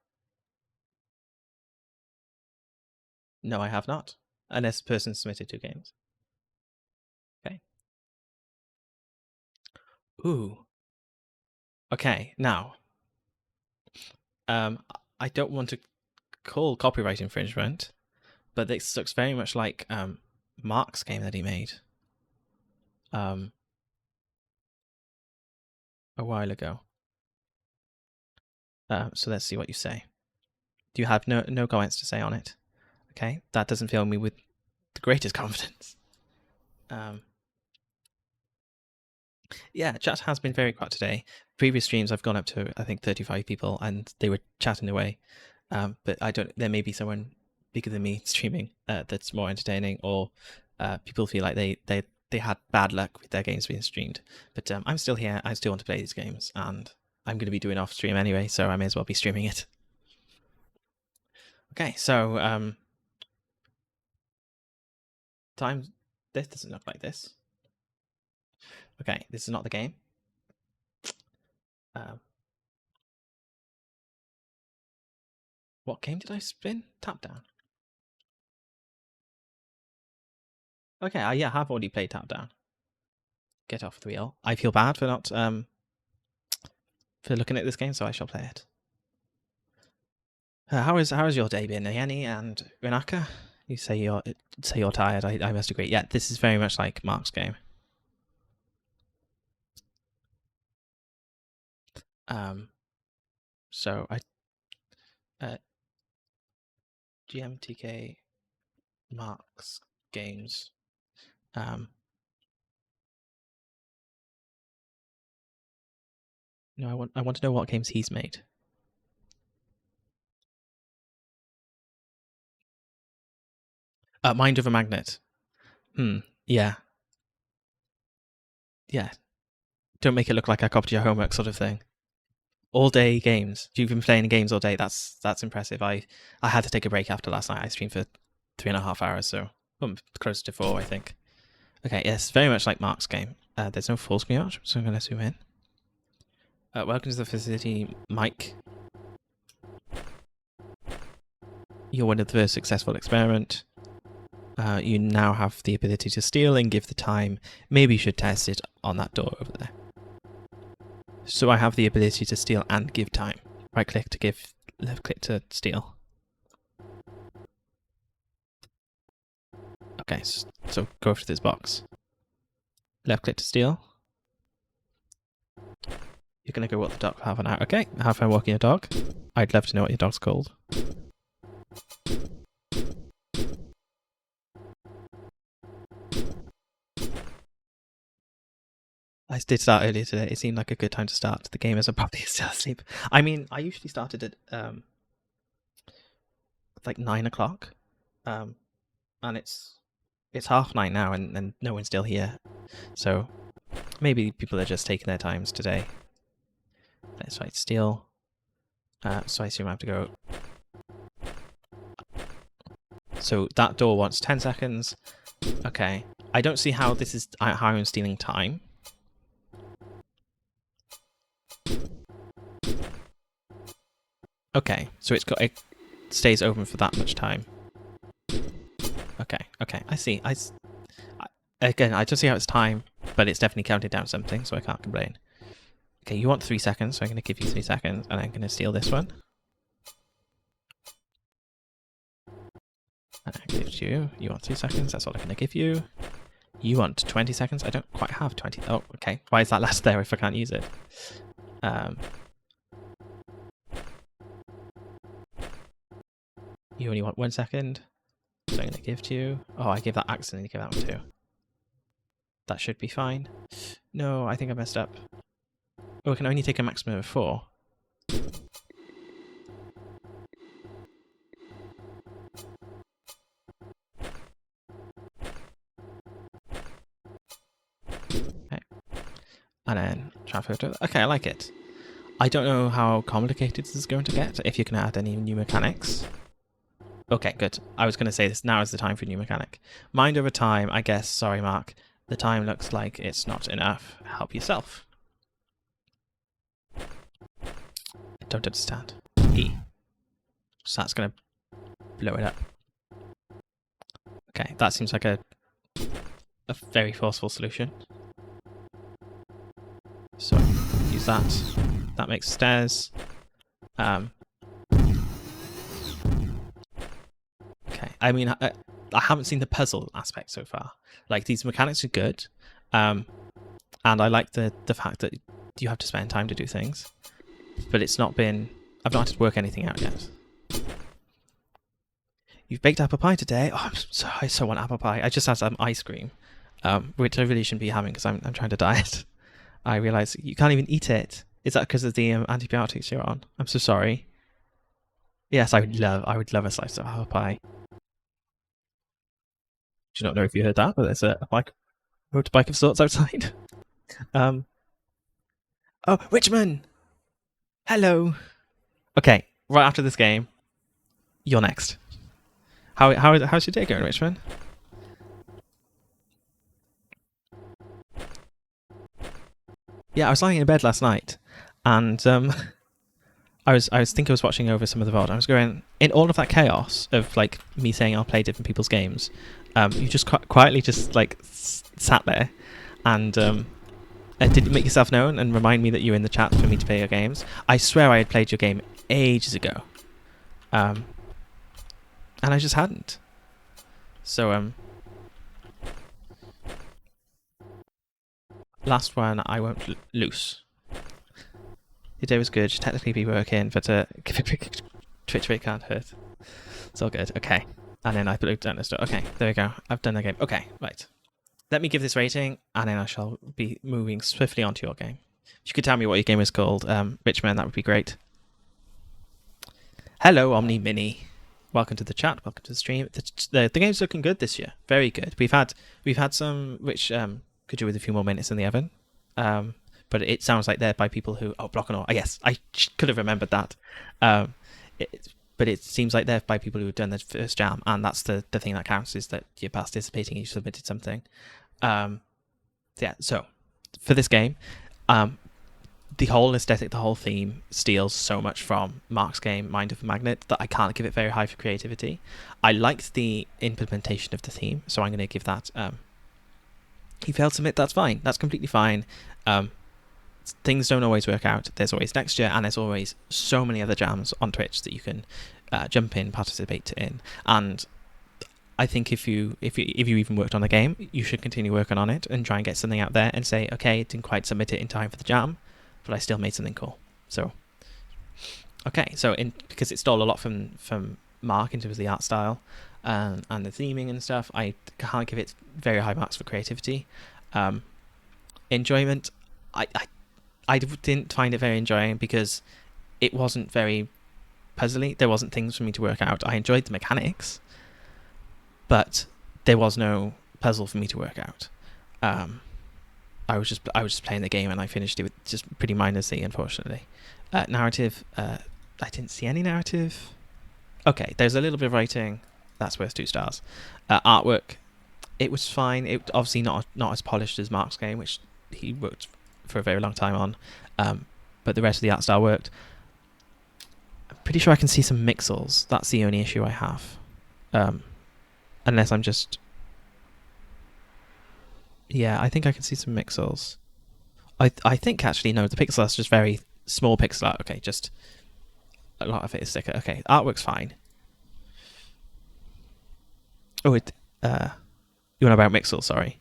No, I have not. Unless the person submitted 2 games. Okay. Ooh. Okay, now. I don't want to call copyright infringement, but this looks very much like Mark's game that he made a while ago. So let's see what you say. Do you have no comments to say on it? Okay, that doesn't fill me with the greatest confidence. Yeah, chat has been very quiet today. Previous streams I've gone up to I think 35 people and they were chatting away. But I don't. There may be someone bigger than me streaming that's more entertaining, or people feel like they had bad luck with their games being streamed. But I'm still here. I still want to play these games, and I'm going to be doing off stream anyway, so I may as well be streaming it. Okay, so time. This doesn't look like this. Okay, this is not the game. What game did I spin? Tap down. Okay, yeah, I have already played Tap Down. Get off the wheel. I feel bad for not for looking at this game, so I shall play it. How is your day been, Yanni and Renaka? You say you're tired. I must agree. Yeah, this is very much like Mark's game. So GMTK Mark's games. No, I want to know what games he's made. Mind Over Magnet. Yeah. Yeah. Don't make it look like I copied your homework sort of thing. All day games. You've been playing games all day. That's impressive. I had to take a break after last night. I streamed for 3.5 hours, so close to 4, I think. Okay, yes, very much like Mark's game. There's no full screen option, so I'm going to zoom in. Welcome to the facility, Mike. You're one of the first successful experiment. You now have the ability to steal and give the time. Maybe you should test it on that door over there. So I have the ability to steal and give time. Right click to give, left click to steal. Okay, so go over to this box. Left click to steal. You're going to go walk the dog for half an hour. Okay, have fun walking your dog. I'd love to know what your dog's called. I did start earlier today. It seemed like a good time to start. The gamers are probably still asleep. I mean, I usually started at like 9 o'clock, and it's 9:30 now, and no one's still here. So maybe people are just taking their times today. Let's try to steal. So I assume I have to go. So that door wants 10 seconds. Okay. I don't see how this is how I'm stealing time. Okay, so it stays open for that much time. Okay, I see. Again, I don't see how it's time, but it's definitely counted down something, so I can't complain. Okay, you want 3 seconds, so I'm going to give you 3 seconds, and I'm going to steal this one. And I give you. You want 3 seconds, that's all I'm going to give you. You want 20 seconds? I don't quite have 20. Oh, okay. Why is that last there if I can't use it? You only want 1 second, so I'm going to give to you. Oh, I gave that accidentally, give that one too. That should be fine. No, I think I messed up. Oh, I can only take a maximum of 4. Okay. And then transfer to... Okay, I like it. I don't know how complicated this is going to get, if you can add any new mechanics. Okay, good. I was going to say this now is the time for a new mechanic. Mind over time, I guess. Sorry, Mark. The time looks like it's not enough. Help yourself. I don't understand. E. So that's going to blow it up. Okay, that seems like a very forceful solution. So use that. That makes stairs. Okay, I mean, I haven't seen the puzzle aspect so far. Like, these mechanics are good, and I like the fact that you have to spend time to do things, but it's not been... I've not had to work anything out yet. You've baked apple pie today? Oh, I so want apple pie. I just had some ice cream, which I really shouldn't be having because I'm trying to diet. I realise you can't even eat it. Is that because of the antibiotics you're on? I'm so sorry. Yes, I would love a slice of apple pie. Do you not know if you heard that? But there's a motorbike of sorts outside. Oh, Richmond! Hello! Okay, right after this game, you're next. How's your day going, Richmond? Yeah, I was lying in bed last night, and I think I was watching over some of the VOD. I was going, in all of that chaos of like me saying I'll play different people's games, you just quietly just like sat there and did make yourself known and remind me that you were in the chat for me to play your games. I swear I had played your game ages ago, and I just hadn't. So last one I won't lose. Your day was good. Should technically be working, but Twitch rate can't hurt. It's all good. Okay. And then I put it down the store. Okay, there we go. I've done the game. Okay, right. Let me give this rating, and then I shall be moving swiftly onto your game. If you could tell me what your game is called, Richmond, that would be great. Hello, Omni Mini. Welcome to the chat. Welcome to the stream. The game's looking good this year. Very good. We've had some which could do with a few more minutes in the oven. But it sounds like they're by people who... Oh, Block and All. Yes, I could have remembered that. But it seems like they're by people who have done the first jam, and that's the thing that counts, is that you're participating, you submitted something. Yeah, so for this game, the whole aesthetic, the whole theme steals so much from Mark's game, Mind of the Magnet, that I can't give it very high for creativity. I liked the implementation of the theme, so I'm going to give that... He failed to submit, that's fine. That's completely fine. Things don't always work out. There's always next year, and there's always so many other jams on Twitch that you can jump in, participate in. And I think if you even worked on the game, you should continue working on it and try and get something out there and say, okay, didn't quite submit it in time for the jam, but I still made something cool. So, okay, so because it stole a lot from Mark in terms of the art style and the theming and stuff, I can't give it very high marks for creativity. Enjoyment, I didn't find it very enjoying because it wasn't very puzzly. There wasn't things for me to work out. I enjoyed the mechanics, but there was no puzzle for me to work out. I was just playing the game, and I finished it with just pretty mindlessly, unfortunately. Narrative, I didn't see any narrative. Okay, there's a little bit of writing. That's worth 2 stars. Artwork, it was fine. It obviously not as polished as Mark's game, which he worked for a very long time on. But the rest of the art style worked. I'm pretty sure I can see some mixels. That's the only issue I have. Unless I'm just... Yeah, I think I can see some mixels. I think actually, no, the pixel art's just very small pixel art. Okay, just a lot of it is thicker. Okay, artwork's fine. Oh, you want about Mixel? Sorry.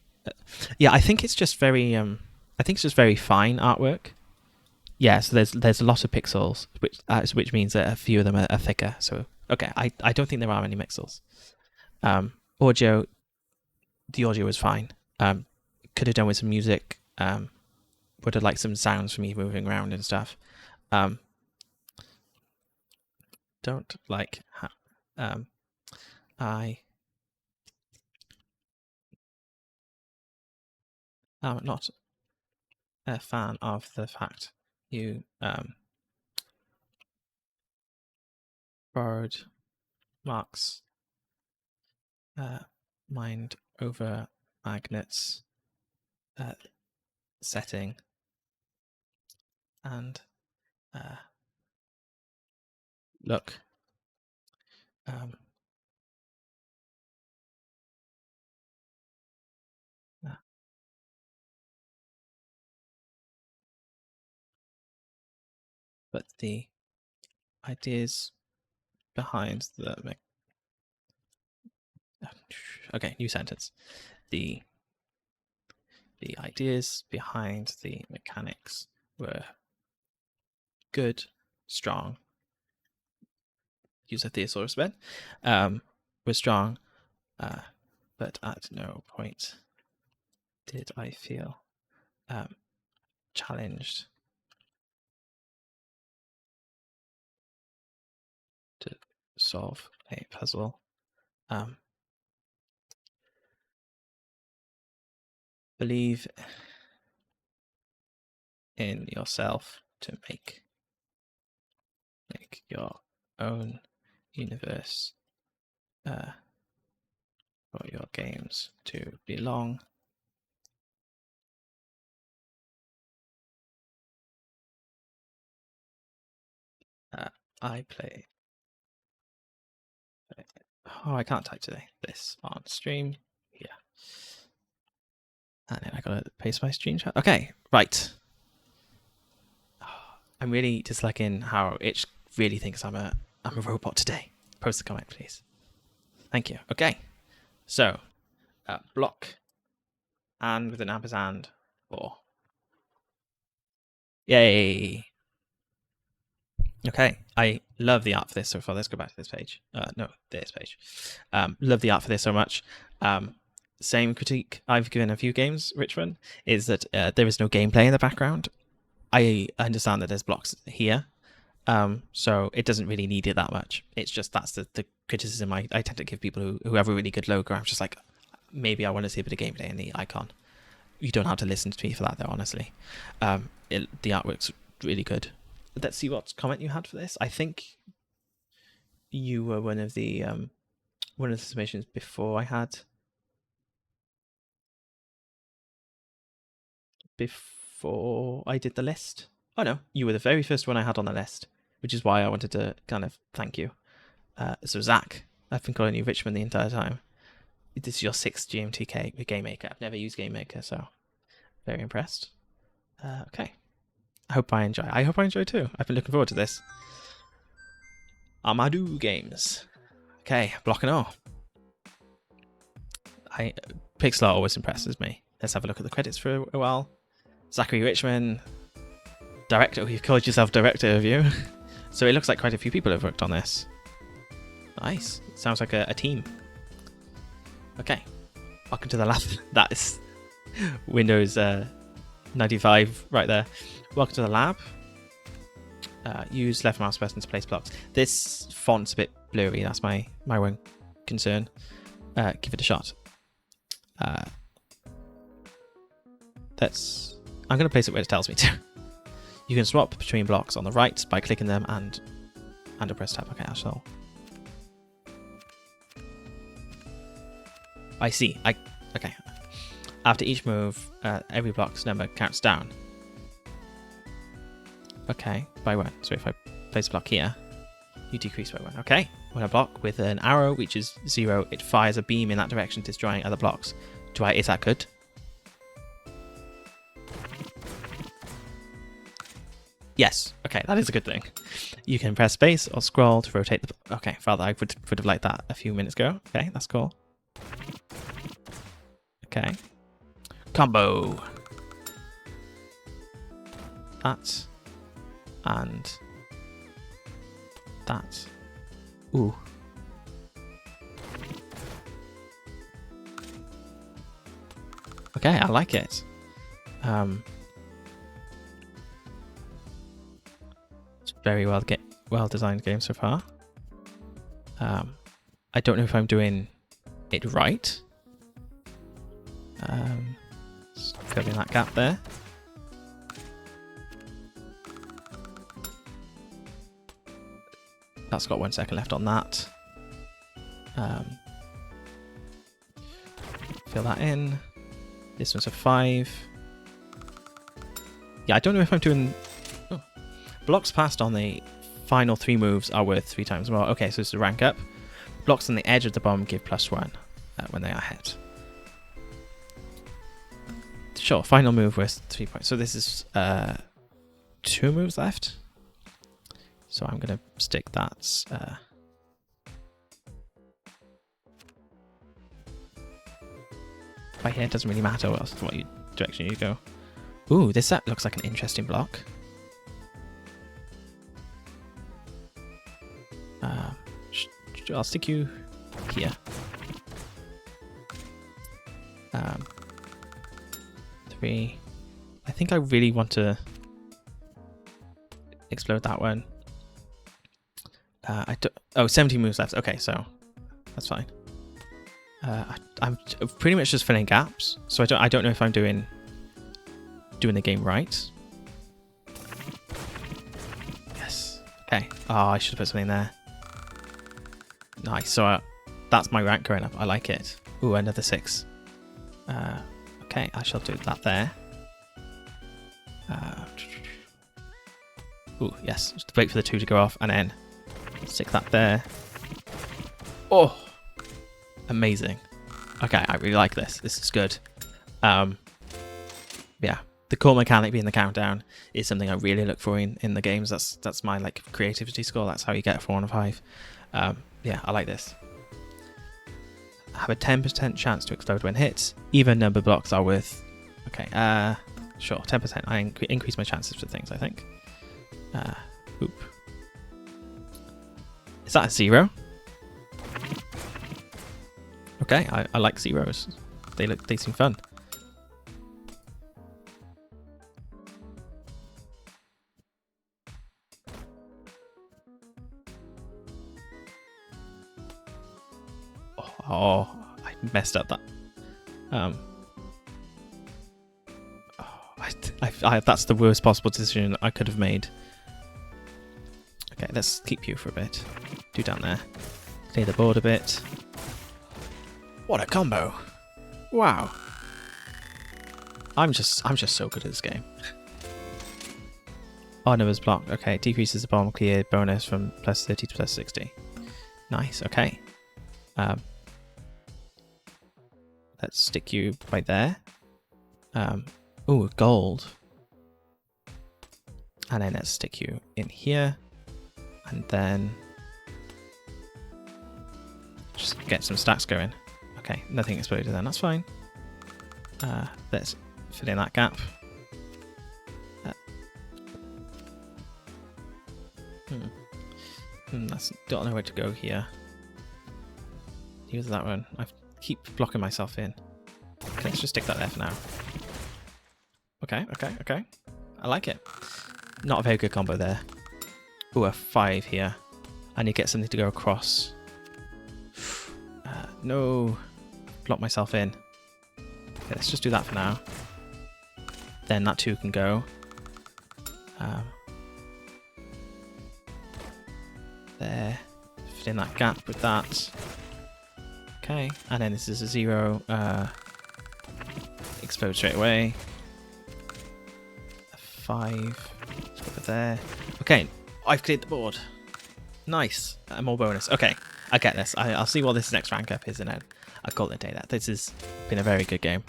Yeah, I think it's just very. I think it's just very fine artwork. Yeah, so there's a lot of pixels, which means that a few of them are thicker. So okay, I don't think there are any Mixels. Audio, the audio was fine. Could have done with some music. Would have liked some sounds for me moving around and stuff. Don't like. I'm not a fan of the fact you borrowed Mark's mind over magnets setting and look. But the ideas behind the okay, new sentence. The ideas behind the mechanics were good, strong. Use a thesaurus bed. Were strong, but at no point did I feel challenged to solve a puzzle. Believe in yourself to make your own universe for your games to belong. I play. Oh, I can't type today. This on stream. Yeah. And then I gotta paste my screen chat. Okay, right. I'm really disliking how it really thinks I'm a robot today. Post a comment, please. Thank you. Okay. So, block and with an ampersand 4. Yay. Okay, I love the art for this so far. Let's go back to this page. No, this page. Love the art for this so much. Same critique I've given a few games, Richmond, is that there is no gameplay in the background. I understand that there's blocks here, so it doesn't really need it that much. It's just that's the criticism I tend to give people who have a really good logo. I'm just like, maybe I want to see a bit of gameplay in the icon. You don't have to listen to me for that, though, honestly. The artwork's really good. Let's see what comment you had for this. I think you were one of the submissions before I had. Before I did the list. Oh no, you were the very first one I had on the list, which is why I wanted to kind of thank you. So Zach, I've been calling you Richmond the entire time. This is your 6th GMTK Game Maker. I've never used Game Maker, so very impressed. Okay. I hope I enjoy. I hope I enjoy too. I've been looking forward to this. Amadou Games. Okay, block and all. Pixel art always impresses me. Let's have a look at the credits for a while. Zachary Richmond, director. You've called yourself director, have you? So it looks like quite a few people have worked on this. Nice. Sounds like a team. Okay. Welcome to the lab. That is Windows 95 right there. Welcome to the lab. Use left mouse button to place blocks. This font's a bit blurry. That's my one concern. Give it a shot. I'm going to place it where it tells me to. You can swap between blocks on the right by clicking them and And a press tab. Okay, I shall. I see. Okay. After each move, every block's number counts down. Okay, by 1. So if I place a block here, you decrease by 1. Okay. When a block with an arrow reaches 0, it fires a beam in that direction, destroying other blocks. Is that good? Yes. Okay, that is a good thing. You can press space or scroll to rotate the... Okay, father, I would have liked that a few minutes ago. Okay, that's cool. Okay. Combo. That. And that. Ooh. Okay, I like it. It's a very well designed game so far. I don't know if I'm doing it right. Just fill in that gap there. That's got 1 second left on that. Fill that in. This one's a 5. Yeah, I don't know if I'm doing... Oh. Blocks passed on the final 3 moves are worth 3 times more. Okay, so it's a rank up. Blocks on the edge of the bomb give +1 when they are hit. Sure, final move worth 3 points. So this is 2 moves left. So I'm going to stick that... Right here, it doesn't really matter what direction you go. Ooh, this set looks like an interesting block. I'll stick you here. 3. I think I really want to explode that one. 17 moves left. Okay, so that's fine. I'm pretty much just filling gaps, so I don't know if I'm doing the game right. Yes. Okay. Oh, I should have put something there. Nice. So that's my rank going up. I like it. Ooh, another 6. Okay, I shall do that there. Ooh, yes. Just wait for the 2 to go off and then stick that there. Oh, amazing. Okay, I really like this. This is good. Yeah, the core mechanic being the countdown is something I really look for in the games. That's my like creativity score. That's how you get a 4 on a 5. Yeah, I like this. Have a 10% chance to explode when hit. Even number blocks are worth... Okay, sure, 10%. I increase my chances for things, I think. Oop. Is that a 0? Okay, I like zeros. They seem fun. Oh, I messed up that. That's the worst possible decision I could have made. Okay, let's keep you for a bit. Do down there. Clear the board a bit. What a combo! Wow. I'm just so good at this game. Oh, no, it's blocked. Okay, decreases the bomb cleared bonus from +30 to +60. Nice. Okay. Let's stick you right there. Ooh, gold. And then let's stick you in here. And then just get some stacks going. Okay, nothing exploded then, that's fine. Let's fill in that gap. Don't know where to go here. Use that one. I keep blocking myself in. Okay, let's just stick that there for now. Okay. I like it. Not a very good combo there. Ooh, a 5 here. I need to get something to go across. No. Block myself in. Okay, let's just do that for now. Then that 2 can go. there. Fill in that gap with that. Okay, and then this is a 0. Explode straight away. A 5. Over there. Okay, I've cleared the board. Nice. More bonus. Okay, I get this. I'll see what this next rank up is, and then I'll call it a day. This has been a very good game.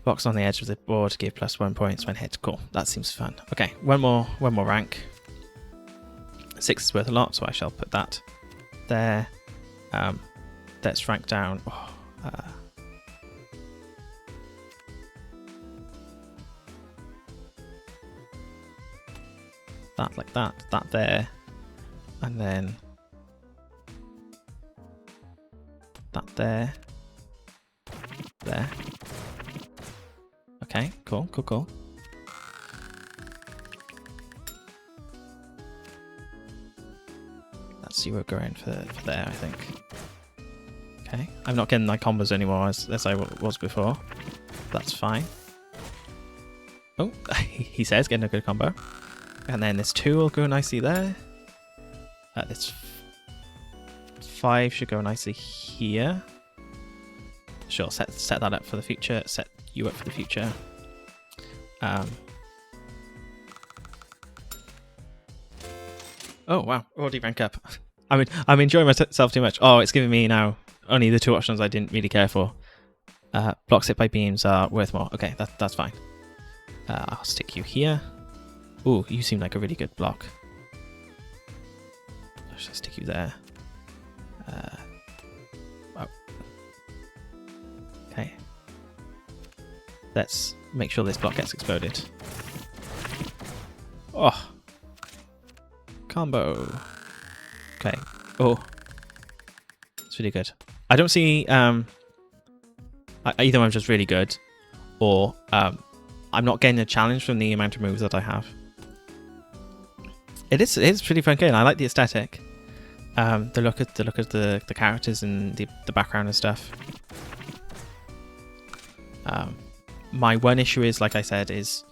Box on the edge of the board, give +1 points when hit. Cool. That seems fun. Okay, one more rank. 6 is worth a lot, so I shall put that there. Let's rank down. That like that there, and then that there. Okay, cool. That's 0 going for there, I think. Okay, I'm not getting my combos anymore as I was before. That's fine. Oh, he says getting a good combo. And then this 2 will go nicely there. This 5 should go nicely here. Sure, set that up for the future. Set you up for the future. Oh wow, already rank up. I'm enjoying myself too much. Oh, it's giving me now only the 2 options I didn't really care for. Blocks hit by beams are worth more. Okay, that's fine. I'll stick you here. Ooh, you seem like a really good block. I should stick you there. Oh. Okay. Let's make sure this block gets exploded. Oh. Combo. Okay. Oh. It's really good. I don't see either I'm just really good, or I'm not getting a challenge from the amount of moves that I have. It is pretty fun game. I like the aesthetic, the look of the characters and the background and stuff. My one issue is, like I said, is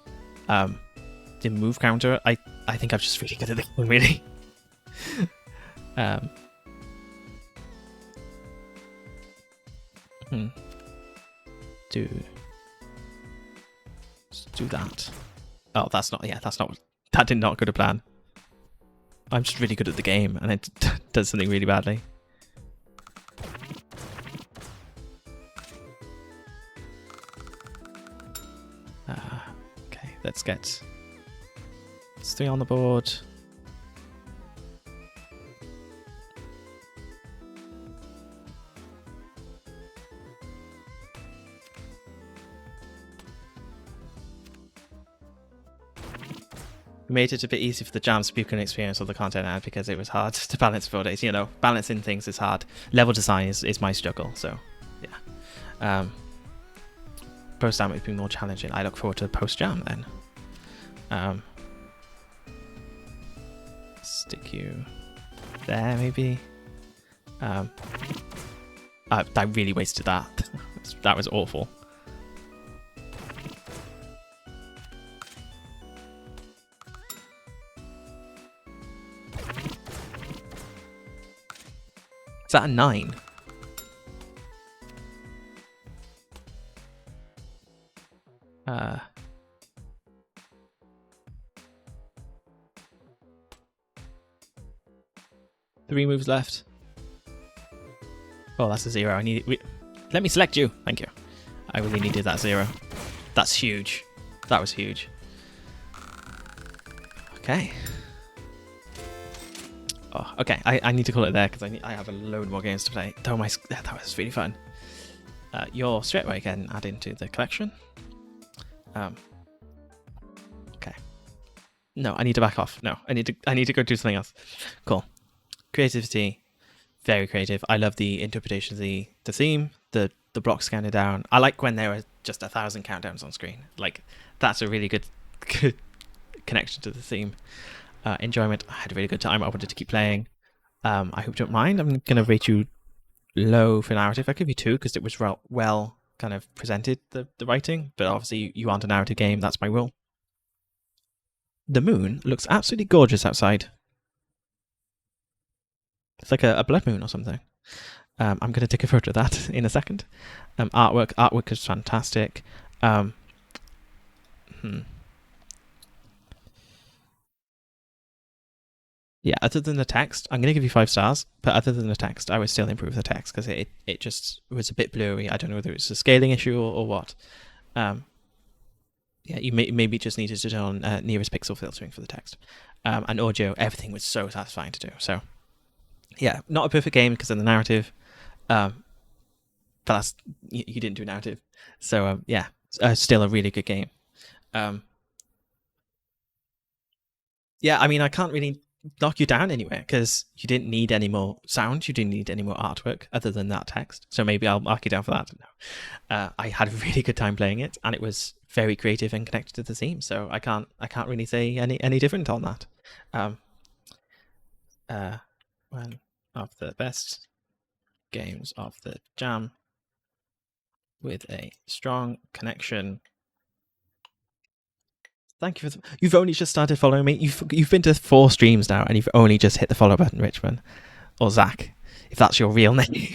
the move counter. I think I'm just really good at the game, really. Do that. Oh, that did not go to plan. I'm just really good at the game, and it does something really badly. Okay, let's get 3 on the board. We made it a bit easy for the jam so people can experience all the content ad, because it was hard to balance 4 days. You know, balancing things is hard. Level design is my struggle, so yeah. Post jam would be more challenging. I look forward to post jam then. Stick you there maybe. I really wasted that. That was awful. Is that a 9? Three moves left. Oh, that's a 0. Let me select you. Thank you. I really needed that 0. That's huge. That was huge. Okay. Oh, okay. I need to call it there because I have a load more games to play. That was really fun. You're straight away getting added into the collection. Okay. No, I need to back off. No, I need to go do something else. Cool. Creativity, very creative. I love the interpretation of the theme, the blocks counted down. I like when there are just 1,000 countdowns on screen. Like, that's a really good connection to the theme. Enjoyment. I had a really good time. I wanted to keep playing. I hope you don't mind. I'm going to rate you low for narrative. I'll give you 2 because it was well kind of presented, the writing. But obviously you aren't a narrative game. That's my rule. The moon looks absolutely gorgeous outside. It's like a blood moon or something. I'm going to take a photo of that in a second. Artwork is fantastic. Um, hmm. Yeah, other than the text, I'm going to give you 5 stars. But other than the text, I would still improve the text because it just was a bit blurry. I don't know whether it's a scaling issue or what. Um, yeah, you maybe just needed to turn on nearest pixel filtering for the text. And audio, everything was so satisfying to do. So yeah, not a perfect game because of the narrative. Um, but that's you didn't do narrative, so yeah, still a really good game. Um, yeah, I mean, I can't really knock you down anywhere because you didn't need any more sound, you didn't need any more artwork other than that text. So maybe I'll mark you down for that. No. I had a really good time playing it, and it was very creative and connected to the theme. So I can't really say any different on that. Um, one of the best games of the jam with a strong connection. Thank you for. You've only just started following me. You've been to 4 streams now, and you've only just hit the follow button, Richmond or Zach, if that's your real name.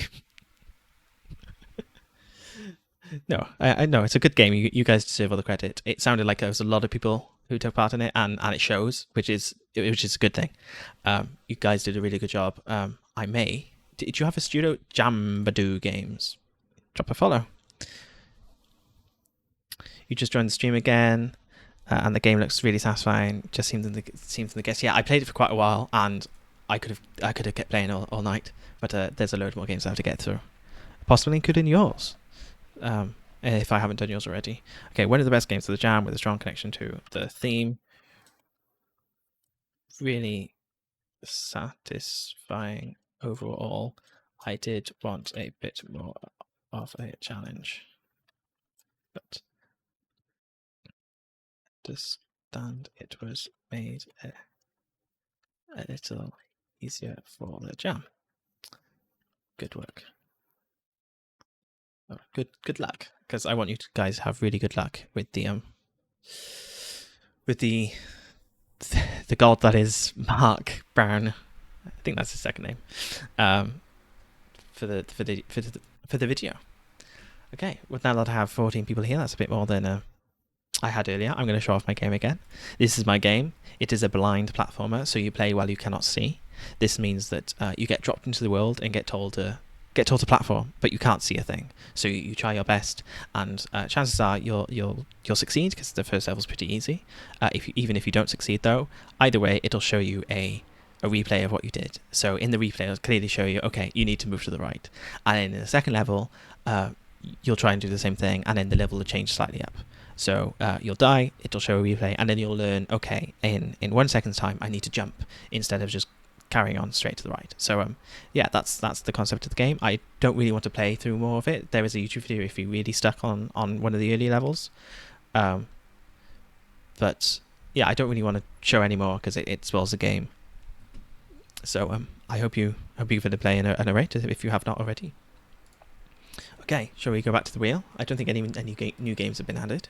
No, I know it's a good game. You guys deserve all the credit. It sounded like there was a lot of people who took part in it, and it shows, which is a good thing. You guys did a really good job. I may. Did you have a studio? Jambadoo Games. Drop a follow. You just joined the stream again. And the game looks really satisfying. Just seems in the guess. Yeah, I played it for quite a while, and I could have kept playing all night. But there's a load more games I have to get through, possibly including yours, if I haven't done yours already. Okay, one of the best games of the jam with a strong connection to the theme. Really satisfying overall. I did want a bit more of a challenge, but understand it was made a little easier for the jam. Good work. Oh, good luck, because I want you guys to have really good luck with the god that is Mark Brown. I think that's his second name. For the video. Okay, we're now allowed to have 14 people here. That's a bit more than I had earlier. I'm going to show off my game again. This is my game. It is a blind platformer, so you play while you cannot see. This means that you get dropped into the world and get told to platform, but you can't see a thing. So you try your best, and chances are you'll succeed because the first level's pretty easy. Even if you don't succeed, though, either way, it'll show you a replay of what you did. So in the replay, it'll clearly show you, okay, you need to move to the right. And then in the second level, you'll try and do the same thing, and then the level will change slightly up. So you'll die, it'll show a replay, and then you'll learn, okay, in 1 second's time, I need to jump instead of just carrying on straight to the right. So yeah, that's the concept of the game. I don't really want to play through more of it. There is a YouTube video if you're really stuck on one of the early levels. But yeah, I don't really want to show any more because it spoils the game. So I hope you give it a play and a rate if you have not already. Okay, shall we go back to the wheel? I don't think any new games have been added.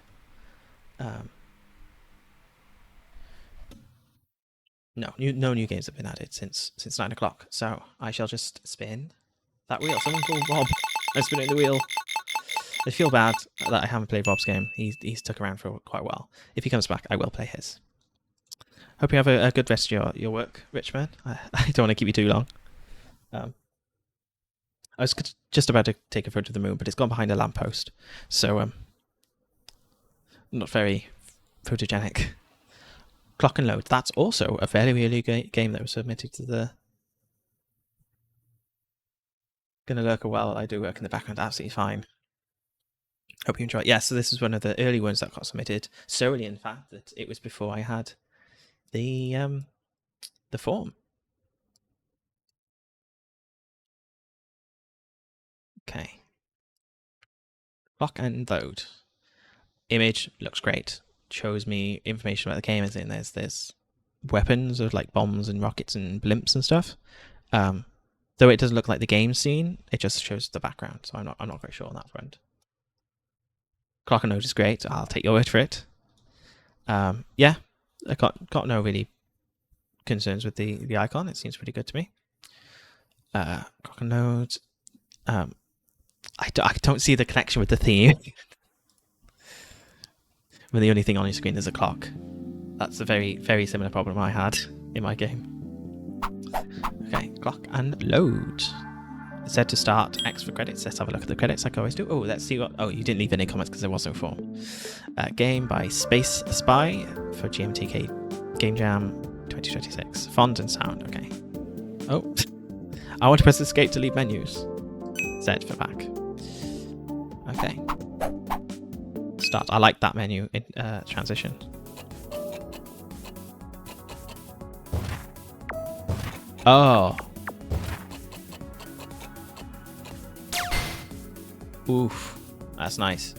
No new games have been added since 9 o'clock. So I shall just spin that wheel. Someone call Rob. I'm spinning the wheel. I feel bad that I haven't played Rob's game. He's stuck around for quite a while. If he comes back, I will play his. Hope you have a good rest of your work, Richman. I don't want to keep you too long. I was just about to take a photo of the moon, but it's gone behind a lamppost. So not very photogenic. Clock and Load. That's also a fairly early game that was submitted to the... Gonna lurk a while. I do work in the background absolutely fine. Hope you enjoy it. Yeah, so this is one of the early ones that got submitted. So early, in fact, that it was before I had the form. Okay. Clock and Load. Image looks great. Shows me information about the game, as in there's weapons of like bombs and rockets and blimps and stuff. Though it doesn't look like the game scene, it just shows the background, so I'm not very sure on that front. Clock and Load is great. I'll take your word for it. Yeah, I got no really concerns with the icon. It seems pretty good to me. Clock and load. I don't see the connection with the theme. When the only thing on your screen is a clock. That's a very, very similar problem I had in my game. Okay, clock and load. It said to start X for credits. Let's have a look at the credits like I always do. Oh, let's see what... Oh, you didn't leave any comments because there was no form. Game by Space Spy for GMTK Game Jam 2026. Font and sound, okay. Oh, I want to press escape to leave menus. Z for back. Okay. Start. I like that menu in transition. Oh. Oof. That's nice.